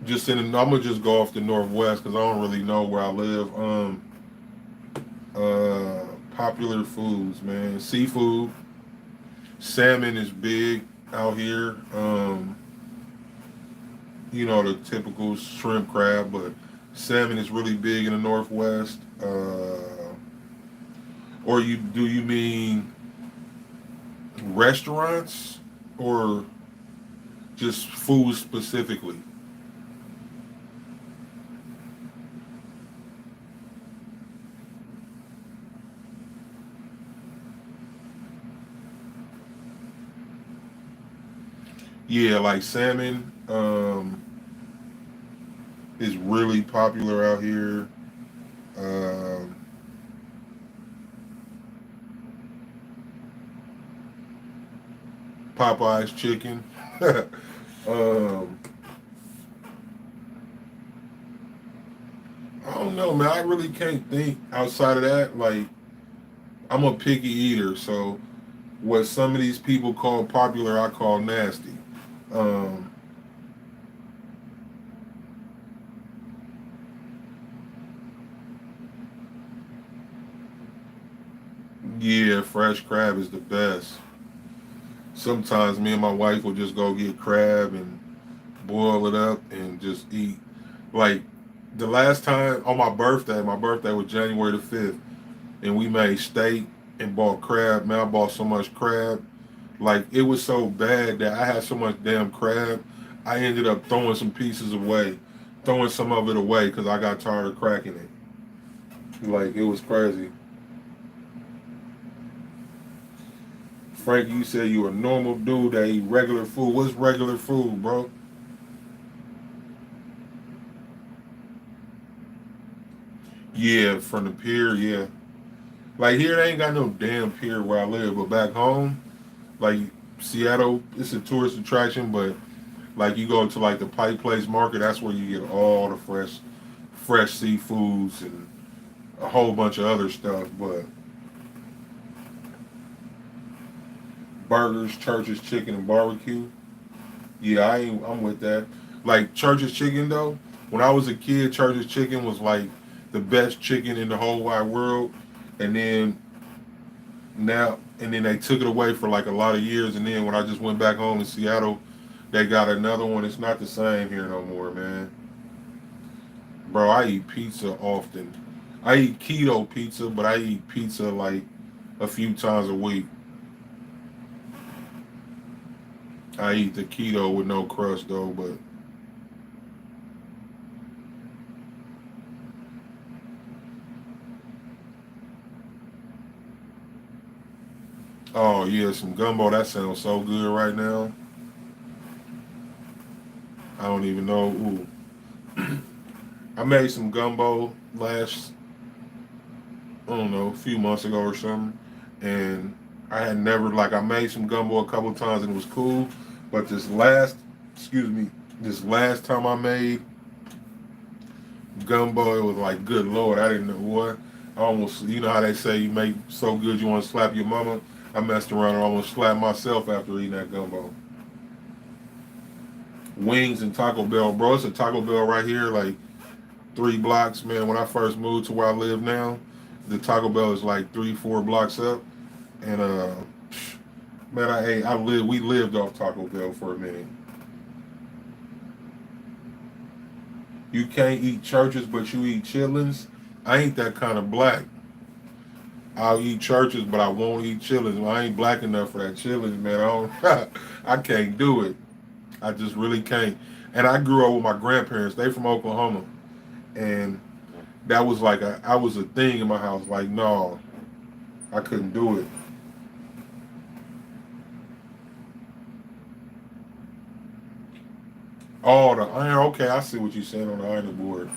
Speaker 1: Just I'm gonna just go off the Northwest because I don't really know where I live. Uh, Popular foods, man. Seafood, salmon is big out here. The typical shrimp, crab, but salmon is really big in the Northwest. Or you mean restaurants or just food specifically? Yeah, like salmon is really popular out here. Um, Popeye's chicken. um, I don't know, man. I really can't think outside of that. Like, I'm a picky eater, so what some of these people call popular, I call nasty. Um, yeah, fresh crab is the best. Sometimes me and my wife will just go get crab and boil it up and just eat. Like the last time on my birthday was January the 5th, and we made steak and bought crab. Man, I bought so much crab. Like it was so bad that I had so much damn crab, I ended up throwing some pieces away, throwing some of it away because I got tired of cracking it. Like it was crazy. Frank, you said you a normal dude that eat regular food. What's regular food, bro? Yeah, from the pier, yeah. Like here, they ain't got no damn pier where I live, but back home, like Seattle, it's a tourist attraction, but like you go to like the Pike Place Market, that's where you get all the fresh seafoods and a whole bunch of other stuff. But burgers, Church's Chicken, and barbecue. Yeah, I'm with that. Like Church's Chicken though. When I was a kid, Church's Chicken was like the best chicken in the whole wide world. And then and then they took it away for like a lot of years. And then when I just went back home in Seattle, they got another one. It's not the same here no more, man. Bro, I eat pizza often. I eat keto pizza, but I eat pizza like a few times a week. I eat the keto with no crust though, but oh yeah, some gumbo. That sounds so good right now. I don't even know. Ooh. I made some gumbo last, I don't know, a few months ago or something, and I had never like I made some gumbo a couple times and it was cool, but excuse me, this last time I made gumbo, it was like, good lord, I didn't know what. I almost, you know how they say you make so good you want to slap your mama. I messed around and almost slapped myself after eating that gumbo. Wings and Taco Bell, bro. It's a Taco Bell right here, like 3 blocks, man. When I first moved to where I live now, the Taco Bell is like 3, 4 blocks up, and man, we lived off Taco Bell for a minute. You can't eat churches, but you eat chitlins. I ain't that kind of black. I'll eat churches, but I won't eat chitlins. I ain't black enough for that chitlins, man. I can't do it. I just really can't. And I grew up with my grandparents. They from Oklahoma, and that was like I was a thing in my house. Like, no, I couldn't do it. Oh, the iron. Okay, I see what you're saying on the ironing board.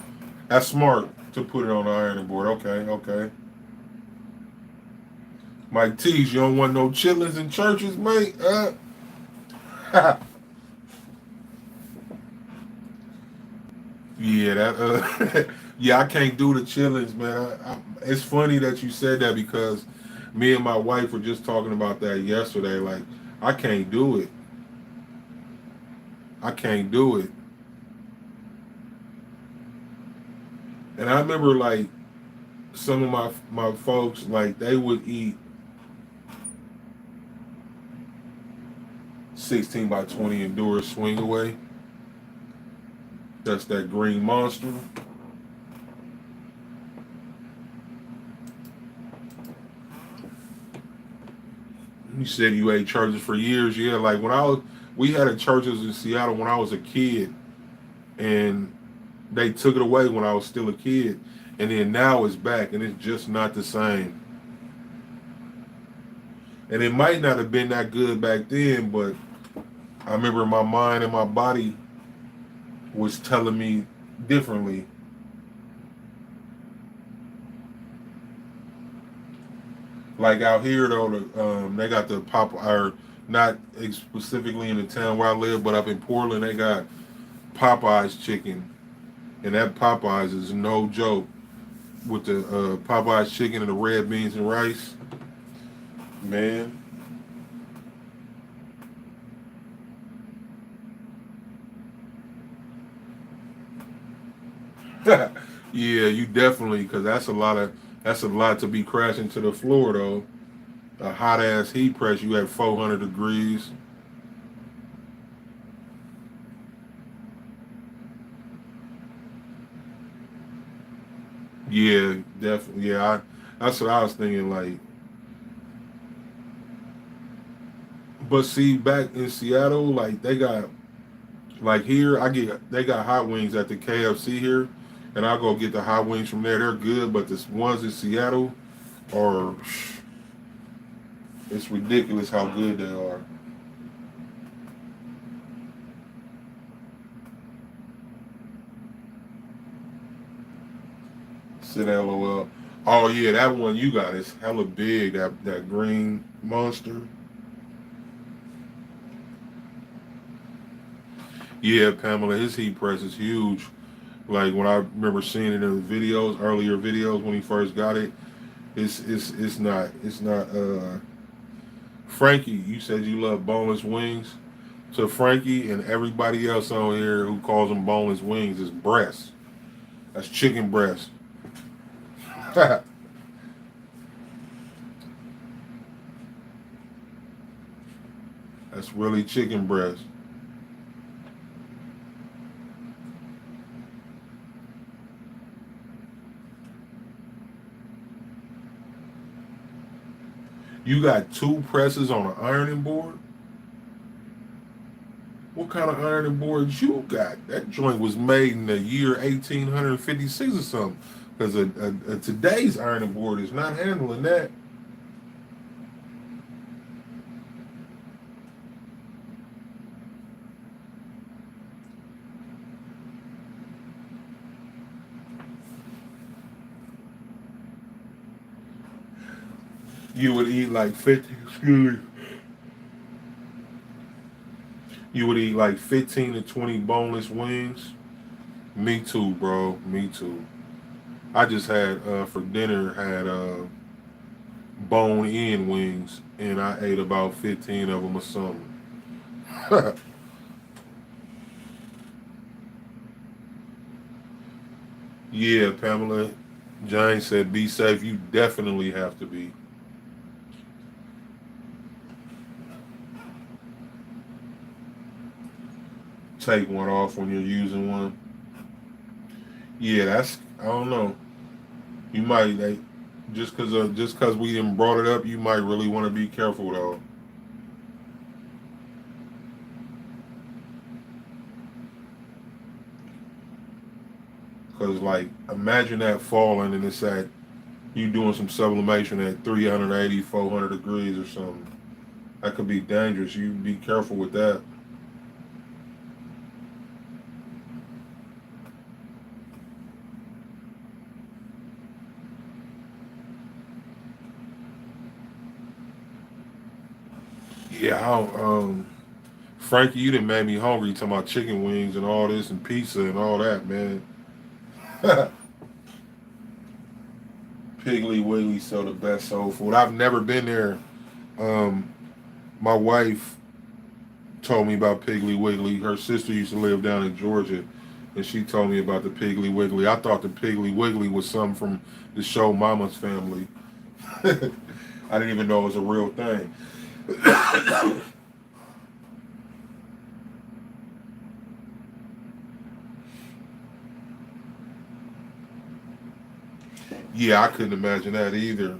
Speaker 1: That's smart to put it on the ironing board. Okay, okay. Mike T's, you don't want no chitlins in churches, mate? Yeah, yeah, I can't do the chitlins, man. It's funny that you said that because me and my wife were just talking about that yesterday. Like, I can't do it. I can't do it. And I remember like some of my folks, like they would eat 16 by 20 Endure swing away. That's that green monster. You said you ate churches for years. Yeah, like we had a churches in Seattle when I was a kid, and they took it away when I was still a kid, and then now it's back, and it's just not the same. And it might not have been that good back then, but I remember my mind and my body was telling me differently. Like out here though, they got the or not specifically in the town where I live, but up in Portland, they got Popeyes chicken, and that Popeyes is no joke. With the Popeyes chicken and the red beans and rice, man. Yeah, you definitely, because that's a lot to be crashing to the floor though. A hot ass heat press, you at 400 degrees. Yeah, definitely. Yeah, that's what I was thinking. Like, but see, back in Seattle, like they got like here, they got hot wings at the KFC here, and I go get the hot wings from there. They're good, but the ones in Seattle are, it's ridiculous how good they are. Said LOL. Oh yeah, that one you got is hella big. That green monster. Yeah, Pamela, his heat press is huge. Like when I remember seeing it in the videos, earlier videos when he first got it, it's not. Frankie, you said you love boneless wings. So Frankie and everybody else on here who calls them boneless wings is breast. That's chicken breast. That's really chicken breast. You got two presses on an ironing board. What kind of ironing board you got? That joint was made in the year 1856 or something. Because today's ironing board is not handling that. You would eat like 50, excuse me, you would eat like 15 to 20 boneless wings. Me too, bro. Me too. I just had for dinner had bone in wings, and I ate about 15 of them or something. Yeah, Pamela. James said, "Be safe." You definitely have to be. Take one off when you're using one. Yeah, that's. I don't know. You might just cause we didn't brought it up. You might really want to be careful though, cause like imagine that falling and it's at you doing some sublimation at 380, 400 degrees or something. That could be dangerous. You be careful with that. Yeah, Frankie, you done made me hungry talking about chicken wings and all this and pizza and all that, man. Piggly Wiggly sell the best soul food. I've never been there. Um, my wife told me about Piggly Wiggly. Her sister used to live down in Georgia, and she told me about the Piggly Wiggly. I thought the Piggly Wiggly was something from the show Mama's Family. I didn't even know it was a real thing. Yeah, I couldn't imagine that either.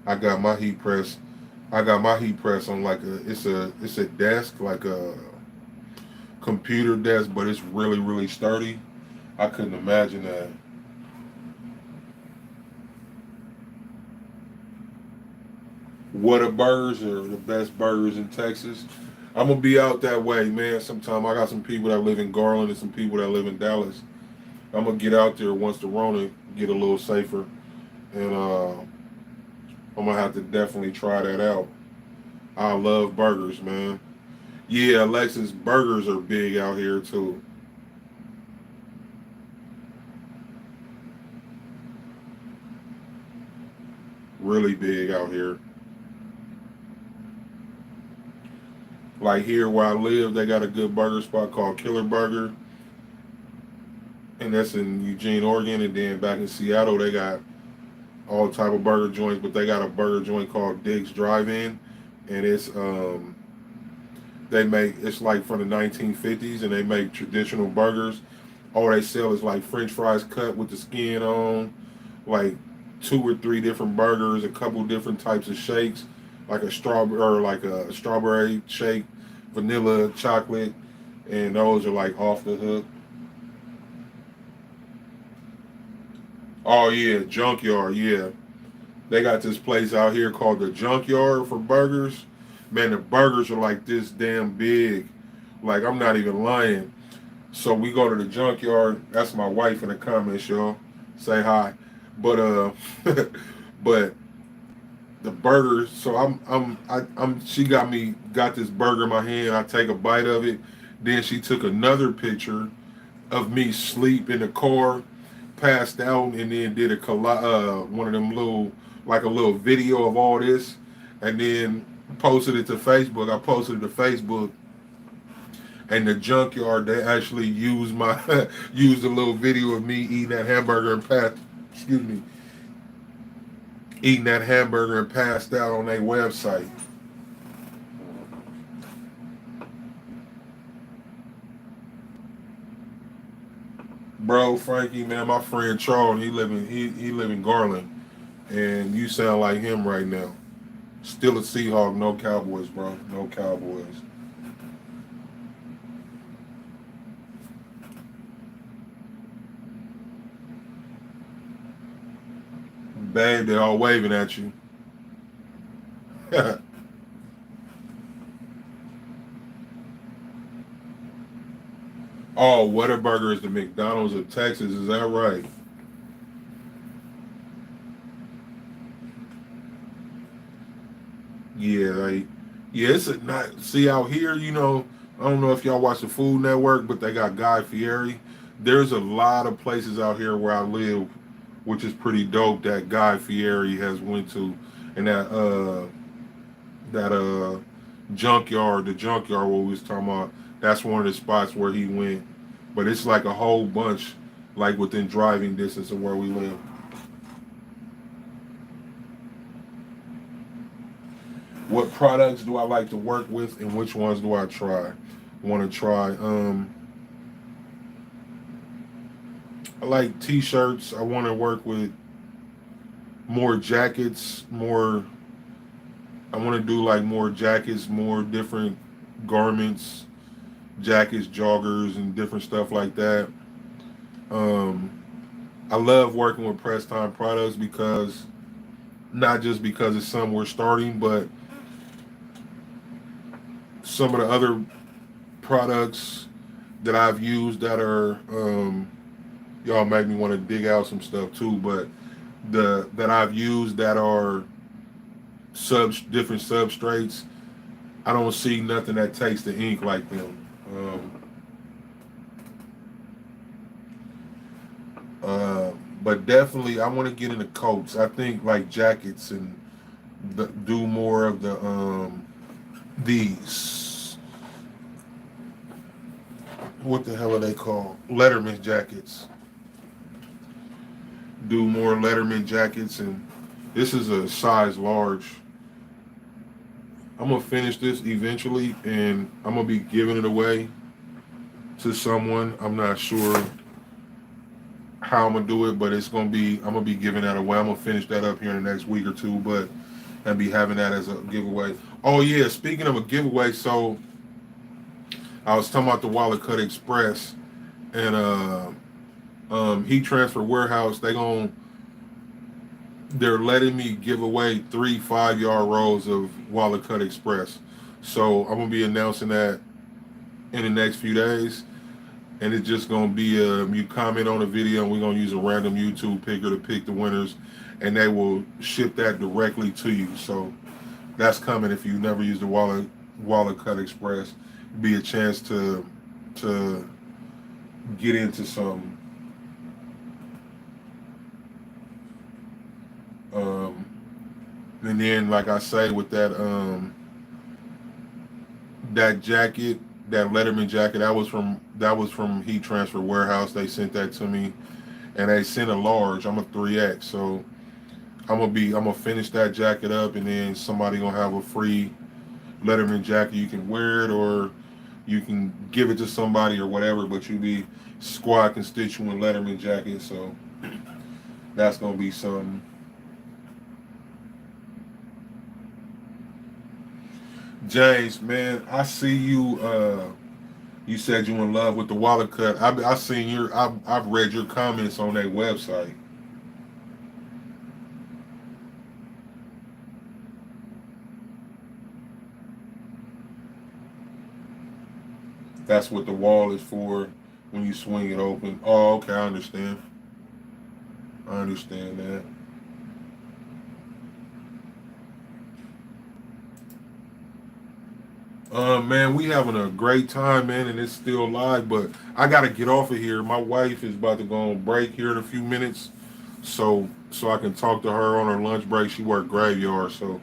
Speaker 1: I got my heat press. I got my heat press on like a desk like a computer desk, but it's really sturdy. I couldn't imagine that. What a burgers are the best burgers in Texas. I'm gonna be out that way, man. Sometime I got some people that live in Garland and some people that live in Dallas. I'm gonna get out there once the Rona get a little safer, and I'm gonna have to definitely try that out. I love burgers, man. Yeah, Alexis, burgers are big out here too. Really big out here. Like here where I live, they got a good burger spot called Killer Burger, and that's in Eugene, Oregon. And then back in Seattle, they got all type of burger joints, but they got a burger joint called Diggs Drive-In, and it's like from the 1950s, and they make traditional burgers. All they sell is like French fries cut with the skin on, like two or three different burgers, a couple different types of shakes, like a strawberry shake, vanilla, chocolate, and those are like off the hook. Oh yeah, Junkyard, yeah. They got this place out here called the Junkyard for burgers. Man, the burgers are like this damn big. Like I'm not even lying. So we go to the Junkyard. That's my wife in the comments, y'all. Say hi. But but the burgers. So she got this burger in my hand. I take a bite of it. Then she took another picture of me sleep in the car, passed out, and then did one of them little, like a little video of all this, and then posted it to Facebook. I posted it to Facebook, and the junkyard, they actually used my used a little video of me eating that hamburger and excuse me, eating that hamburger and passed out on their website. Bro, Frankie, man, my friend Charles, he live in Garland, and you sound like him right now. Still a Seahawk, no Cowboys, bro, no Cowboys. Babe, they all waving at you. Oh, Whataburger is the McDonald's of Texas, is that right? Yeah, like, yeah, it's a not see out here, I don't know if y'all watch the Food Network, but they got Guy Fieri. There's a lot of places out here where I live, which is pretty dope, that Guy Fieri has went to, and that junkyard, the junkyard what we was talking about, that's one of the spots where he went. But it's like a whole bunch, like within driving distance of where we live. What products do I like to work with, and which ones do I try? Want to try? I like t-shirts. I want to work with more jackets, more. I want to do like more jackets, more different garments, jackets, joggers, and different stuff like that. Um, I love working with press time products because not just because it's something we're starting, but some of the other products that I've used that are y'all make me want to dig out some stuff too, but the that I've used that are different substrates, I don't see nothing that takes the ink like them. But definitely I want to get into coats. I think like jackets and do more of these, what the hell are they called? Letterman jackets. Do more Letterman jackets, and this is a size large. I'm gonna finish this eventually, and I'm gonna be giving it away to someone. I'm not sure how I'm gonna do it, but I'm gonna be giving that away. I'm gonna finish that up here in the next week or two, but and be having that as a giveaway. Oh yeah, speaking of a giveaway, so I was talking about the Wallet Cut Express and Heat Transfer Warehouse. They're letting me give away 3 5-yard rolls of Wallet Cut Express. So I'm gonna be announcing that in the next few days, and it's just gonna be you comment on the video, and we're gonna use a random YouTube picker to pick the winners, and they will ship that directly to you. So that's coming. If you never used the Wallet Cut Express, be a chance to get into some. Um, and then, like I say, with that jacket, that Letterman jacket, that was from Heat Transfer Warehouse. They sent that to me, and they sent a large. I'm a 3X, so I'm gonna finish that jacket up, and then somebody gonna have a free Letterman jacket. You can wear it, or you can give it to somebody or whatever. But you be squad constituent Letterman jacket, so that's gonna be something. James, man, I see you. You said you in love with the Wallet Cut. I seen I've read your comments on that website. That's what the wall is for when you swing it open. Oh, okay, I understand. I understand that. Man, we having a great time, man, and it's still live, but I gotta get off of here. My wife is about to go on break here in a few minutes, so I can talk to her on her lunch break. She worked graveyard, so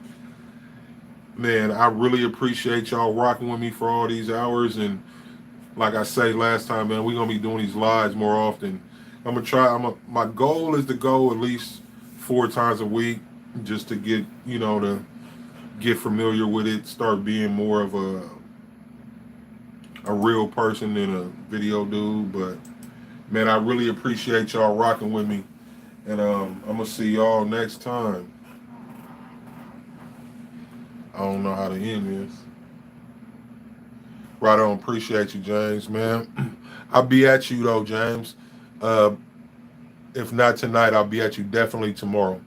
Speaker 1: man, I really appreciate y'all rocking with me for all these hours. And like I say last time, man, we're gonna be doing these lives more often. I'm gonna try. My goal is to go at least 4 times a week, just to get to get familiar with it, start being more of a real person than a video dude. But man, I really appreciate y'all rocking with me, and I'm gonna see y'all next time. I don't know how to end this. Right on, appreciate you, James, man. I'll be at you though, James. Uh, if not tonight, I'll be at you definitely tomorrow.